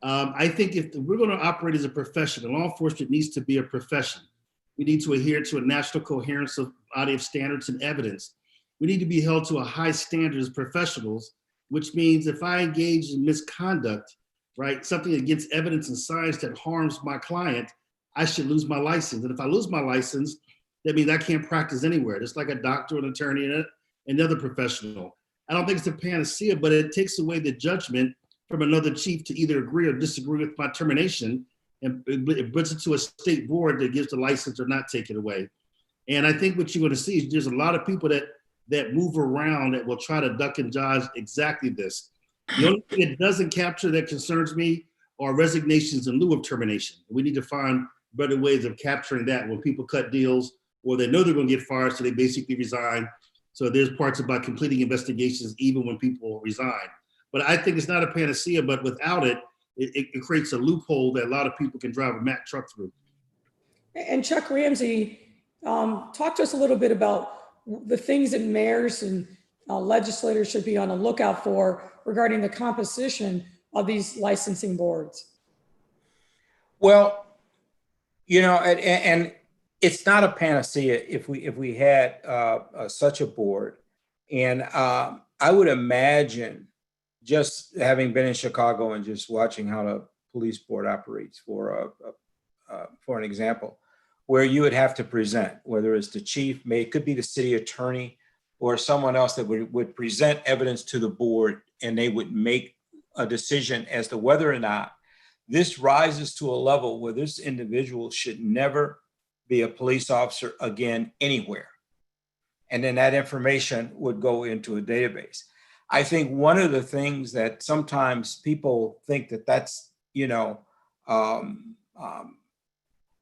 I think if we're going to operate as a profession, law enforcement needs to be a profession. We need to adhere to a national coherence of body of standards and evidence. We need to be held to a high standard as professionals, which means if I engage in misconduct, right, something against evidence and science that harms my client, I should lose my license. And if I lose my license, that means I can't practice anywhere, just like a doctor, an attorney, and another professional. I don't think it's a panacea, but it takes away the judgment from another chief to either agree or disagree with my termination, and it puts it to a state board that gives the license or not take it away. And I think what you're going to see is there's a lot of people that move around that will try to duck and dodge exactly this. The only thing that doesn't capture that concerns me are resignations in lieu of termination. We need to find better ways of capturing that when people cut deals or they know they're going to get fired, so they basically resign. So there's parts about completing investigations even when people resign. But I think it's not a panacea, but without it, it creates a loophole that a lot of people can drive a Mack truck through. And Chuck Ramsey, talk to us a little bit about the things that mayors and legislators should be on the lookout for regarding the composition of these licensing boards. Well, you know, and it's not a panacea if we had such a board. And I would imagine, just having been in Chicago and just watching how the police board operates, for an example, where you would have to present, whether it's the chief, it could be the city attorney or someone else that would present evidence to the board, and they would make a decision as to whether or not this rises to a level where this individual should never be a police officer again anywhere. And then that information would go into a database. I think one of the things that sometimes people think that that's, you know,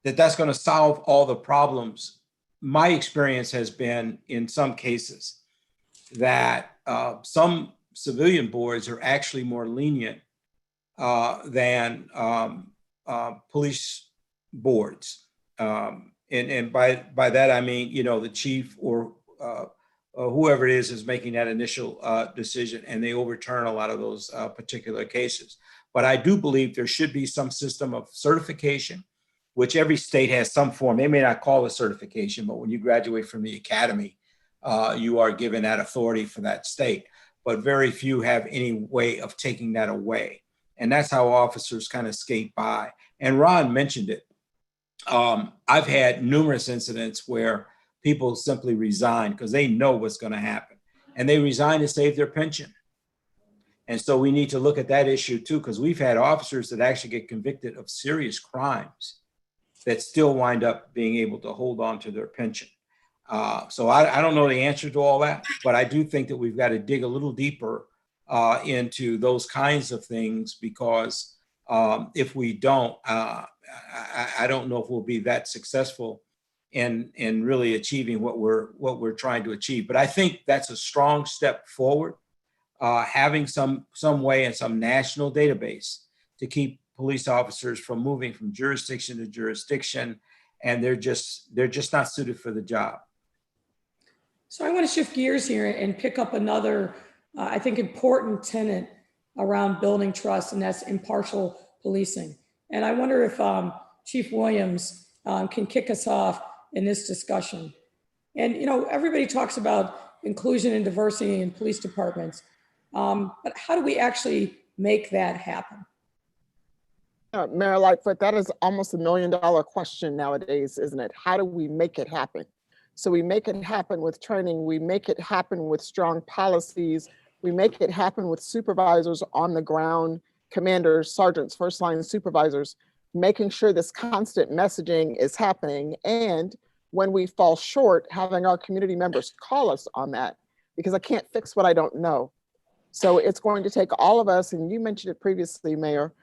that's going to solve all the problems. My experience has been, in some cases, that some civilian boards are actually more lenient than police boards. And by that, I mean, you know, the chief or whoever it is making that initial decision, and they overturn a lot of those particular cases. But I do believe there should be some system of certification, which every state has some form. They may not call it certification, but when you graduate from the academy, you are given that authority for that state. But very few have any way of taking that away. And that's how officers kind of skate by. And Ron mentioned it. I've had numerous incidents where people simply resign because they know what's going to happen, and they resign to save their pension. And so we need to look at that issue too, because we've had officers that actually get convicted of serious crimes that still wind up being able to hold on to their pension. So I don't know the answer to all that, but I do think that we've got to dig a little deeper into those kinds of things, because if we don't, I don't know if we'll be that successful in really achieving what we're trying to achieve. But I think that's a strong step forward, having some way and some national database to keep police officers from moving from jurisdiction to jurisdiction, and they're just not suited for the job. So I want to shift gears here and pick up another, I think, important tenet around building trust, and that's impartial policing. And I wonder if Chief Williams can kick us off in this discussion. And, you know, everybody talks about inclusion and diversity in police departments, but how do we actually make that happen? Mayor Lightfoot, that is almost $1 million question nowadays, isn't it? How do we make it happen? So we make it happen with training, we make it happen with strong policies, we make it happen with supervisors on the ground, commanders, sergeants, first line supervisors, making sure this constant messaging is happening. And when we fall short, having our community members call us on that, because I can't fix what I don't know. So it's going to take all of us, and you mentioned it previously, Mayor,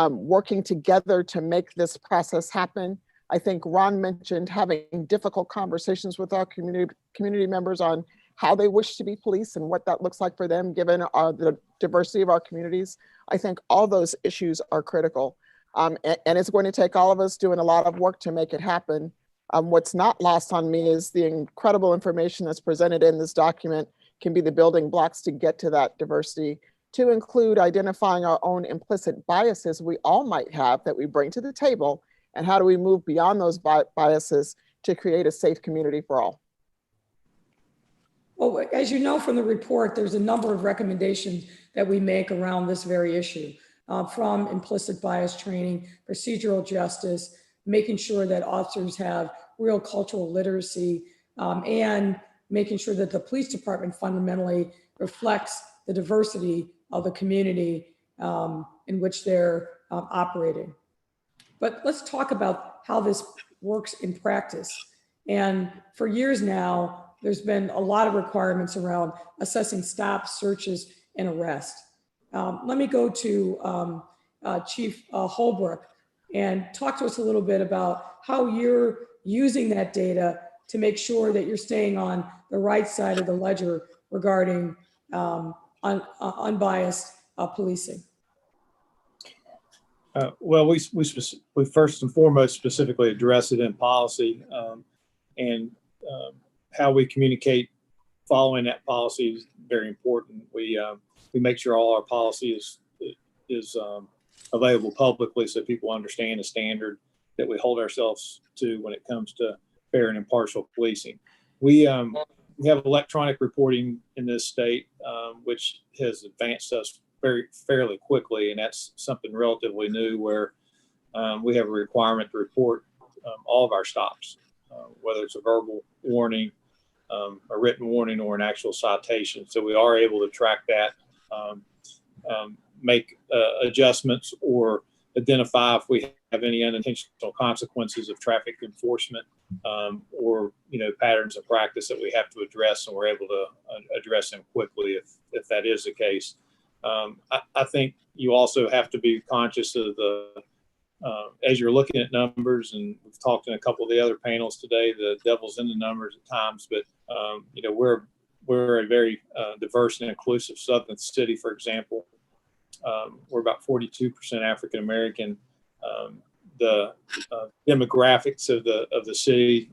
working together to make this process happen. I think Ron mentioned having difficult conversations with our community members on how they wish to be policed and what that looks like for them, given the diversity of our communities. I think all those issues are critical. And it's going to take all of us doing a lot of work to make it happen. What's not lost on me is the incredible information that's presented in this document can be the building blocks to get to that diversity, to include identifying our own implicit biases we all might have that we bring to the table, and how do we move beyond those biases to create a safe community for all. Well, as you know from the report, there's a number of recommendations that we make around this very issue, from implicit bias training, procedural justice, making sure that officers have real cultural literacy, and making sure that the police department fundamentally reflects the diversity of the community in which they're operating. But let's talk about how this works in practice. And for years now, there's been a lot of requirements around assessing stops, searches, and arrest. Let me go to Chief Holbrook and talk to us a little bit about how you're using that data to make sure that you're staying on the right side of the ledger regarding unbiased policing. Well, we first and foremost specifically address it in policy, and how we communicate following that policy is very important. We make sure all our policy is available publicly so people understand the standard that we hold ourselves to when it comes to fair and impartial policing. We have electronic reporting in this state, which has advanced us fairly quickly, and that's something relatively new where we have a requirement to report all of our stops, whether it's a verbal warning, a written warning, or an actual citation. So we are able to track that, make adjustments, or identify if we have any unintentional consequences of traffic enforcement, or patterns of practice that we have to address, and we're able to address them quickly if that is the case. I think you also have to be conscious of as you're looking at numbers, and we've talked in a couple of the other panels today, the devil's in the numbers at times, but we're a very diverse and inclusive southern city. For example, we're about 42% African American. The demographics of the city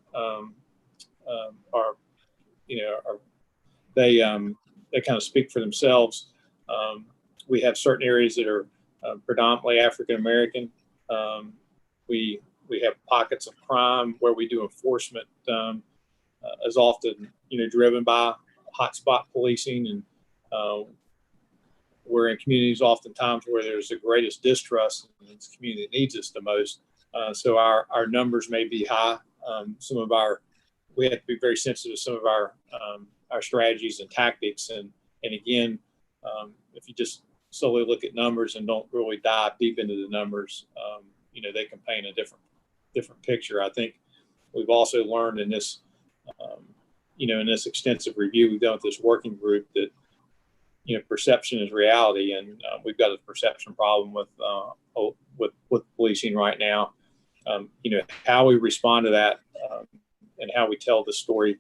they kind of speak for themselves. We have certain areas that are predominantly African American. We have pockets of crime where we do enforcement as often driven by hotspot policing, and we're in communities oftentimes where there's the greatest distrust, and it's the community that needs us the most. So our numbers may be high. We have to be very sensitive to some of our strategies and tactics. And again, if you just solely look at numbers and don't really dive deep into the numbers, they can paint a different picture. I think we've also learned in this, in this extensive review we've done with this working group that, perception is reality, and we've got a perception problem with policing right now. How we respond to that, and how we tell the story,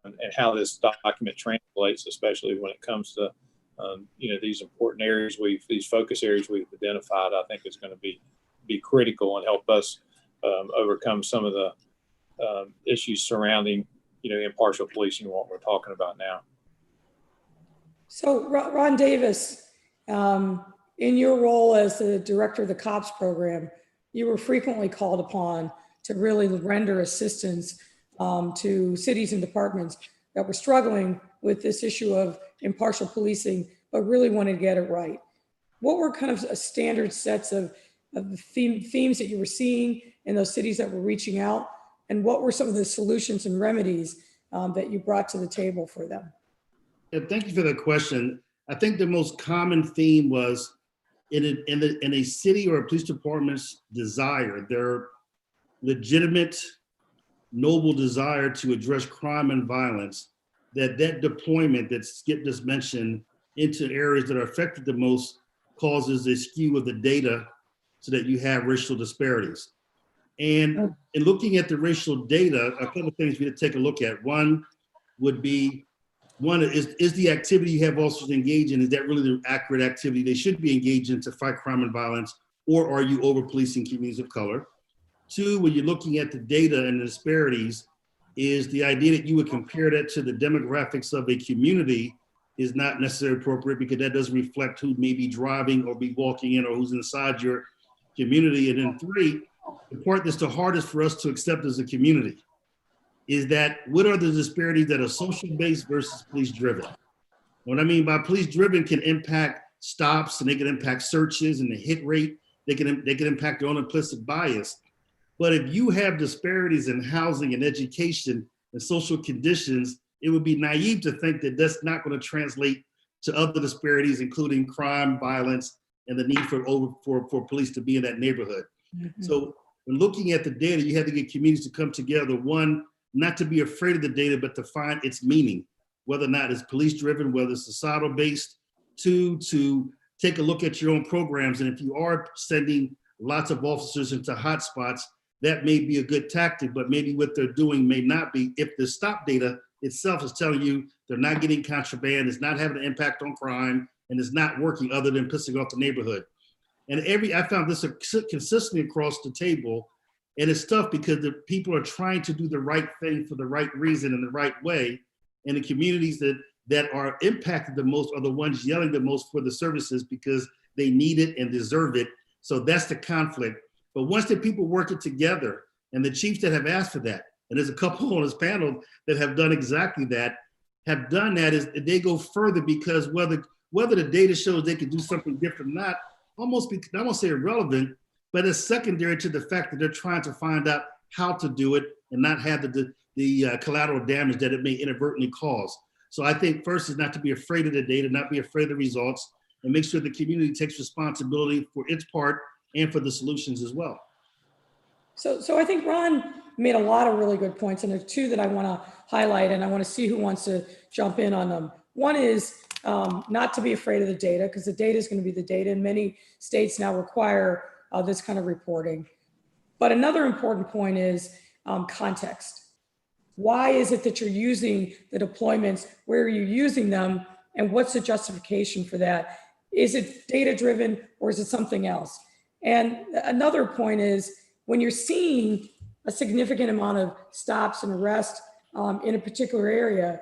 and how this document translates, especially when it comes to these important areas these focus areas we've identified, I think is going to be critical and help us overcome some of the issues surrounding impartial policing, what we're talking about now. So Ron Davis, in your role as the director of the COPS program, you were frequently called upon to really render assistance to cities and departments that were struggling with this issue of impartial policing, but really wanted to get it right. What were kind of a standard sets of the themes that you were seeing in those cities that were reaching out? And what were some of the solutions and remedies that you brought to the table for them? Yeah, thank you for that question. I think the most common theme was in a city or a police department's desire, their legitimate, noble desire to address crime and violence, that deployment that Skip just mentioned into areas that are affected the most causes a skew of the data so that you have racial disparities. And in looking at the racial data, a couple of things we need to take a look at. One would be, is the activity you have officers engaged in, is that really the accurate activity they should be engaged in to fight crime and violence, or are you over-policing communities of color? Two, when you're looking at the data and the disparities, is the idea that you would compare that to the demographics of a community is not necessarily appropriate, because that doesn't reflect who may be driving or be walking in or who's inside your community. And then three, the part that's the hardest for us to accept as a community is that what are the disparities that are social based versus police driven? What I mean by police driven can impact stops, and they can impact searches and the hit rate. They can impact their own implicit bias. But if you have disparities in housing and education and social conditions, it would be naive to think that that's not going to translate to other disparities, including crime, violence, and the need for police to be in that neighborhood. Mm-hmm. So when looking at the data, you have to get communities to come together. One, not to be afraid of the data, but to find its meaning, whether or not it's police driven, whether it's societal based. Two, to take a look at your own programs. And if you are sending lots of officers into hotspots, that may be a good tactic, but maybe what they're doing may not be. If the stop data itself is telling you they're not getting contraband, it's not having an impact on crime, and it's not working other than pissing off the neighborhood. And I found this consistently across the table, and it's tough because the people are trying to do the right thing for the right reason in the right way. And the communities that are impacted the most are the ones yelling the most for the services because they need it and deserve it. So that's the conflict. But once the people work it together, and the chiefs that have asked for that, and there's a couple on this panel that have done exactly that, have done that, is they go further, because whether the data shows they could do something different or not, almost I won't say irrelevant, but it's secondary to the fact that they're trying to find out how to do it and not have the collateral damage that it may inadvertently cause. So I think first is not to be afraid of the data, not be afraid of the results, and make sure the community takes responsibility for its part and for the solutions as well. So I think Ron made a lot of really good points, and there's two that I want to highlight, and I want to see who wants to jump in on them. One is not to be afraid of the data, because the data is going to be the data, and many states now require this kind of reporting. But another important point is context. Why is it that you're using the deployments? Where are you using them? And what's the justification for that? Is it data driven, or is it something else? And another point is, when you're seeing a significant amount of stops and arrests in a particular area,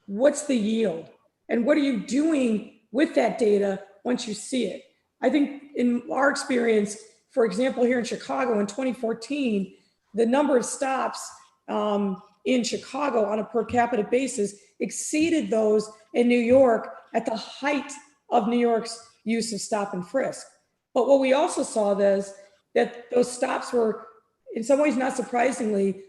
what's the yield? And what are you doing with that data once you see it? I think in our experience, for example, here in Chicago in 2014, the number of stops in Chicago on a per capita basis exceeded those in New York at the height of New York's use of stop and frisk. But what we also saw is that those stops were, in some ways, not surprisingly,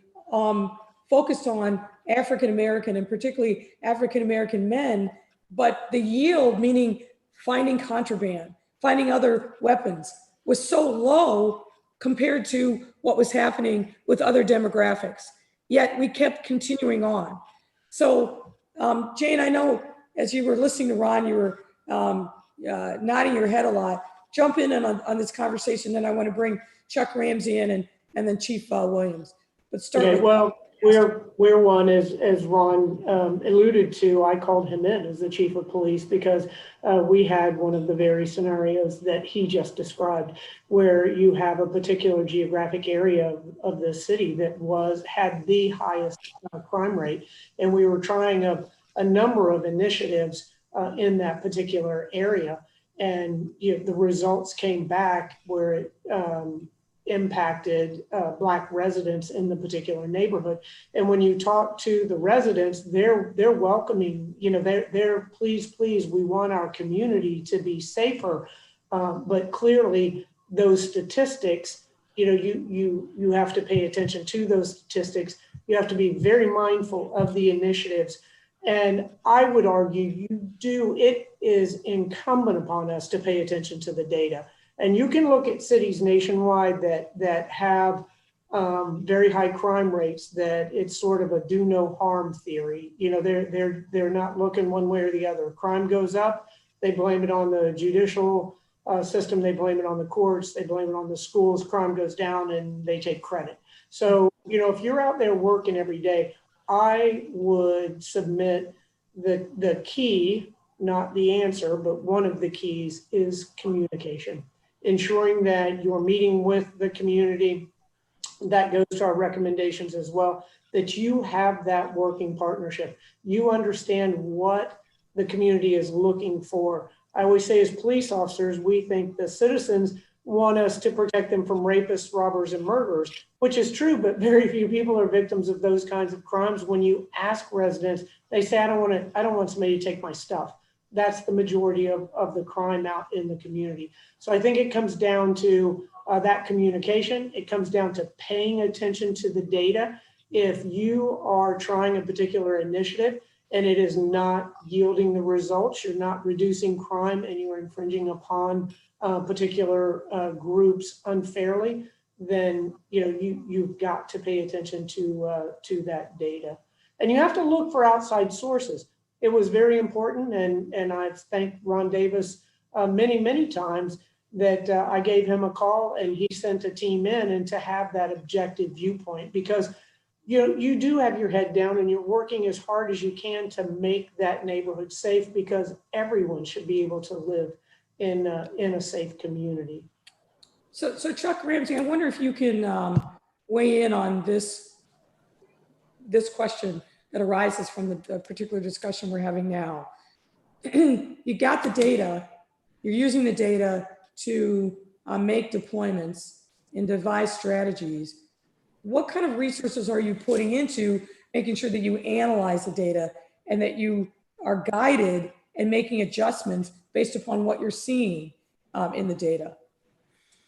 focused on African-American and particularly African-American men, but the yield, meaning finding contraband, finding other weapons, was so low compared to what was happening with other demographics. Yet we kept continuing on. So Jane, I know as you were listening to Ron, you were nodding your head a lot. Jump in on this conversation, then I want to bring Chuck Ramsey in and then Chief Williams. But start okay, with well, we're one, as Ron alluded to, I called him in as the chief of police because we had one of the very scenarios that he just described, where you have a particular geographic area of the city that had the highest crime rate. And we were trying a number of initiatives in that particular area. And the results came back where it impacted Black residents in the particular neighborhood. And when you talk to the residents, they're welcoming, they're please, we want our community to be safer. But clearly those statistics, you have to pay attention to those statistics. You have to be very mindful of the initiatives. And I would argue it is incumbent upon us to pay attention to the data. And you can look at cities nationwide that have very high crime rates, that it's sort of a do no harm theory. They're not looking one way or the other. Crime goes up, They blame it on the judicial system. They blame it on the courts. They blame it on the schools. Crime goes down and they take credit. So, if you're out there working every day, I would submit the key, not the answer, but one of the keys is communication. Ensuring that you're meeting with the community. That goes to our recommendations as well, that you have that working partnership. You understand what the community is looking for. I always say as police officers, we think the citizens want us to protect them from rapists, robbers, and murderers, which is true, but very few people are victims of those kinds of crimes. When you ask residents, they say, I don't want somebody to take my stuff. That's the majority of the crime out in the community. So I think it comes down to that communication. It comes down to paying attention to the data. If you are trying a particular initiative and it is not yielding the results, you're not reducing crime, and you're infringing upon particular groups unfairly, then you've got to pay attention to that data. And you have to look for outside sources. It was very important, and I've thanked Ron Davis many, many times that I gave him a call and he sent a team in, and to have that objective viewpoint, because you do have your head down and you're working as hard as you can to make that neighborhood safe, because everyone should be able to live in a safe community. So Chuck Ramsey, I wonder if you can weigh in on this question that arises from the particular discussion we're having now. You got the data, you're using the data to make deployments and devise strategies. What kind of resources are you putting into making sure that you analyze the data and that you are guided and making adjustments based upon what you're seeing in the data?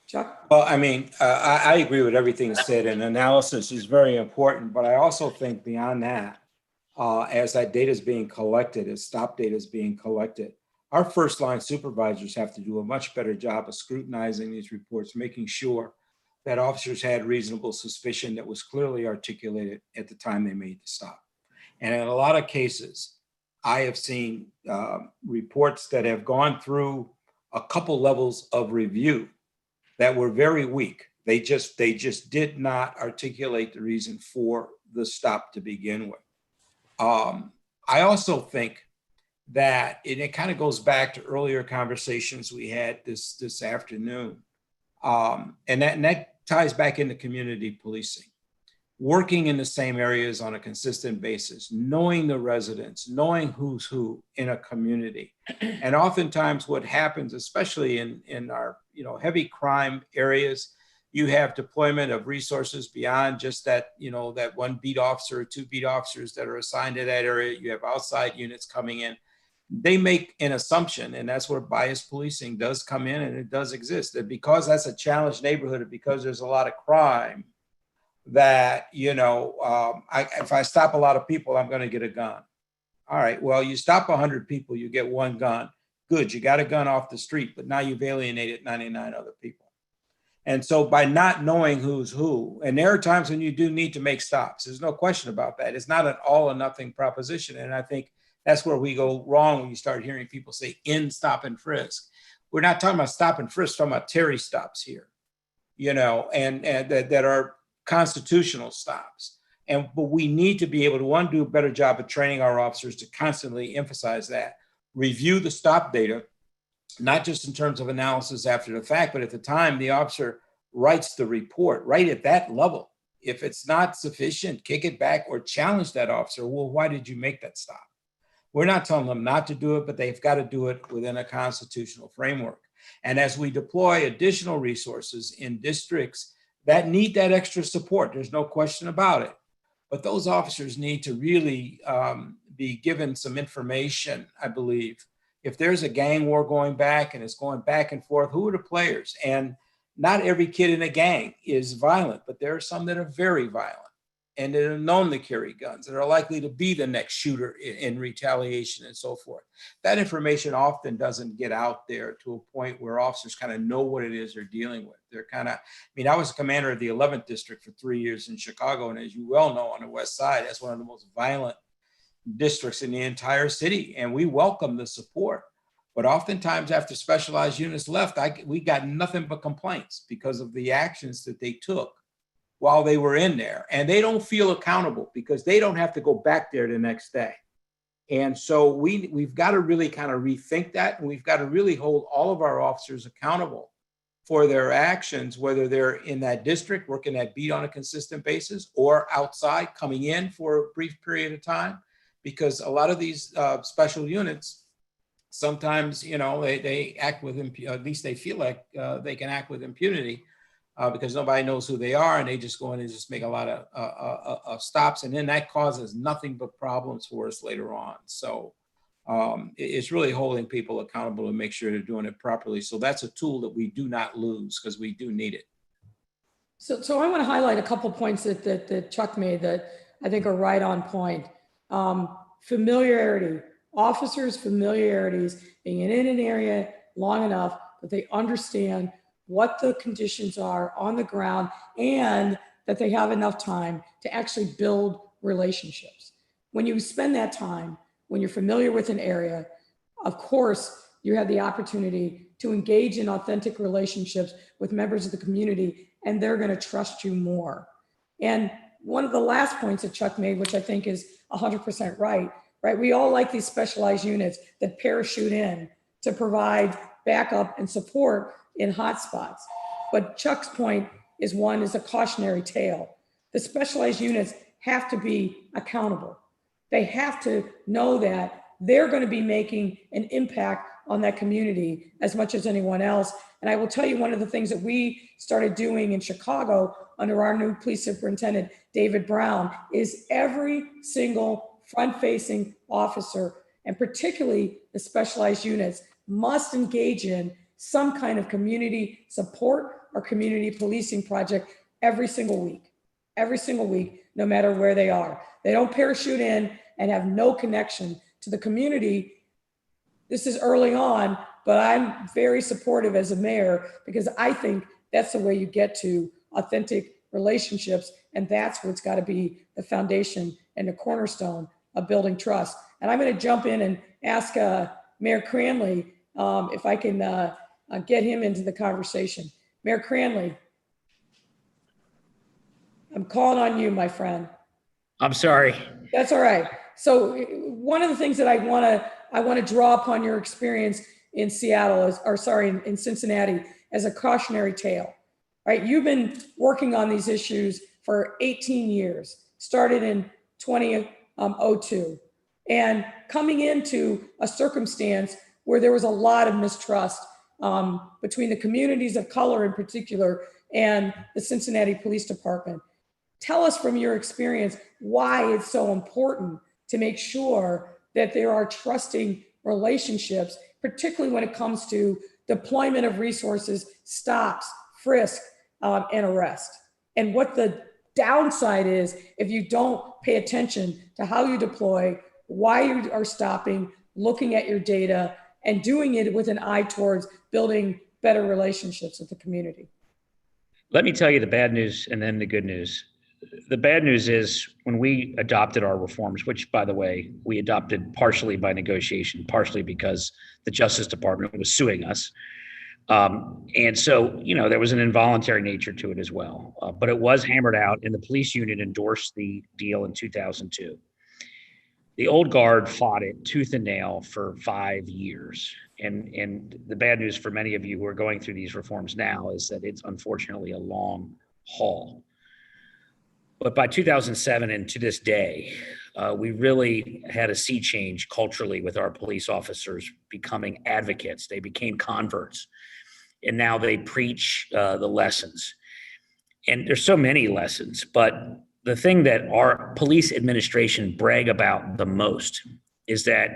Chuck? Well, I mean, I agree with everything said, and analysis is very important, but I also think beyond that, as that data is being collected, as stop data is being collected, our first line supervisors have to do a much better job of scrutinizing these reports, making sure that officers had reasonable suspicion that was clearly articulated at the time they made the stop. And in a lot of cases, I have seen reports that have gone through a couple levels of review that were very weak. They just did not articulate the reason for the stop to begin with. I also think that, and it kind of goes back to earlier conversations we had this afternoon, and that ties back into community policing. Working in the same areas on a consistent basis, knowing the residents, knowing who's who in a community. And oftentimes what happens, especially in our heavy crime areas, you have deployment of resources beyond just that, that one beat officer or two beat officers that are assigned to that area. You have outside units coming in. They make an assumption, and that's where bias policing does come in, and it does exist, that because that's a challenged neighborhood, and because there's a lot of crime, that, if I stop a lot of people, I'm going to get a gun. All right, well, you stop 100 people, you get one gun. Good, you got a gun off the street, but now you've alienated 99 other people. And so by not knowing who's who, and there are times when you do need to make stops. There's no question about that. It's not an all or nothing proposition. And I think that's where we go wrong when you start hearing people say in stop and frisk. We're not talking about stop and frisk, we're talking about Terry stops here, and that are constitutional stops. But we need to be able to, do a better job of training our officers to constantly emphasize that. Review the stop data, not just in terms of analysis after the fact, but at the time the officer writes the report, right at that level. If it's not sufficient, kick it back or challenge that officer. Well, why did you make that stop? We're not telling them not to do it, but they've got to do it within a constitutional framework. And as we deploy additional resources in districts that need that extra support, there's no question about it. But those officers need to really be given some information, I believe. If there's a gang war going back and it's going back and forth, who are the players? And not every kid in a gang is violent, but there are some that are very violent and that are known to carry guns and are likely to be the next shooter in retaliation and so forth. That information often doesn't get out there to a point where officers kind of know what it is they're dealing with. They're I was a commander of the 11th district for 3 years in Chicago. And as you well know, on the West Side, that's one of the most violent districts in the entire city. And we welcome the support. But oftentimes after specialized units left, we got nothing but complaints because of the actions that they took while they were in there. And they don't feel accountable because they don't have to go back there the next day. And so we've got to really kind of rethink that. And we've got to really hold all of our officers accountable for their actions, whether they're in that district, working that beat on a consistent basis, or outside coming in for a brief period of time. Because a lot of these special units, sometimes, they act with, at least they feel like they can act with impunity because nobody knows who they are, and they just go in and just make a lot of stops. And then that causes nothing but problems for us later on. So it's really holding people accountable to make sure they're doing it properly. So that's a tool that we do not lose because we do need it. So I want to highlight a couple points that Chuck made that I think are right on point. Familiarity, officers' familiarities, being in an area long enough that they understand what the conditions are on the ground and that they have enough time to actually build relationships. When you spend that time, when you're familiar with an area, of course, you have the opportunity to engage in authentic relationships with members of the community, and they're going to trust you more. And one of the last points that Chuck made, which I think is 100% right? We all like these specialized units that parachute in to provide backup and support in hotspots. But Chuck's point is a cautionary tale. The specialized units have to be accountable. They have to know that they're going to be making an impact on that community as much as anyone else. And I will tell you, one of the things that we started doing in Chicago under our new police superintendent, David Brown, is every single front-facing officer, and particularly the specialized units, must engage in some kind of community support or community policing project every single week, no matter where they are. They don't parachute in and have no connection to the community. This is early on, but I'm very supportive as a mayor because I think that's the way you get to authentic relationships, and that's what's got to be the foundation and the cornerstone of building trust. And I'm going to jump in and ask Mayor Cranley if I can get him into the conversation. Mayor Cranley, I'm calling on you, my friend. I'm sorry. That's all right. So one of the things that I want to draw upon your experience in in Cincinnati as a cautionary tale, right? You've been working on these issues for 18 years, started in 2002, and coming into a circumstance where there was a lot of mistrust between the communities of color in particular and the Cincinnati Police Department. Tell us from your experience why it's so important to make sure that there are trusting relationships, particularly when it comes to deployment of resources, stops, frisk, and arrest. And what the downside is if you don't pay attention to how you deploy, why you are stopping, looking at your data, and doing it with an eye towards building better relationships with the community. Let me tell you the bad news and then the good news. The bad news is when we adopted our reforms, which, by the way, we adopted partially by negotiation, partially because the Justice Department was suing us. And so, there was an involuntary nature to it as well. But it was hammered out, and the police union endorsed the deal in 2002. The old guard fought it tooth and nail for 5 years. And the bad news for many of you who are going through these reforms now is that it's unfortunately a long haul. But by 2007 and to this day, we really had a sea change culturally with our police officers becoming advocates. They became converts, and now they preach the lessons. And there's so many lessons, but the thing that our police administration brag about the most is that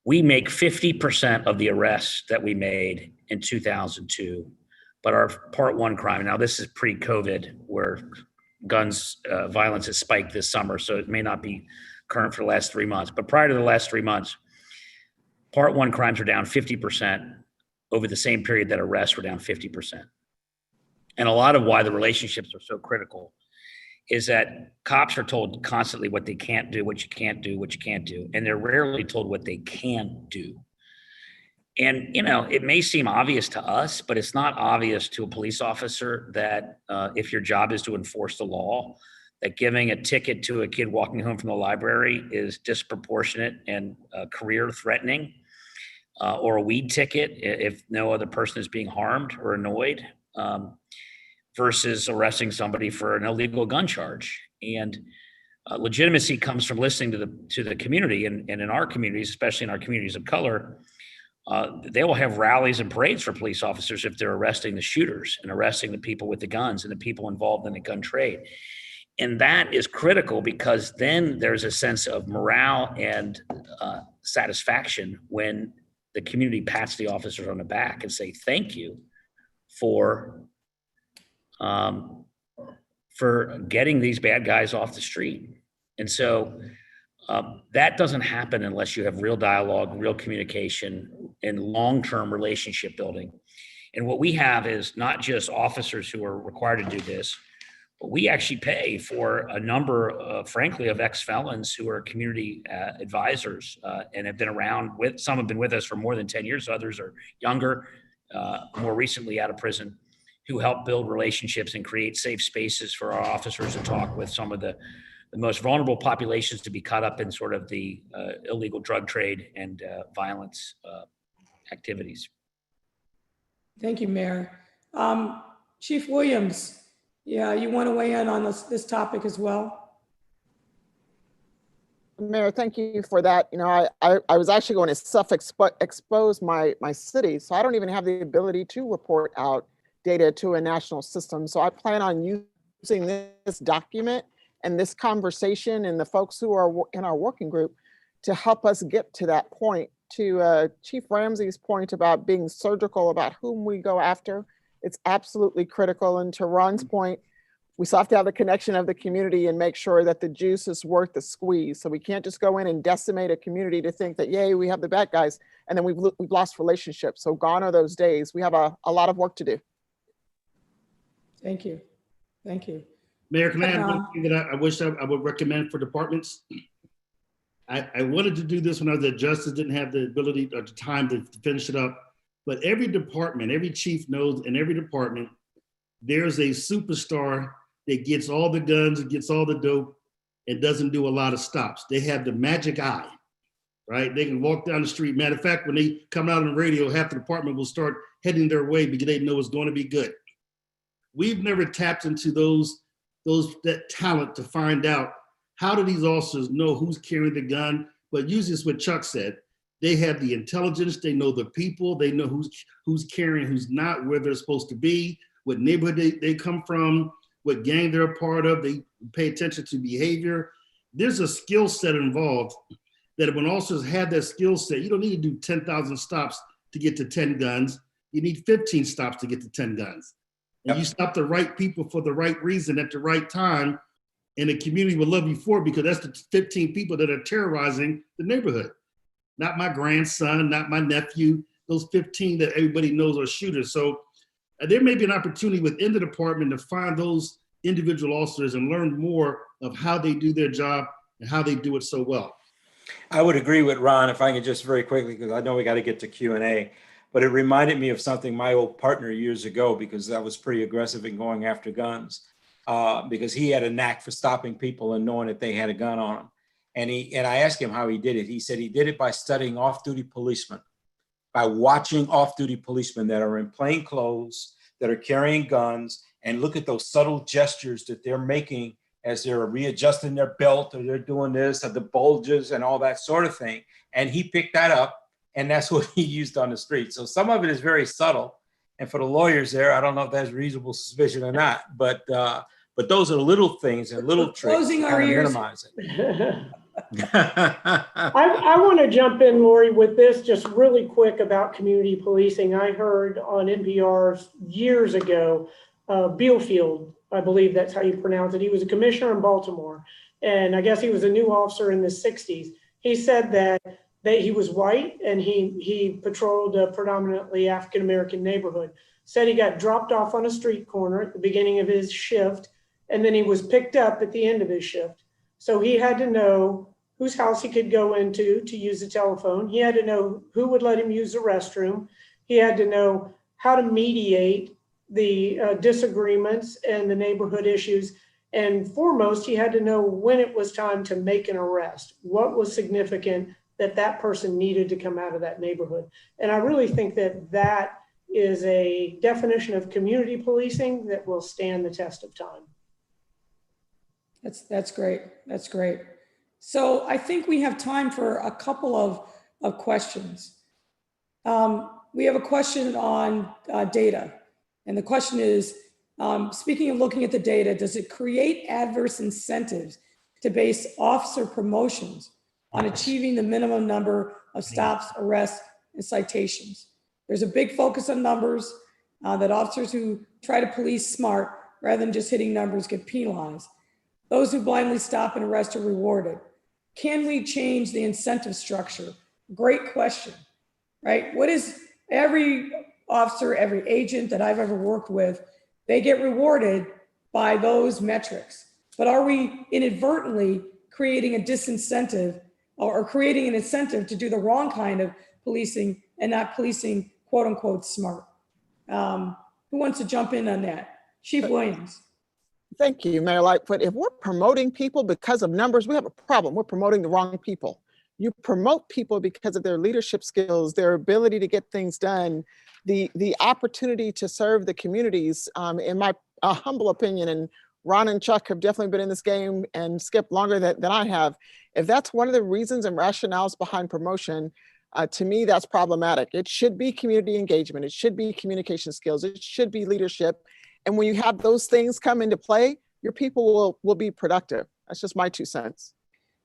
we make 50% of the arrests that we made in 2002, but our Part 1 crime, now this is pre-COVID, where guns violence has spiked this summer, so it may not be current for the last 3 months. But prior to the last 3 months, Part 1 crimes were down 50% over the same period that arrests were down 50%. And a lot of why the relationships are so critical is that cops are told constantly what they can't do, what you can't do, what you can't do, and they're rarely told what they can do. And, it may seem obvious to us, but it's not obvious to a police officer that if your job is to enforce the law, that giving a ticket to a kid walking home from the library is disproportionate and career threatening, or a weed ticket if no other person is being harmed or annoyed, versus arresting somebody for an illegal gun charge. And legitimacy comes from listening to the community, and in our communities, especially in our communities of color, they will have rallies and parades for police officers if they're arresting the shooters and arresting the people with the guns and the people involved in the gun trade. And that is critical because then there's a sense of morale and satisfaction when the community pats the officers on the back and say, thank you for getting these bad guys off the street. And so that doesn't happen unless you have real dialogue, real communication, and long-term relationship building. And what we have is not just officers who are required to do this, but we actually pay for a number, frankly, of ex-felons who are community advisors and have been around with, some have been with us for more than 10 years, others are younger, more recently out of prison, who help build relationships and create safe spaces for our officers to talk with some of the most vulnerable populations to be caught up in sort of the illegal drug trade and violence activities. Thank you, Mayor. Chief Williams, yeah, you want to weigh in on this topic as well? Mayor, thank you for that. I was actually going to self-expose my city, so I don't even have the ability to report out data to a national system. So I plan on using this document and this conversation and the folks who are in our working group to help us get to that point. To Chief Ramsey's point about being surgical about whom we go after, it's absolutely critical. And to Ron's point, we still have to have the connection of the community and make sure that the juice is worth the squeeze. So we can't just go in and decimate a community to think that, yay, we have the bad guys, and then we've lost relationships. So gone are those days. We have a lot of work to do. Thank you. Thank you. Mayor, can I add one thing that I wish I would recommend for departments? I wanted to do this when I was at Justice, didn't have the ability or the time to finish it up. But every department, every chief knows in every department, there's a superstar that gets all the guns, gets all the dope, and doesn't do a lot of stops. They have the magic eye, right? They can walk down the street. Matter of fact, when they come out on the radio, half the department will start heading their way because they know it's going to be good. We've never tapped into that talent to find out how do these officers know who's carrying the gun. But usually it's what Chuck said. They have the intelligence, they know the people, they know who's carrying, who's not, where they're supposed to be, what neighborhood they come from, what gang they're a part of. They pay attention to behavior. There's a skill set involved that when officers have that skill set, you don't need to do 10,000 stops to get to 10 guns. You need 15 stops to get to 10 guns. And you stop the right people for the right reason at the right time, and the community will love you for it because that's the 15 people that are terrorizing the neighborhood. Not my grandson, not my nephew, those 15 that everybody knows are shooters. So there may be an opportunity within the department to find those individual officers and learn more of how they do their job and how they do it so well. I would agree with Ron, if I can just very quickly, because I know we got to get to Q&A, but it reminded me of something my old partner years ago, because I was pretty aggressive in going after guns, because he had a knack for stopping people and knowing that they had a gun on them. And I asked him how he did it. He said he did it by studying off-duty policemen, by watching off-duty policemen that are in plain clothes, that are carrying guns, and look at those subtle gestures that they're making as they're readjusting their belt or they're doing this, or the bulges and all that sort of thing. And he picked that up, and that's what he used on the street. So some of it is very subtle. And for the lawyers there, I don't know if that's reasonable suspicion or not, but those are little things and little tricks to kind of minimize it. I want to jump in, Lori, with this just really quick about community policing. I heard on NPR years ago, Bealfield, I believe that's how you pronounce it. He was a commissioner in Baltimore, and I guess he was a new officer in the 60s. He said that he was white and he patrolled a predominantly African-American neighborhood. Said he got dropped off on a street corner at the beginning of his shift, and then he was picked up at the end of his shift. So he had to know whose house he could go into to use the telephone. He had to know who would let him use the restroom. He had to know how to mediate the disagreements and the neighborhood issues. And foremost, he had to know when it was time to make an arrest, what was significant that that person needed to come out of that neighborhood. And I really think that that is a definition of community policing that will stand the test of time. That's great. That's great. So I think we have time for a couple of questions. We have a question on data. And the question is, speaking of looking at the data, does it create adverse incentives to base officer promotions on achieving the minimum number of stops, arrests, and citations? There's a big focus on numbers, that officers who try to police smart rather than just hitting numbers get penalized. Those who blindly stop and arrest are rewarded. Can we change the incentive structure? Great question, right? What is every officer, every agent that I've ever worked with, they get rewarded by those metrics. But are we inadvertently creating a disincentive or creating an incentive to do the wrong kind of policing and not policing quote unquote smart? Who wants to jump in on that? Chief Williams. Thank you, Mayor Lightfoot. If we're promoting people because of numbers, we have a problem. We're promoting the wrong people. You promote people because of their leadership skills, their ability to get things done, the opportunity to serve the communities. In my humble opinion, and Ron and Chuck have definitely been in this game and Skip longer than I have. If that's one of the reasons and rationales behind promotion, to me, that's problematic. It should be community engagement. It should be communication skills. It should be leadership. And when you have those things come into play, your people will be productive. That's just my 2 cents.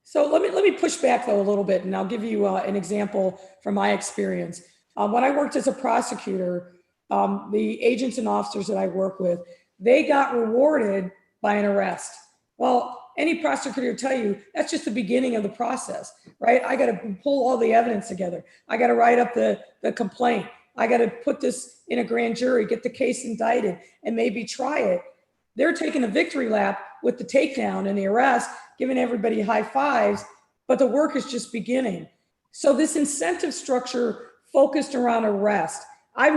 So let me push back though a little bit, and I'll give you an example from my experience. When I worked as a prosecutor, the agents and officers that I work with, they got rewarded by an arrest. Well, any prosecutor will tell you that's just the beginning of the process, right? I got to pull all the evidence together. I got to write up the complaint. I got to put this in a grand jury, get the case indicted, and maybe try it. They're taking a victory lap with the takedown and the arrest, giving everybody high fives, but the work is just beginning. So this incentive structure focused around arrest, I've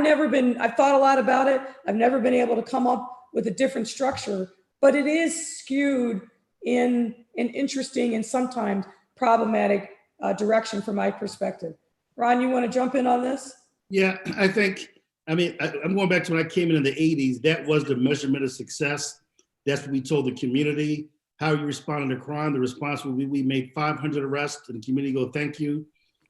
thought a lot about it. I've never been able to come up with a different structure, but it is skewed in an interesting and sometimes problematic direction from my perspective. Ron, you want to jump in on this? Yeah, I'm going back to when I came in the 80s. That was the measurement of success. That's what we told the community. How you responded to crime, the response would be, we made 500 arrests, and the community go, thank you.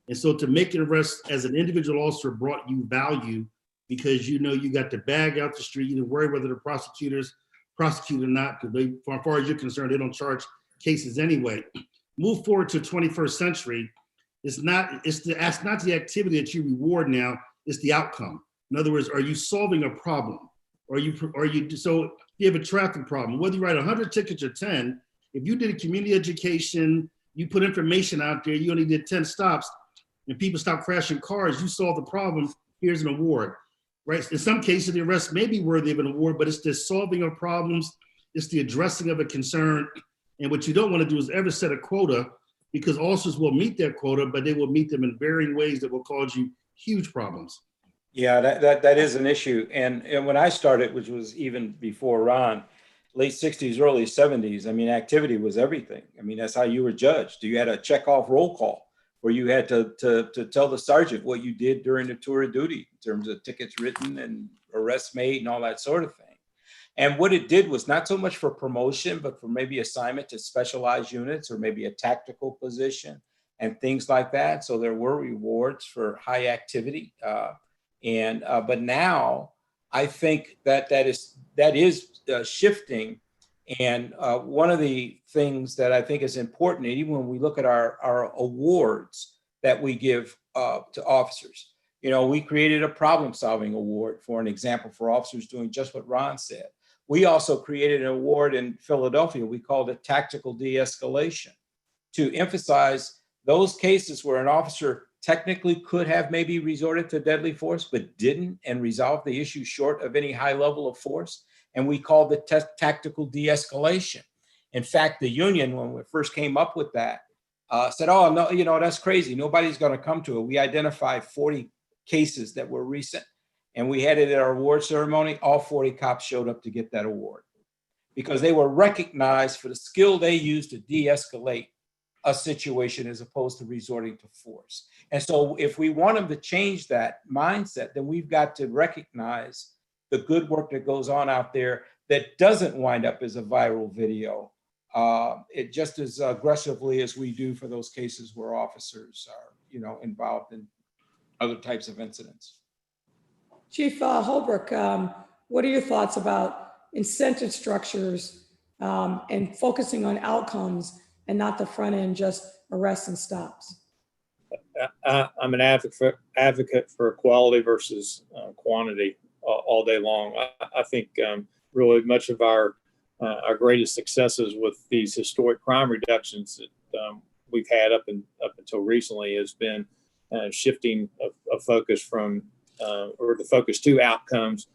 And so to make an arrest as an individual officer brought you value, because you know you got the bag out the street. You didn't worry whether the prosecutors prosecute or not, because they, as far as you're concerned, they don't charge cases anyway. Move forward to 21st century. It's not the activity that you reward now, it's the outcome. In other words, are you solving a problem? So you have a traffic problem, whether you write 100 tickets or 10, if you did a community education, you put information out there, you only did 10 stops, and people stop crashing cars, you solve the problem, here's an award, right? In some cases, the arrest may be worthy of an award, but it's the solving of problems, it's the addressing of a concern. And what you don't want to do is ever set a quota, because officers will meet their quota, but they will meet them in varying ways that will cause you huge problems. Yeah, that is an issue. And when I started, which was even before Ron, late 60s, early 70s, activity was everything. That's how you were judged. You had a check off roll call where you had to tell the sergeant what you did during the tour of duty in terms of tickets written and arrests made and all that sort of thing. And what it did was not so much for promotion, but for maybe assignment to specialized units or maybe a tactical position and things like that. So there were rewards for high activity. But now I think that is shifting. And one of the things that I think is important, even when we look at our awards that we give to officers, we created a problem-solving award, for an example, for officers doing just what Ron said. We also created an award in Philadelphia. We called it tactical de-escalation, to emphasize those cases where an officer technically could have maybe resorted to deadly force, but didn't, and resolved the issue short of any high level of force. And we called it tactical de-escalation. In fact, the union, when we first came up with that, said, oh, no, you know, that's crazy. Nobody's going to come to it. We identified 40 cases that were recent, and we had it at our award ceremony. All 40 cops showed up to get that award because they were recognized for the skill they used to de-escalate a situation as opposed to resorting to force. And so if we want them to change that mindset, then we've got to recognize the good work that goes on out there that doesn't wind up as a viral video. It just as aggressively as we do for those cases where officers are, you know, involved in other types of incidents. Chief Holbrook, what are your thoughts about incentive structures and focusing on outcomes and not the front end, just arrests and stops? I'm an advocate for quality versus quantity all day long. I think really much of our greatest successes with these historic crime reductions that we've had up until recently has been shifting a focus from or the focus to outcomes,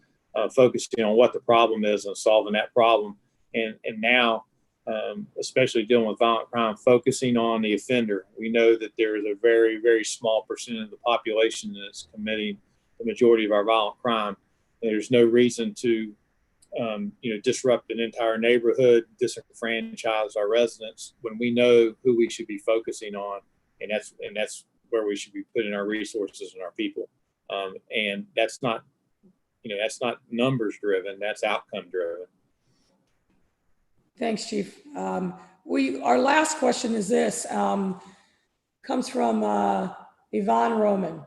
focusing on what the problem is and solving that problem. And now, especially dealing with violent crime, focusing on the offender. We know that there is a very, very small percent of the population that's committing the majority of our violent crime. And there's no reason to disrupt an entire neighborhood, disenfranchise our residents when we know who we should be focusing on, and that's where we should be putting our resources and our people. And that's not numbers driven, that's outcome driven. Thanks, Chief. Our last question is this, comes from Yvonne Roman.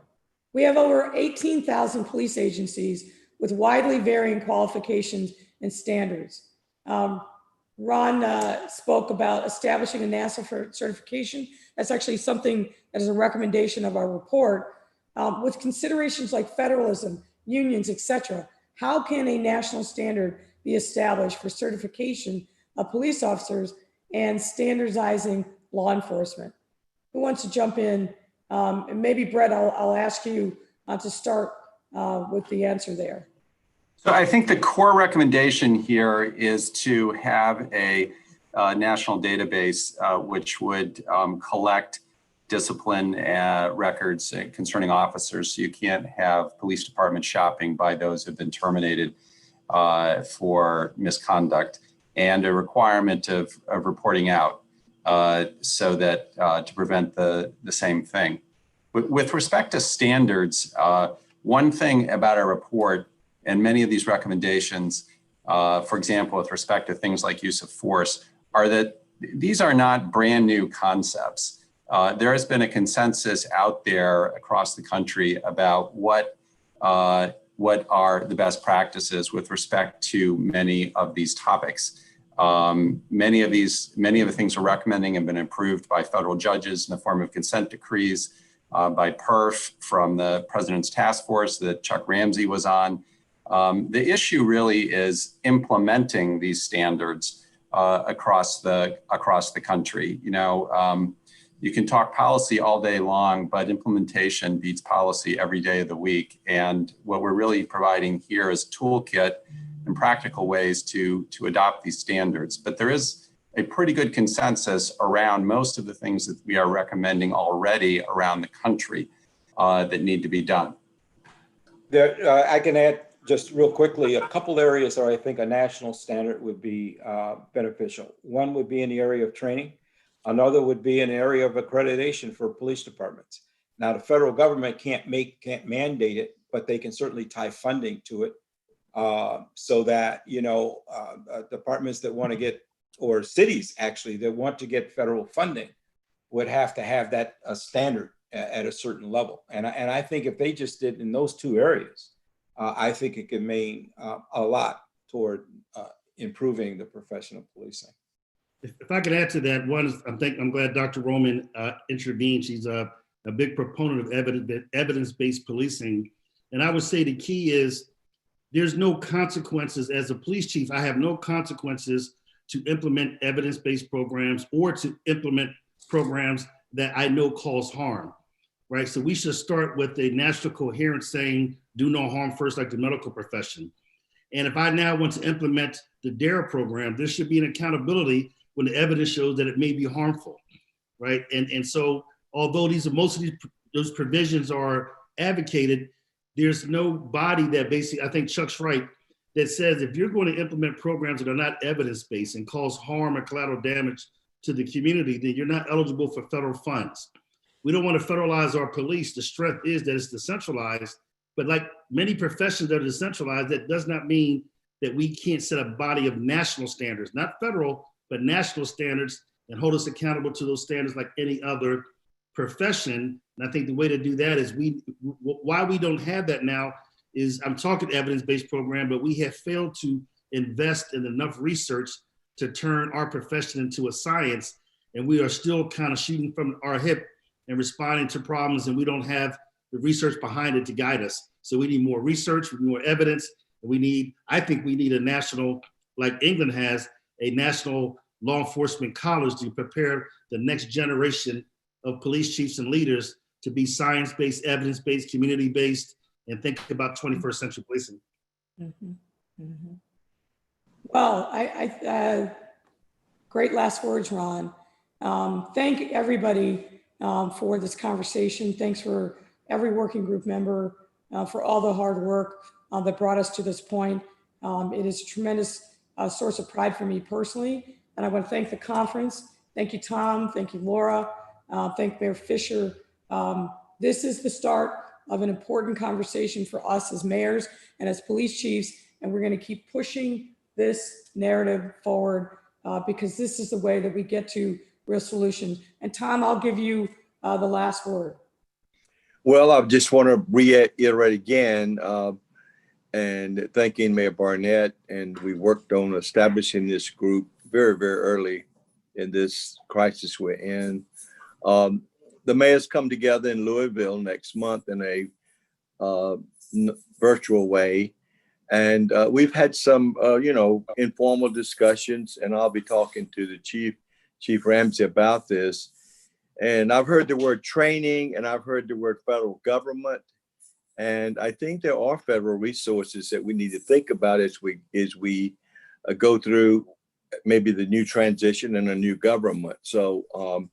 We have over 18,000 police agencies with widely varying qualifications and standards. Ron spoke about establishing a national certification. That's actually something that is a recommendation of our report. With considerations like federalism, unions, etc., how can a national standard be established for certification of police officers and standardizing law enforcement? Who wants to jump in? And maybe Brett, I'll ask you to start with the answer there. So I think the core recommendation here is to have a national database which would collect discipline records concerning officers. So you can't have police department shopping by those who have been terminated for misconduct, and a requirement of reporting out so that to prevent the same thing. With respect to standards, one thing about our report and many of these recommendations, for example, with respect to things like use of force, are that these are not brand new concepts. There has been a consensus out there across the country about what are the best practices with respect to many of these topics. Many of the things we're recommending have been approved by federal judges in the form of consent decrees, by PERF from the President's Task Force that Chuck Ramsey was on. The issue really is implementing these standards across the country. You can talk policy all day long, but implementation beats policy every day of the week. And what we're really providing here is a toolkit and practical ways to adopt these standards. But there is a pretty good consensus around most of the things that we are recommending already around the country that need to be done. I can add just real quickly a couple areas where I think a national standard would be beneficial. One would be in the area of training. Another would be an area of accreditation for police departments. Now, the federal government can't mandate it, but they can certainly tie funding to it so that, departments that want to get, or cities actually, that want to get federal funding would have to have that standard at a certain level. And I think if they just did in those two areas, I think it could mean a lot toward improving the profession of policing. If I could add to that, one, I'm glad Dr. Roman intervened. She's a big proponent of evidence-based policing. And I would say the key is there's no consequences. As a police chief, I have no consequences to implement evidence-based programs or to implement programs that I know cause harm, right? So we should start with a national coherence saying, do no harm first, like the medical profession. And if I now want to implement the DARE program, there should be an accountability when the evidence shows that it may be harmful, right? And so although most of those provisions are advocated, there's no body that basically, I think Chuck's right, that says if you're going to implement programs that are not evidence-based and cause harm or collateral damage to the community, then you're not eligible for federal funds. We don't want to federalize our police. The strength is that it's decentralized, but like many professions that are decentralized, that does not mean that we can't set a body of national standards, not federal, but national standards, and hold us accountable to those standards like any other profession. And I think the way to do that is why we don't have that now is, I'm talking evidence-based program, but we have failed to invest in enough research to turn our profession into a science. And we are still kind of shooting from our hip and responding to problems, and we don't have the research behind it to guide us. So we need more research, we need more evidence, and I think we need a national, like England has, a national law enforcement college to prepare the next generation of police chiefs and leaders to be science-based, evidence-based, community-based, and think about 21st century policing. Mm-hmm. Mm-hmm. Well, great last words, Ron. Thank everybody for this conversation. Thanks for every working group member for all the hard work that brought us to this point. It is a tremendous source of pride for me personally. And I want to thank the conference. Thank you, Tom. Thank you, Laura. Thank Mayor Fisher. This is the start of an important conversation for us as mayors and as police chiefs. And we're going to keep pushing this narrative forward because this is the way that we get to real solutions. And Tom, I'll give you the last word. Well, I just want to reiterate again and thanking Mayor Barnett. And we worked on establishing this group very, very early in this crisis we're in. The mayors come together in Louisville next month in a virtual way. And we've had some, informal discussions, and I'll be talking to the Chief Ramsey about this. And I've heard the word training, and I've heard the word federal government. And I think there are federal resources that we need to think about as we go through maybe the new transition and a new government. So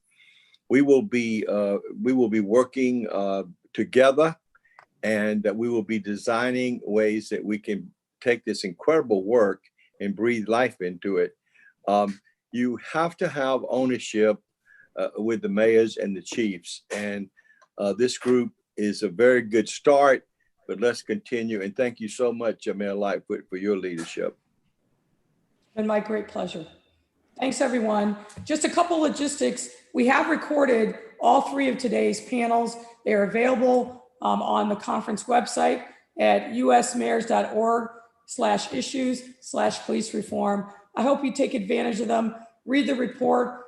we will be working together, and that we will be designing ways that we can take this incredible work and breathe life into it. You have to have ownership with the mayors and the chiefs. And this group is a very good start, but let's continue. And thank you so much, Mayor Lightfoot, for your leadership. It's been my great pleasure. Thanks, everyone. Just a couple logistics. We have recorded all three of today's panels. They are available on the conference website at usmayors.org/issues/police reform. I hope you take advantage of them. Read the report.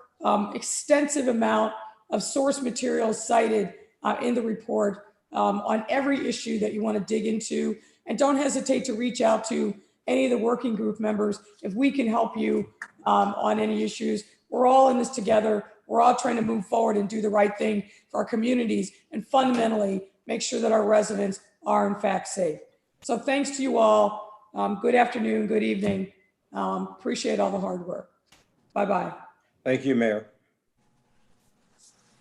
Extensive amount of source material cited in the report on every issue that you want to dig into. And don't hesitate to reach out to any of the working group members if we can help you on any issues. We're all in this together. We're all trying to move forward and do the right thing for our communities and fundamentally make sure that our residents are in fact safe. So thanks to you all. Good afternoon, good evening. Appreciate all the hard work. Bye-bye. Thank you, Mayor.